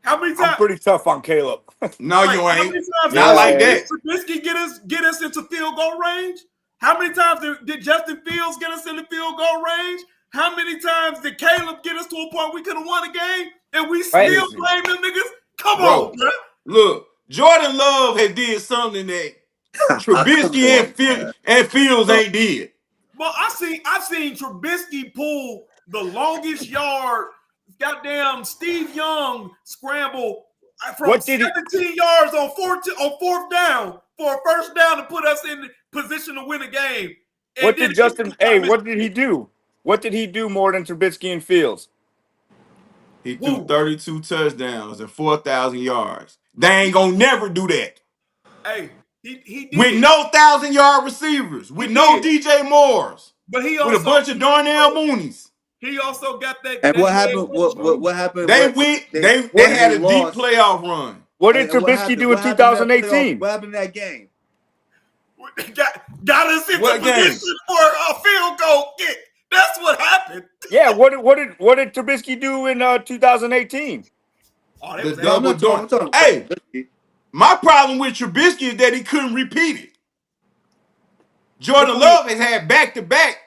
S7: How many times?
S10: I'm pretty tough on Caleb.
S1: No,
S7: Like,
S1: you
S7: how
S1: ain't.
S7: many times
S1: Not like that.
S7: did Trubisky get us into field goal range? How many times did Justin Fields get us in the field goal range? How many times did Caleb get us to a point we could have won a game and we still blame them niggas? Come on, bro.
S1: Look, Jordan Love has did something that Trubisky and Fields ain't did.
S7: Well, I've seen Trubisky pull the longest yard, goddamn Steve Young scramble from 17 yards on fourth down for a first down to put us in position to win a game. And
S10: what did he do? What did he do more than Trubisky and Fields?
S1: He threw 32 touchdowns and 4,000 yards. They ain't gonna never do that.
S7: Hey, he did.
S1: With no 1,000-yard receivers, with no DJ Moores,
S7: but he
S1: with a bunch of Darnell Moonies.
S7: He also got that.
S5: And what happened? What happened?
S1: They went. They had a deep playoff run.
S10: What did Trubisky do in 2018?
S5: What happened in that game?
S7: Got us into position for a field goal kick. That's what happened.
S10: Yeah. What did Trubisky do in 2018?
S1: The double door. Hey, my problem with Trubisky is that he couldn't repeat it. Jordan Love has had back-to-back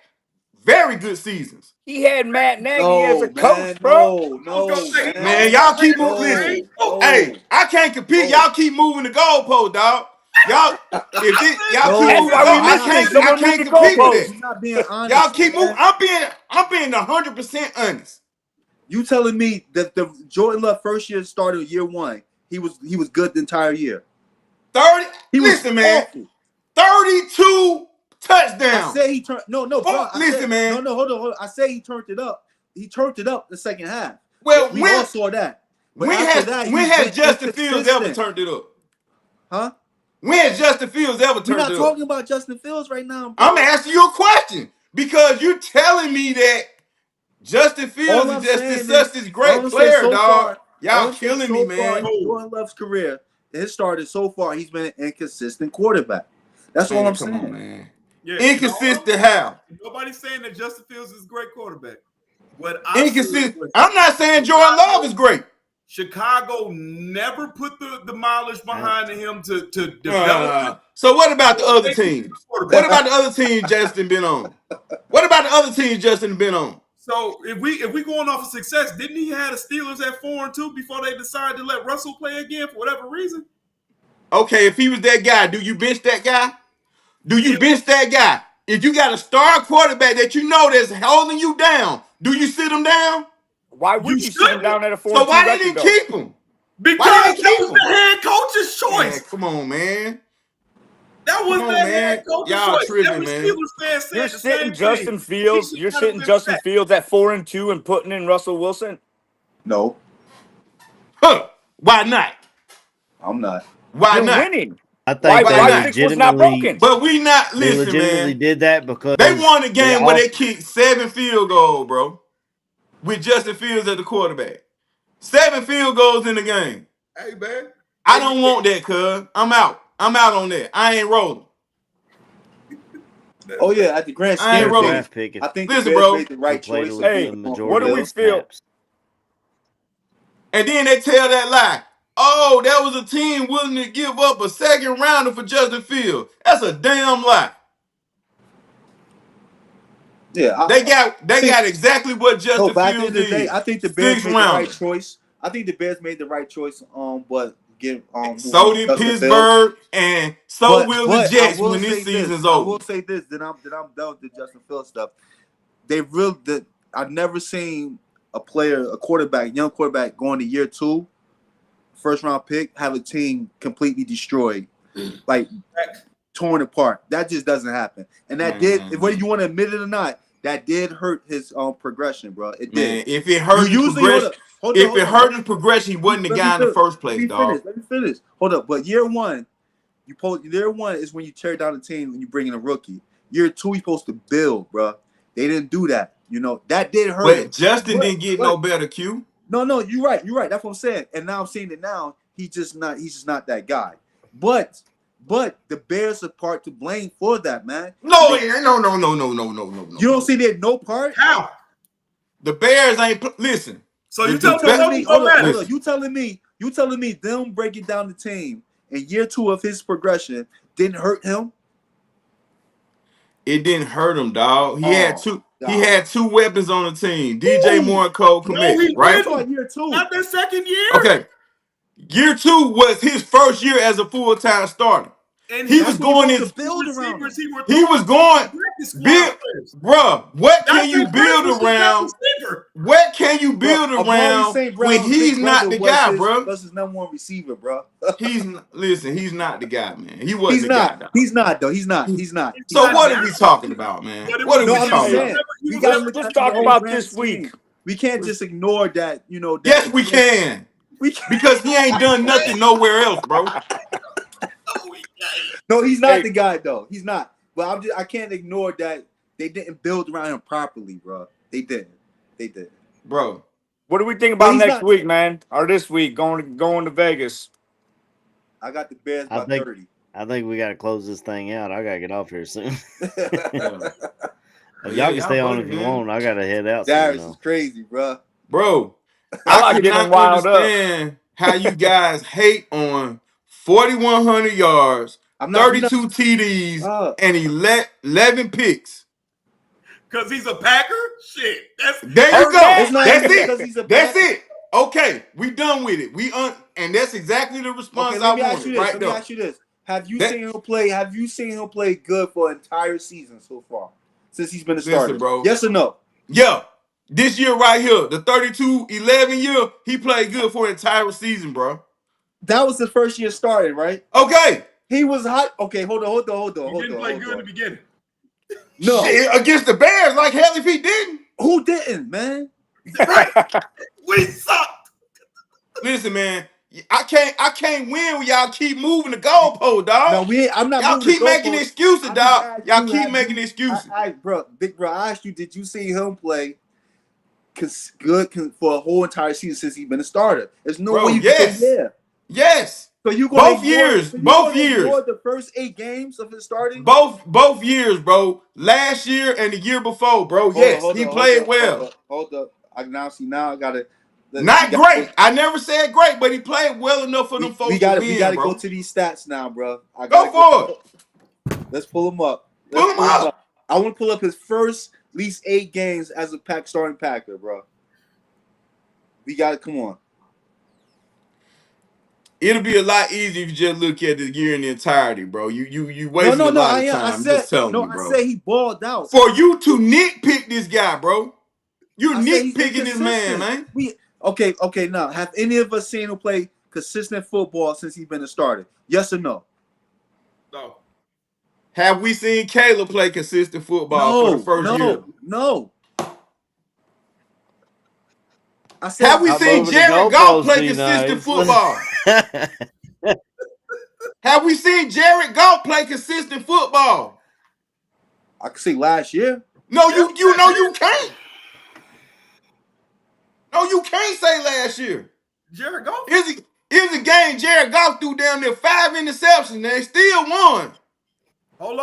S1: very good seasons.
S10: He had Matt Nagy as a coach, bro.
S1: Man, y'all keep moving. Hey, I can't compete. Y'all keep moving the goalpost, dog. Y'all keep moving. I can't compete with it.
S5: Not being honest.
S1: Y'all keep moving. I'm being 100% honest.
S5: You telling me that the Jordan Love first year started year one, he was good the entire year.
S1: 30. Listen, man. 32 touchdowns.
S5: I say he turned bro.
S1: Man.
S5: Hold on. I say he turned it up. He turned it up the second half.
S1: Well,
S5: we all saw that. But
S1: when has Justin Fields ever turned it up?
S5: Huh?
S1: When has Justin Fields ever turned it up?
S5: We're not talking about Justin Fields right now, bro.
S1: I'm asking you a question because you're telling me that Justin Fields is just such this great player, dog. Y'all killing me, man.
S5: Jordan Love's career, his started so far, he's been an inconsistent quarterback. That's all I'm saying.
S1: On, man. Yeah, inconsistent how?
S7: Nobody's saying that Justin Fields is a great quarterback.
S1: Inconsistent. I'm not saying Jordan Love is great.
S7: Chicago never put the mileage behind him to develop.
S1: So what about the other teams? What about the other teams Justin been on? What about the other teams Justin been on?
S7: So if we going off of success, didn't he have the Steelers at 4-2 before they decided to let Russell play again for whatever reason?
S1: Okay, if he was that guy, do you bench that guy? Do you bench that guy? If you got a star quarterback that you know that's holding you down, do you sit him down?
S10: Why would you sit him down at a 4-2
S1: So why they didn't keep him?
S7: Because that was the head coach's choice.
S1: Man, come on, man.
S7: That was the head coach's
S1: Y'all
S7: choice.
S1: tripping, man.
S10: You're sitting Justin Fields. You're sitting Justin Fields at 4-2 and putting in Russell Wilson.
S5: No.
S1: Huh? Why not?
S5: I'm not.
S1: Why
S10: You're
S1: not?
S10: Winning.
S2: I think
S10: why was not broken?
S1: But we not
S2: they
S1: listen,
S2: legitimately
S1: man.
S2: did that because
S1: they won a game where they kicked 7 field goals, bro. With Justin Fields at the quarterback. 7 field goals in the game.
S7: Hey, man.
S1: I don't want that, cuz. I'm out. I'm out on that. I ain't rolling.
S5: Oh yeah, at the grand
S1: I
S5: scheme
S1: ain't
S5: of
S1: rolling.
S5: things,
S2: draft pick if
S5: I think the
S1: Listen,
S5: Bears
S1: bro.
S5: made the
S2: he
S5: right
S2: played
S5: choice
S2: a,
S5: of
S10: Hey,
S2: the
S5: getting
S10: what
S2: majority
S10: do
S2: of
S10: we
S2: the
S5: Fields.
S10: feel?
S2: snaps.
S1: And then they tell that lie. Oh, there was a team willing to give up a second rounder for Justin Fields. That's a damn lie.
S5: Yeah,
S1: They
S5: I think
S1: got exactly what
S5: no.
S1: Justin
S5: But at the
S1: Fields
S5: end of the day,
S1: is.
S5: I think the Bears
S1: Six
S5: made the right
S1: rounder.
S5: choice. I think the Bears made the right choice. But give
S1: So
S5: moving
S1: did
S5: Justin Fields.
S1: Pittsburgh, and so will the
S5: But I
S1: Jets
S5: will
S1: when this
S5: say
S1: season's
S5: this. I
S1: over.
S5: will say this. Then I'm done with the Justin Fields stuff. They real that I've never seen a player, a quarterback, young quarterback, going to year 2, first round pick, have a team completely destroyed, like torn apart. That just doesn't happen. And that did, whether you want to admit it or not, that did hurt his progression, bro. It did.
S1: Man, if it
S5: You
S1: hurt his
S5: usually
S1: progression,
S5: hold
S1: if it
S5: up.
S1: hurt his progression, he wasn't the
S5: Let me
S1: guy in the
S5: finish.
S1: first place, dog.
S5: Let me finish. Hold up. But year 1, year 1 is when you tear down the team when you bring in a rookie. Year 2, you're supposed to build, bro. They didn't do that. You know, that did hurt him.
S1: But Justin didn't get no better, Q.
S5: No, you're right. You're right. That's what I'm saying. And now I'm seeing it now. He's just not that guy. But the Bears are part to blame for that, man.
S1: No.
S5: You don't see that no part?
S7: How?
S1: The Bears ain't listen.
S7: So you
S5: You telling me, hold up.
S1: Listen.
S5: You telling me them breaking down the team in year 2 of his progression didn't hurt him?
S1: It didn't hurt him, dog. He had two.
S5: dog.
S1: He had 2 weapons on the team. DJ Moore and Cole
S7: No,
S1: Kmet,
S7: he
S1: right?
S7: didn't.
S5: Year 2.
S7: Not their second year.
S1: Okay. Year 2 was his first year as a full-time starter.
S7: And
S1: He was going in.
S5: build around.
S1: He was going. Build, bruh, what can you build around? What can you build around when he's not the guy, bro?
S5: That's his number 1 receiver, bro.
S1: He's not the guy, man. He wasn't the guy. Dog.
S5: He's not though. He's not.
S1: So what are we talking about, man? What are we talking about?
S5: We got to
S10: Let's talk about this week.
S5: We can't just ignore that. You know. That
S1: Yes, we can. Because he ain't done nothing nowhere else, bro.
S5: No, he's not the guy though. He's not. But I can't ignore that they didn't build around him properly, bro. They did.
S1: Bro.
S10: What do we think about next week, man? Or this week, going to Vegas?
S5: I got the Bears by 30.
S2: I think we got to close this thing out. I got to get off here soon.
S1: Yeah.
S2: Y'all can stay on if you want. I got to head out.
S5: Darius is crazy, bro.
S1: Bro,
S10: I like
S1: could
S10: getting
S1: not
S10: wild
S1: understand how you guys hate on 4,100 yards, 32 TDs, and 11 picks.
S7: Because he's a Packer? Shit.
S1: There you go. That's it. That's
S5: Packer.
S1: it. Okay, we done with it. And that's exactly the response I wanted right there.
S5: Let me ask you this. Have you seen him play good for an entire season so far? Since he's been a starter?
S1: Listen, bro.
S5: Yes or no?
S1: Yeah. This year right here, the 32-11 year, he played good for an entire season, bro.
S5: That was his first year starting, right?
S1: Okay.
S5: He was hot. Okay, hold on.
S7: He didn't play good in the beginning.
S5: No.
S1: Shit, against the Bears, like hell if he didn't.
S5: Who didn't, man?
S7: We sucked.
S1: Listen, man. I can't win when y'all keep moving the goalpost, dog.
S5: No, I'm not.
S1: Y'all keep making excuses, dog. Y'all keep making excuses.
S5: Big bro, I asked you, did you see him play good for a whole entire season since he's been a starter? There's no way you can say yeah.
S1: Yes.
S5: So you
S1: both years.
S5: The first 8 games of his starting.
S1: Both years, bro. Last year and the year before, bro. Yes, he played well.
S5: Hold up. I gotta.
S1: Not great. I never said great, but he played well enough for them folks to win,
S5: we gotta
S1: bro.
S5: go to these stats now, bro.
S1: Go for
S5: it. Let's pull him up.
S1: Pull him up.
S5: I want to pull up his first at least 8 games as a starting Packer, bro. We got to come on.
S1: It'll be a lot easier if you just look at the year in the entirety, bro. You wasted a lot of time. I'm just telling you, bro.
S5: I said he balled out.
S1: For you to nitpick this guy, bro. You're nitpicking this man.
S5: Okay. Now, have any of us seen him play consistent football since he's been a starter? Yes or no?
S7: No.
S1: Have we seen Caleb play consistent football for the first year?
S5: No.
S1: Have we seen Jared Goff play consistent football? Have we seen Jared Goff play consistent football?
S5: I could see last year.
S1: No, you know you can't. No, you can't say last year.
S7: Jared Goff?
S1: Here's a game Jared Goff threw down there 5 interceptions and they still won.
S7: Hold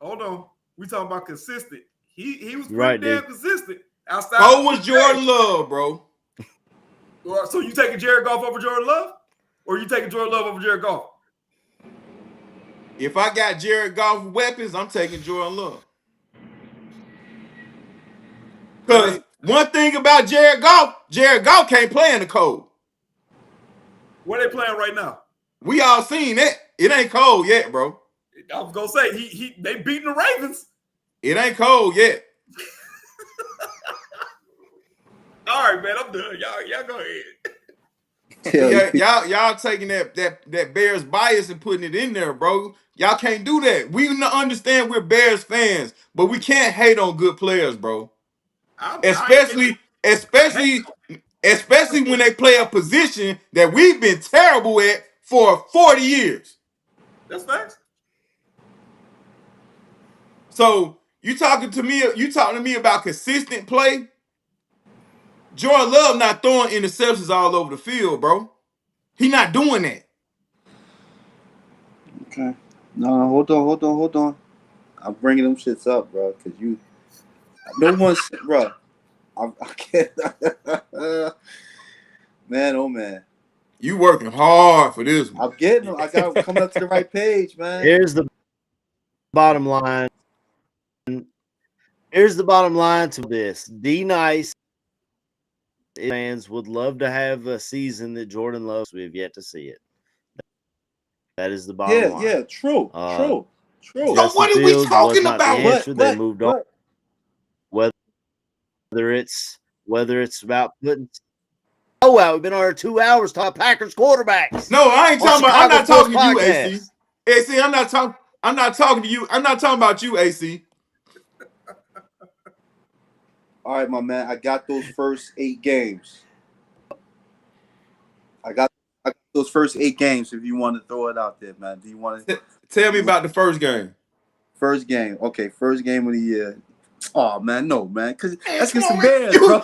S7: on. We talking about consistent. He was pretty
S2: Right,
S7: damn
S2: dude.
S7: consistent. Outside
S1: So was Jordan Love, bro.
S7: So you taking Jared Goff over Jordan Love? Or you taking Jordan Love over Jared Goff?
S1: If I got Jared Goff weapons, I'm taking Jordan Love. Because one thing about Jared Goff can't play in the cold.
S7: Where they playing right now?
S1: We all seen that. It ain't cold yet, bro.
S7: I was gonna say they beating the Ravens.
S1: It ain't cold yet.
S7: All right, man, I'm done. Y'all go ahead.
S1: Y'all taking that Bears bias and putting it in there, bro. Y'all can't do that. We understand we're Bears fans, but we can't hate on good players, bro. Especially when they play a position that we've been terrible at for 40 years.
S7: That's facts.
S1: So you talking to me about consistent play? Jordan Love not throwing interceptions all over the field, bro. He not doing that.
S5: Okay. No, hold on. I'm bringing them shits up, bro, because no one's, bro. I can't. Man, oh man.
S1: You working hard for this one.
S5: I'm getting them. I got them coming up to the right page, man.
S2: Here's the bottom line. Here's the bottom line to this. D-Nice fans would love to have a season that Jordan loves. We have yet to see it. That is the bottom line.
S5: Yeah, true.
S1: So what are we talking about?
S2: They moved on. Whether it's about putting out, we've been on 2 hours talking Packers quarterbacks.
S1: No, I ain't talking about. I'm not talking to you, AC. AC, I'm not talking to you. I'm not talking about you, AC.
S5: All right, my man. I got those first 8 games. I got those first 8 games. If you want to throw it out there, man. Do you want to
S1: tell me about the first game?
S5: First game. Okay, first game of the year. Oh man, no man, because that's against the Bears, bro.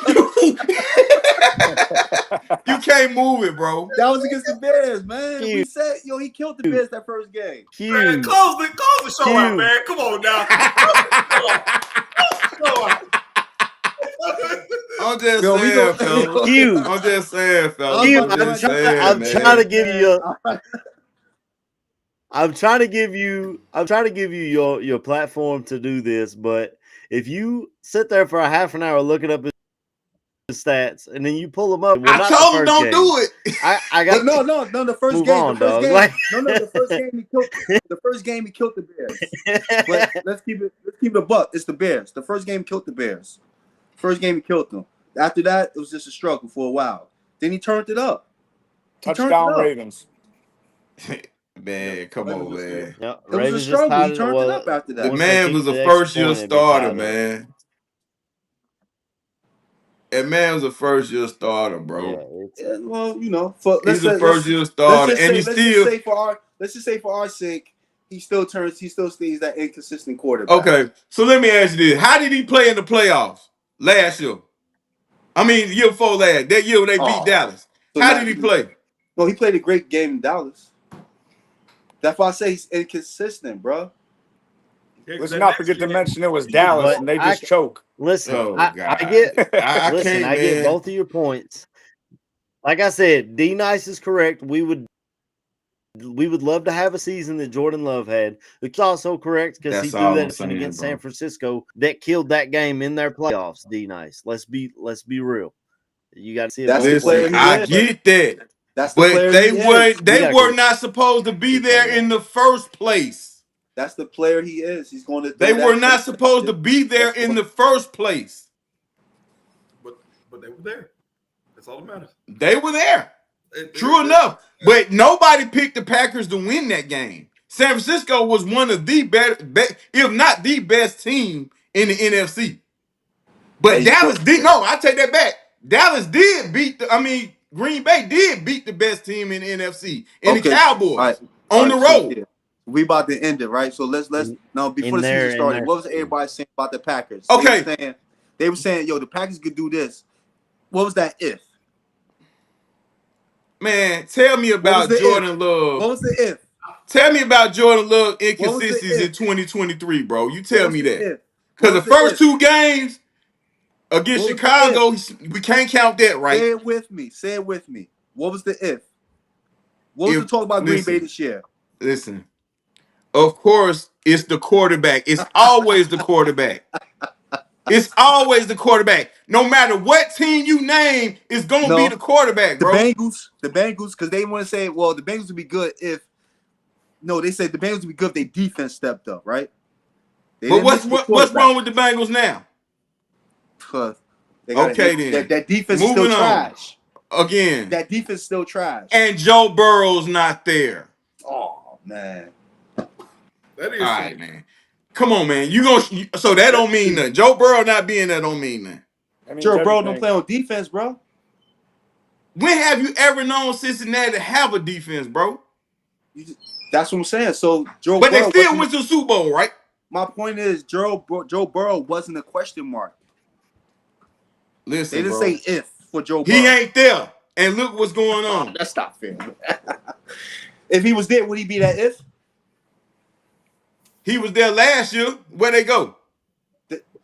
S1: You can't move it, bro.
S5: That was against the Bears, man. We said, he killed the Bears that first game.
S7: Man, close the show out, man. Come on now.
S1: I'm just saying, fellas. I'm just saying, fellas.
S2: I'm trying to give you I'm trying to give you your platform to do this, but if you sit there for a half an hour looking up his stats and then you pull them up,
S1: I told him don't do it.
S5: I got no. The first game. The first game he killed the Bears. But let's keep it a buck. It's the Bears. The first game killed the Bears. First game he killed them. After that, it was just a struggle for a while. Then he turned it up.
S10: Touchdown Ravens.
S1: Man, come on, man.
S5: It was a struggle. He turned it up after that.
S1: The man was a first-year starter, man. That man was a first-year starter, bro.
S5: Yeah, well,
S1: he's a first-year starter, and he still.
S5: Let's just say for our sake, he still stays that inconsistent quarterback.
S1: Okay, so let me ask you this: how did he play in the playoffs last year? I mean, year before last, that year when they beat Dallas. So how did he play?
S5: No, he played a great game in Dallas. That's why I say he's inconsistent, bro.
S10: Let's not forget to mention it was Dallas and they just choke.
S2: Listen, I get both of your points. Like I said, D-Nice is correct. We would love to have a season that Jordan Love had. It's also correct because he threw that against San Francisco that killed that game in their playoffs. D-Nice. Let's be real. You got to see it.
S1: I get that.
S5: That's the player
S1: they were not supposed to be there in the first place.
S5: That's the player he is. He's going to.
S1: They were not supposed to be there in the first place.
S7: But they were there. That's all that matters.
S1: They were there. True enough. But nobody picked the Packers to win that game. San Francisco was one of the best, if not the best team in the NFC. But Dallas did. No, I take that back. Dallas did beat Green Bay did beat the best team in the NFC and the Cowboys on the road.
S5: So we about to end it, right? So let's now before the season started, what was everybody saying about the Packers?
S1: Okay.
S5: They were saying, the Packers could do this. What was that if?
S1: Man, tell me about Jordan Love.
S5: What was the if?
S1: Tell me about Jordan Love
S5: What was the
S1: inconsistencies in
S5: if?
S1: 2023, bro. You
S5: What
S1: tell
S5: was
S1: me
S5: the
S1: that.
S5: if?
S1: Because
S5: What
S1: the
S5: was the
S1: first
S5: if?
S1: two games against
S5: What was the
S1: Chicago, we can't count that, right?
S5: Say it with me. Say it with me. What was the if? What was the talk about Green Bay this year?
S1: Listen. Of course, it's the quarterback. It's always the quarterback. It's always the quarterback. No matter what team you name, it's gonna be
S5: No,
S1: the quarterback,
S5: the
S1: bro.
S5: Bengals, because they want to say, well, the Bengals would be good if. No, they said the Bengals would be good if their defense stepped up, right? They
S1: But
S5: didn't mention the
S1: what's
S5: quarterback.
S1: wrong with the Bengals now?
S5: They got
S1: Okay, then.
S5: that defense is
S1: Moving
S5: still
S1: on.
S5: trash.
S1: Again.
S5: That defense is still trash.
S1: And Joe Burrow's not there.
S5: Oh man.
S7: That is
S1: All right, man. Come on, man. So that don't mean nothing. Joe Burrow not being there don't mean nothing.
S10: That means
S5: Joe Burrow don't
S10: everything.
S5: play on defense, bro.
S1: When have you ever known Cincinnati to have a defense, bro?
S5: That's what I'm saying. So Joe
S1: But
S5: Burrow
S1: they still went to the Super Bowl, right?
S5: My point is Joe Burrow wasn't a question mark.
S1: Listen,
S5: they didn't
S1: bro.
S5: say if for Joe Burrow.
S1: He ain't there. And look what's going on.
S5: That's not fair. If he was there, would he be that if?
S1: He was there last year. Where'd they go?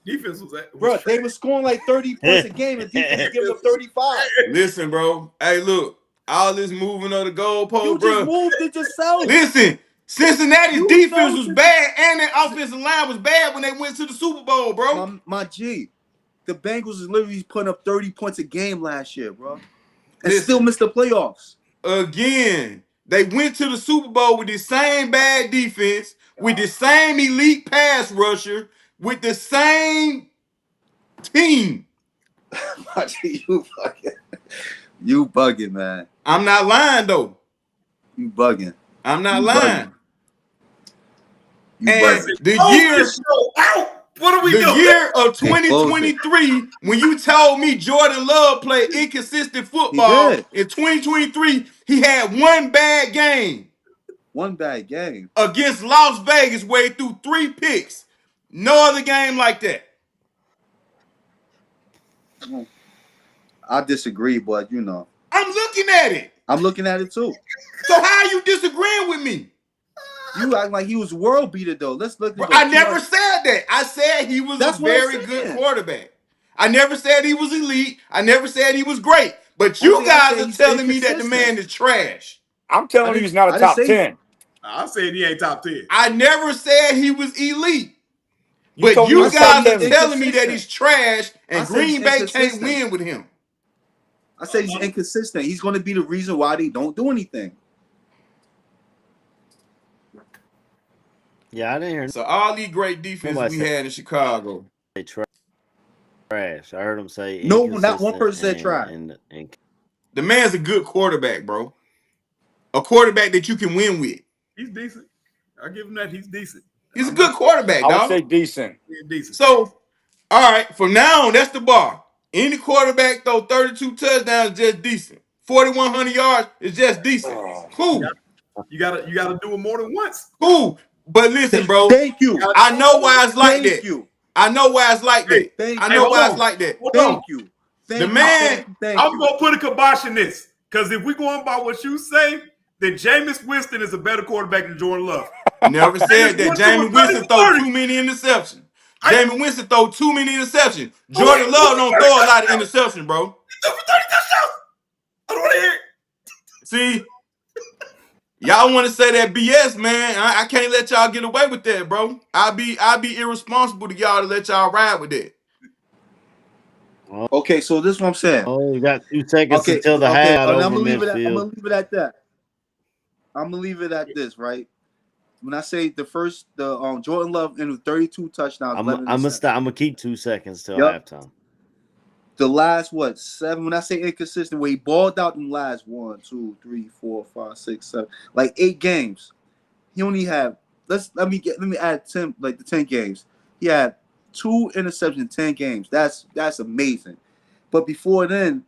S7: Defense was at.
S5: Bro, they were scoring like 30 points a game, and defense was giving up 35.
S1: Listen, bro. Hey, look. All this moving of the goalpost,
S5: You
S1: bro.
S5: just moved it yourself.
S1: Listen, Cincinnati's defense was bad, and their offensive line was bad when they went to the Super Bowl, bro.
S5: My G, the Bengals was literally putting up 30 points a game last year, bro, and still missed the playoffs.
S1: Again, they went to the Super Bowl with the same bad defense, with the same elite pass rusher, with the same team.
S5: My G, you bugging. You bugging, man.
S1: I'm not lying, though.
S5: You bugging.
S1: I'm not lying.
S5: You
S1: and
S5: bugging.
S1: the year,
S7: what are we doing?
S1: The year of 2023, when you told me Jordan Love played inconsistent football in 2023, he had one bad game.
S5: One bad game
S1: against Las Vegas, where he threw 3 picks. No other game like that.
S5: I disagree, but you know.
S1: I'm looking at it.
S5: I'm looking at it too.
S1: So how are you disagreeing with me?
S5: You act like he was world beater though. Let's look.
S1: I never said that. I said he was a very good quarterback. I never said he was elite. I never said he was great. But you guys are telling me that the man is trash.
S10: I'm telling you he's not a top 10.
S7: I said he ain't top 10.
S1: I never said he was elite. But you guys are telling me that he's trash and Green Bay can't win with him.
S5: I said he's inconsistent. He's going to be the reason why they don't do anything.
S2: Yeah, I didn't hear.
S1: So all these great defenses we had in Chicago.
S2: They trash. I heard him say
S5: no, not one person said trash.
S1: The man's a good quarterback, bro. A quarterback that you can win with.
S7: He's decent. I give him that. He's decent.
S1: He's a good quarterback, dog.
S10: I would say decent.
S7: He's decent.
S1: So, all right, from now on, that's the bar. Any quarterback throw 32 touchdowns is just decent. 4,100 yards is just decent. Cool.
S7: You gotta do it more than once.
S1: Cool. But listen, bro.
S5: Thank you.
S1: I know why it's like that.
S5: Thank you.
S1: I know why it's like that. I know why it's like that.
S5: Thank you.
S1: The man.
S7: I'm gonna put a kibosh in this because if we going by what you say, then Jameis Winston is a better quarterback than Jordan Love.
S1: Never said that. Jameis Winston throw too many interceptions. Jameis Winston throw too many interceptions. Jordan Love don't throw a lot of interceptions, bro.
S7: He threw for 30 touchdowns. I don't want to hear it.
S1: See, y'all want to say that BS, man. I can't let y'all get away with that, bro. I'll be irresponsible to y'all to let y'all ride with that.
S5: Okay, so this is what I'm saying.
S2: Oh, you got 2 seconds until the half.
S5: I'm gonna leave it at that. I'm gonna leave it at this, right? When I say the Jordan Love in 32 touchdowns,
S2: I'm gonna keep 2 seconds till halftime.
S5: The last 7? When I say inconsistent, where he balled out in the last 1, 2, 3, 4, 5, 6, 7, like 8 games. He only had let me add 10, like the 10 games. He had 2 interceptions in 10 games. That's amazing. But before then,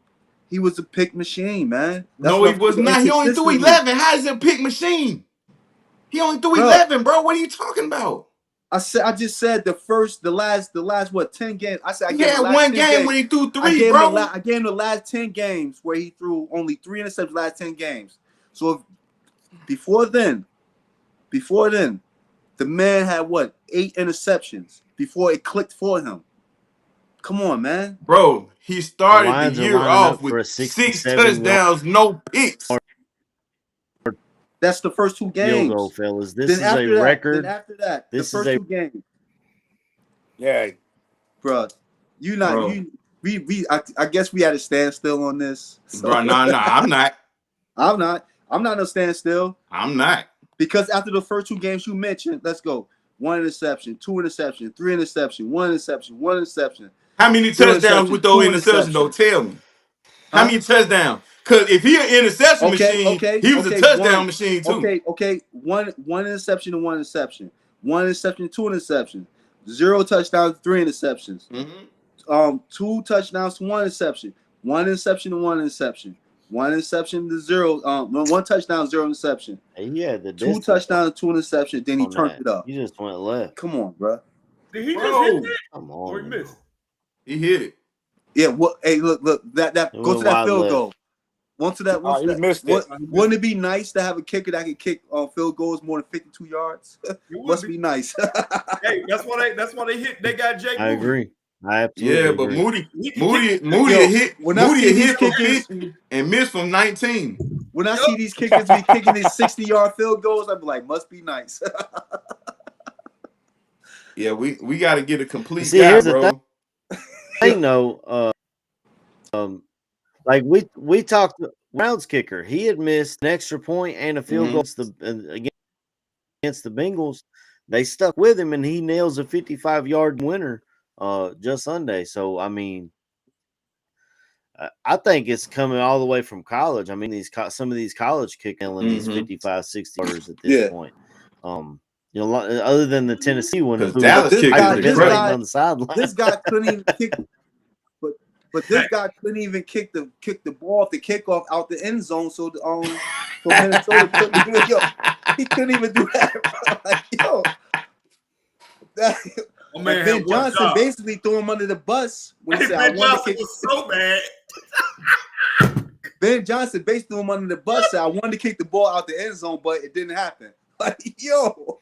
S5: he was a pick machine, man.
S1: No, he was not. He only threw 11. How is it a pick machine? He only threw 11, bro. What are you talking about?
S5: I just said the last 10 games. I said
S1: he had one game when he threw 3, bro.
S5: I gave him the last 10 games where he threw only 3 interceptions last 10 games. So before then, Before then, the man had what, 8 interceptions before it clicked for him. Come on, man.
S1: Bro, he
S2: The
S1: started the
S2: Lions are
S1: year
S2: lining
S1: off
S2: up
S1: with
S2: for a
S1: 6
S2: 67-yard
S1: touchdowns, no picks.
S5: That's the first 2
S2: field goal,
S5: games.
S2: fellas. This
S5: Then
S2: is a
S5: after
S2: record.
S5: that, the
S2: This is
S5: first
S2: a
S5: 2 games,
S10: Yeah.
S5: bro. You not
S1: Bro.
S5: you. I guess we had a standstill on this. So.
S1: Bro, nah, I'm not.
S5: I'm not no standstill.
S1: I'm not.
S5: Because after the first 2 games you mentioned, let's go. 1 interception, 2 interception, 3 interception, 1 interception, 1 interception.
S1: How many
S5: 0
S1: touchdowns with
S5: interception,
S1: those
S5: 2
S1: interceptions, though?
S5: interceptions.
S1: Tell me. How
S5: Huh?
S1: many touchdowns? Because if he an interception machine, he was a touchdown machine too.
S5: Okay. One interception and 1 interception. 1 interception, 2 interceptions. 0 touchdowns, 3 interceptions.
S1: Mm-hmm.
S5: 2 touchdowns to 1 interception. 1 interception to 1 interception. 1 interception to 0. 1 touchdown, 0 interception.
S2: Yeah, the
S5: 2 touchdowns, 2 interceptions. Then he turned it up.
S2: You just went left.
S5: Come on, bro.
S7: Did he just hit that?
S2: Come
S7: Or he
S2: on.
S7: missed?
S1: He hit it.
S5: Yeah. What? Hey, look. That go to that field goal. Once that.
S10: He missed it.
S5: Wouldn't it be nice to have a kicker that can kick field goals more than 52 yards? Must be nice.
S7: Hey, that's why they hit. They got Jake.
S2: I agree. I absolutely
S1: Yeah, but
S2: agree.
S1: Moody hit
S5: when I see these
S1: from
S5: kickers
S1: 50 and missed from 19.
S5: When I see these kickers be kicking these 60-yard field goals, I'm like, must be nice.
S1: Yeah, we got to get a complete
S2: See,
S1: guy,
S2: here's
S1: bro.
S2: the thing, though. Like we talked, Browns kicker, he had missed an extra point and a field goal against the Bengals. They stuck with him, and he nails a 55-yard winner just Sunday. So, I mean, I think it's coming all the way from college. I mean, some of these college kicking these 55, 60 yarders at this point. You know, other than the Tennessee one,
S1: Dallas
S5: this guy couldn't even kick. But this guy couldn't even kick the ball off the kickoff out the end zone. So Minnesota he couldn't even do that. Bro. Like, Ben Johnson basically threw him under the bus when he said, "I wanted to kick."
S7: Was so bad.
S5: Ben Johnson basically threw him under the bus. Said, "I wanted to kick the ball out the end zone, but it didn't happen." Like, yo.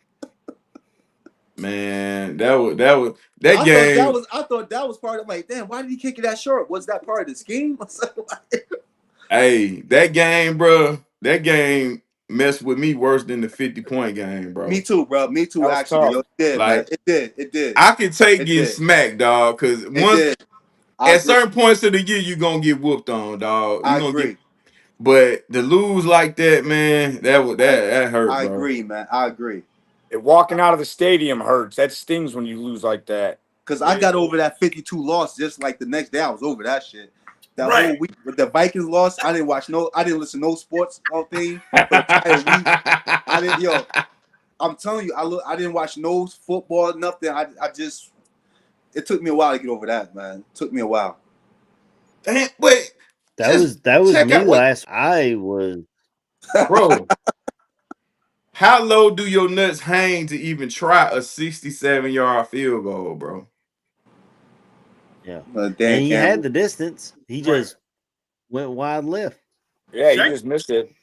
S1: Man, that game.
S5: I thought that was part of, like, damn, why did he kick it that short? Was that part of the scheme?
S1: Hey, that game, bro. That game messed with me worse than the 50-point game, bro.
S5: Me too, bro. Me too, actually. Yo, it did,
S1: like,
S5: man. It did.
S1: I can take getting smacked, dog, because at certain points of the year, you're going to get whooped on, dog.
S5: I agree.
S1: But to lose like that, man, that hurt, bro.
S5: I agree, man. I agree.
S10: Walking out of the stadium hurts. That stings when you lose like that.
S5: Because I got over that 52 loss just like the next day. I was over that shit. That whole week with the Vikings loss, I didn't listen to no sports thing for the entire week. I'm telling you, I didn't watch no football, nothing. It took me a while to get over that, man. It took me a while.
S1: Damn, wait.
S2: That was me last. I was,
S1: bro. How low do your nuts hang to even try a 67-yard field goal, bro?
S2: Yeah, and he had the distance. He just went wide left.
S10: Yeah, he just missed it.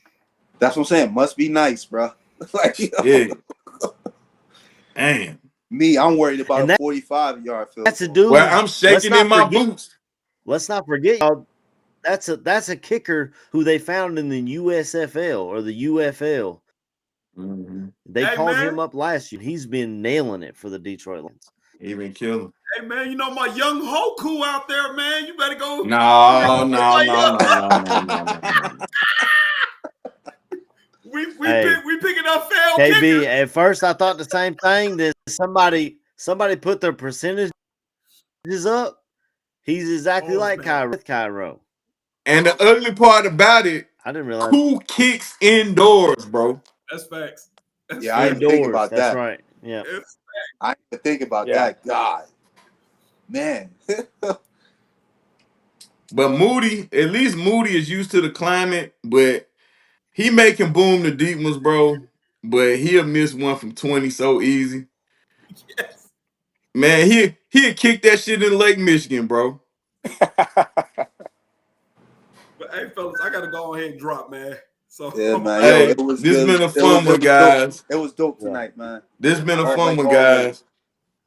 S5: That's what I'm saying. Must be nice, bro. Like,
S1: yeah. Damn.
S5: Me, I'm worried about a 45-yard field.
S2: That's a dude.
S1: Well, I'm shaking in my boots.
S2: Let's not forget, y'all. That's a kicker who they found in the USFL or the UFL.
S1: Mm-hmm.
S2: They called him up last year. He's been nailing it for the Detroit Lions.
S1: He been killing.
S7: Hey man, you know my young Hoku out there, man. You better go.
S1: No.
S7: We picking up failed
S2: KB,
S7: kickers.
S2: at first I thought the same thing. That somebody put their percentages up. He's exactly like Cairo.
S1: And the ugly part about it,
S2: I didn't realize
S1: who kicks indoors, bro?
S7: That's facts.
S5: I didn't think about that.
S2: That's right. Yeah.
S5: I didn't think about that. God. Man.
S1: But Moody, at least Moody is used to the climate, but he making boom the deep ones, bro. But he'll miss one from 20 so easy.
S7: Yes.
S1: Man, he'll kick that shit in Lake Michigan, bro.
S7: But hey, fellas, I gotta go ahead and drop, man. So
S5: Yeah, man. Yo,
S1: Hey,
S5: it was
S1: this
S5: good.
S1: been a fun one,
S5: Dope.
S1: guys.
S5: It was dope
S2: Yeah.
S5: tonight, man.
S1: This been a fun
S5: Like
S1: one,
S5: always.
S1: guys.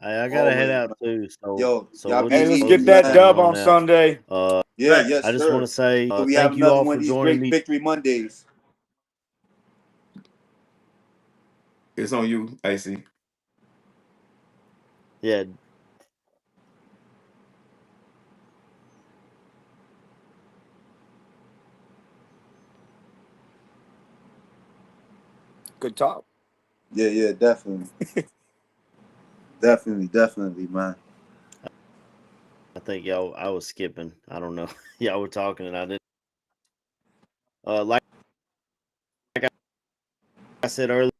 S2: Hey, I gotta head
S5: Always,
S2: out
S5: man.
S2: too. So
S5: Yo, y'all
S2: we'll
S5: be
S10: Hey,
S2: just
S10: let's
S2: close
S10: get
S5: easy,
S2: this
S10: that
S5: man.
S2: thing
S10: dub
S2: on
S10: on
S2: out.
S10: Sunday.
S5: Yeah,
S7: Facts.
S5: yes,
S2: I just want
S5: sir.
S2: to say
S5: So we have
S2: thank you
S5: another
S2: all
S5: one
S2: for
S5: of these
S2: joining
S5: great
S2: me.
S5: Victory Mondays.
S1: It's on you, AC.
S2: Yeah,
S10: Good talk.
S5: Yeah, definitely. definitely, man.
S2: I think y'all. I was skipping. I don't know. Y'all were talking and I didn't. Like I said earlier,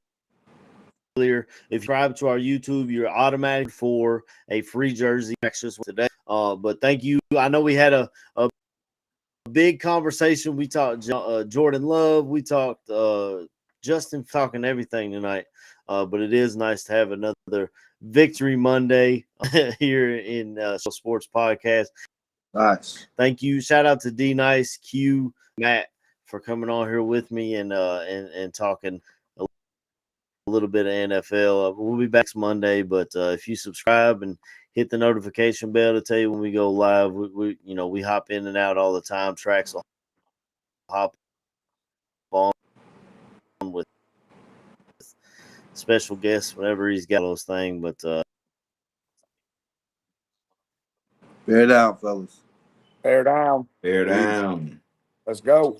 S2: if you subscribe to our YouTube, you're automatic for a free jersey extras today. But thank you. I know we had a big conversation. We talked Jordan Love. We talked Justin talking everything tonight. But it is nice to have another Victory Monday here in Sports Podcast.
S5: Nice.
S2: Thank you. Shout out to D Nice, Q, Matt for coming on here with me and talking a little bit of NFL. We'll be back Monday, but if you subscribe and hit the notification bell to tell you when we go live, we hop in and out all the time. Tracks will hop on with special guests whenever he's got those things. But
S5: Bear down, fellas.
S10: Bear down.
S1: Bear
S5: Peace.
S1: down.
S10: Let's go.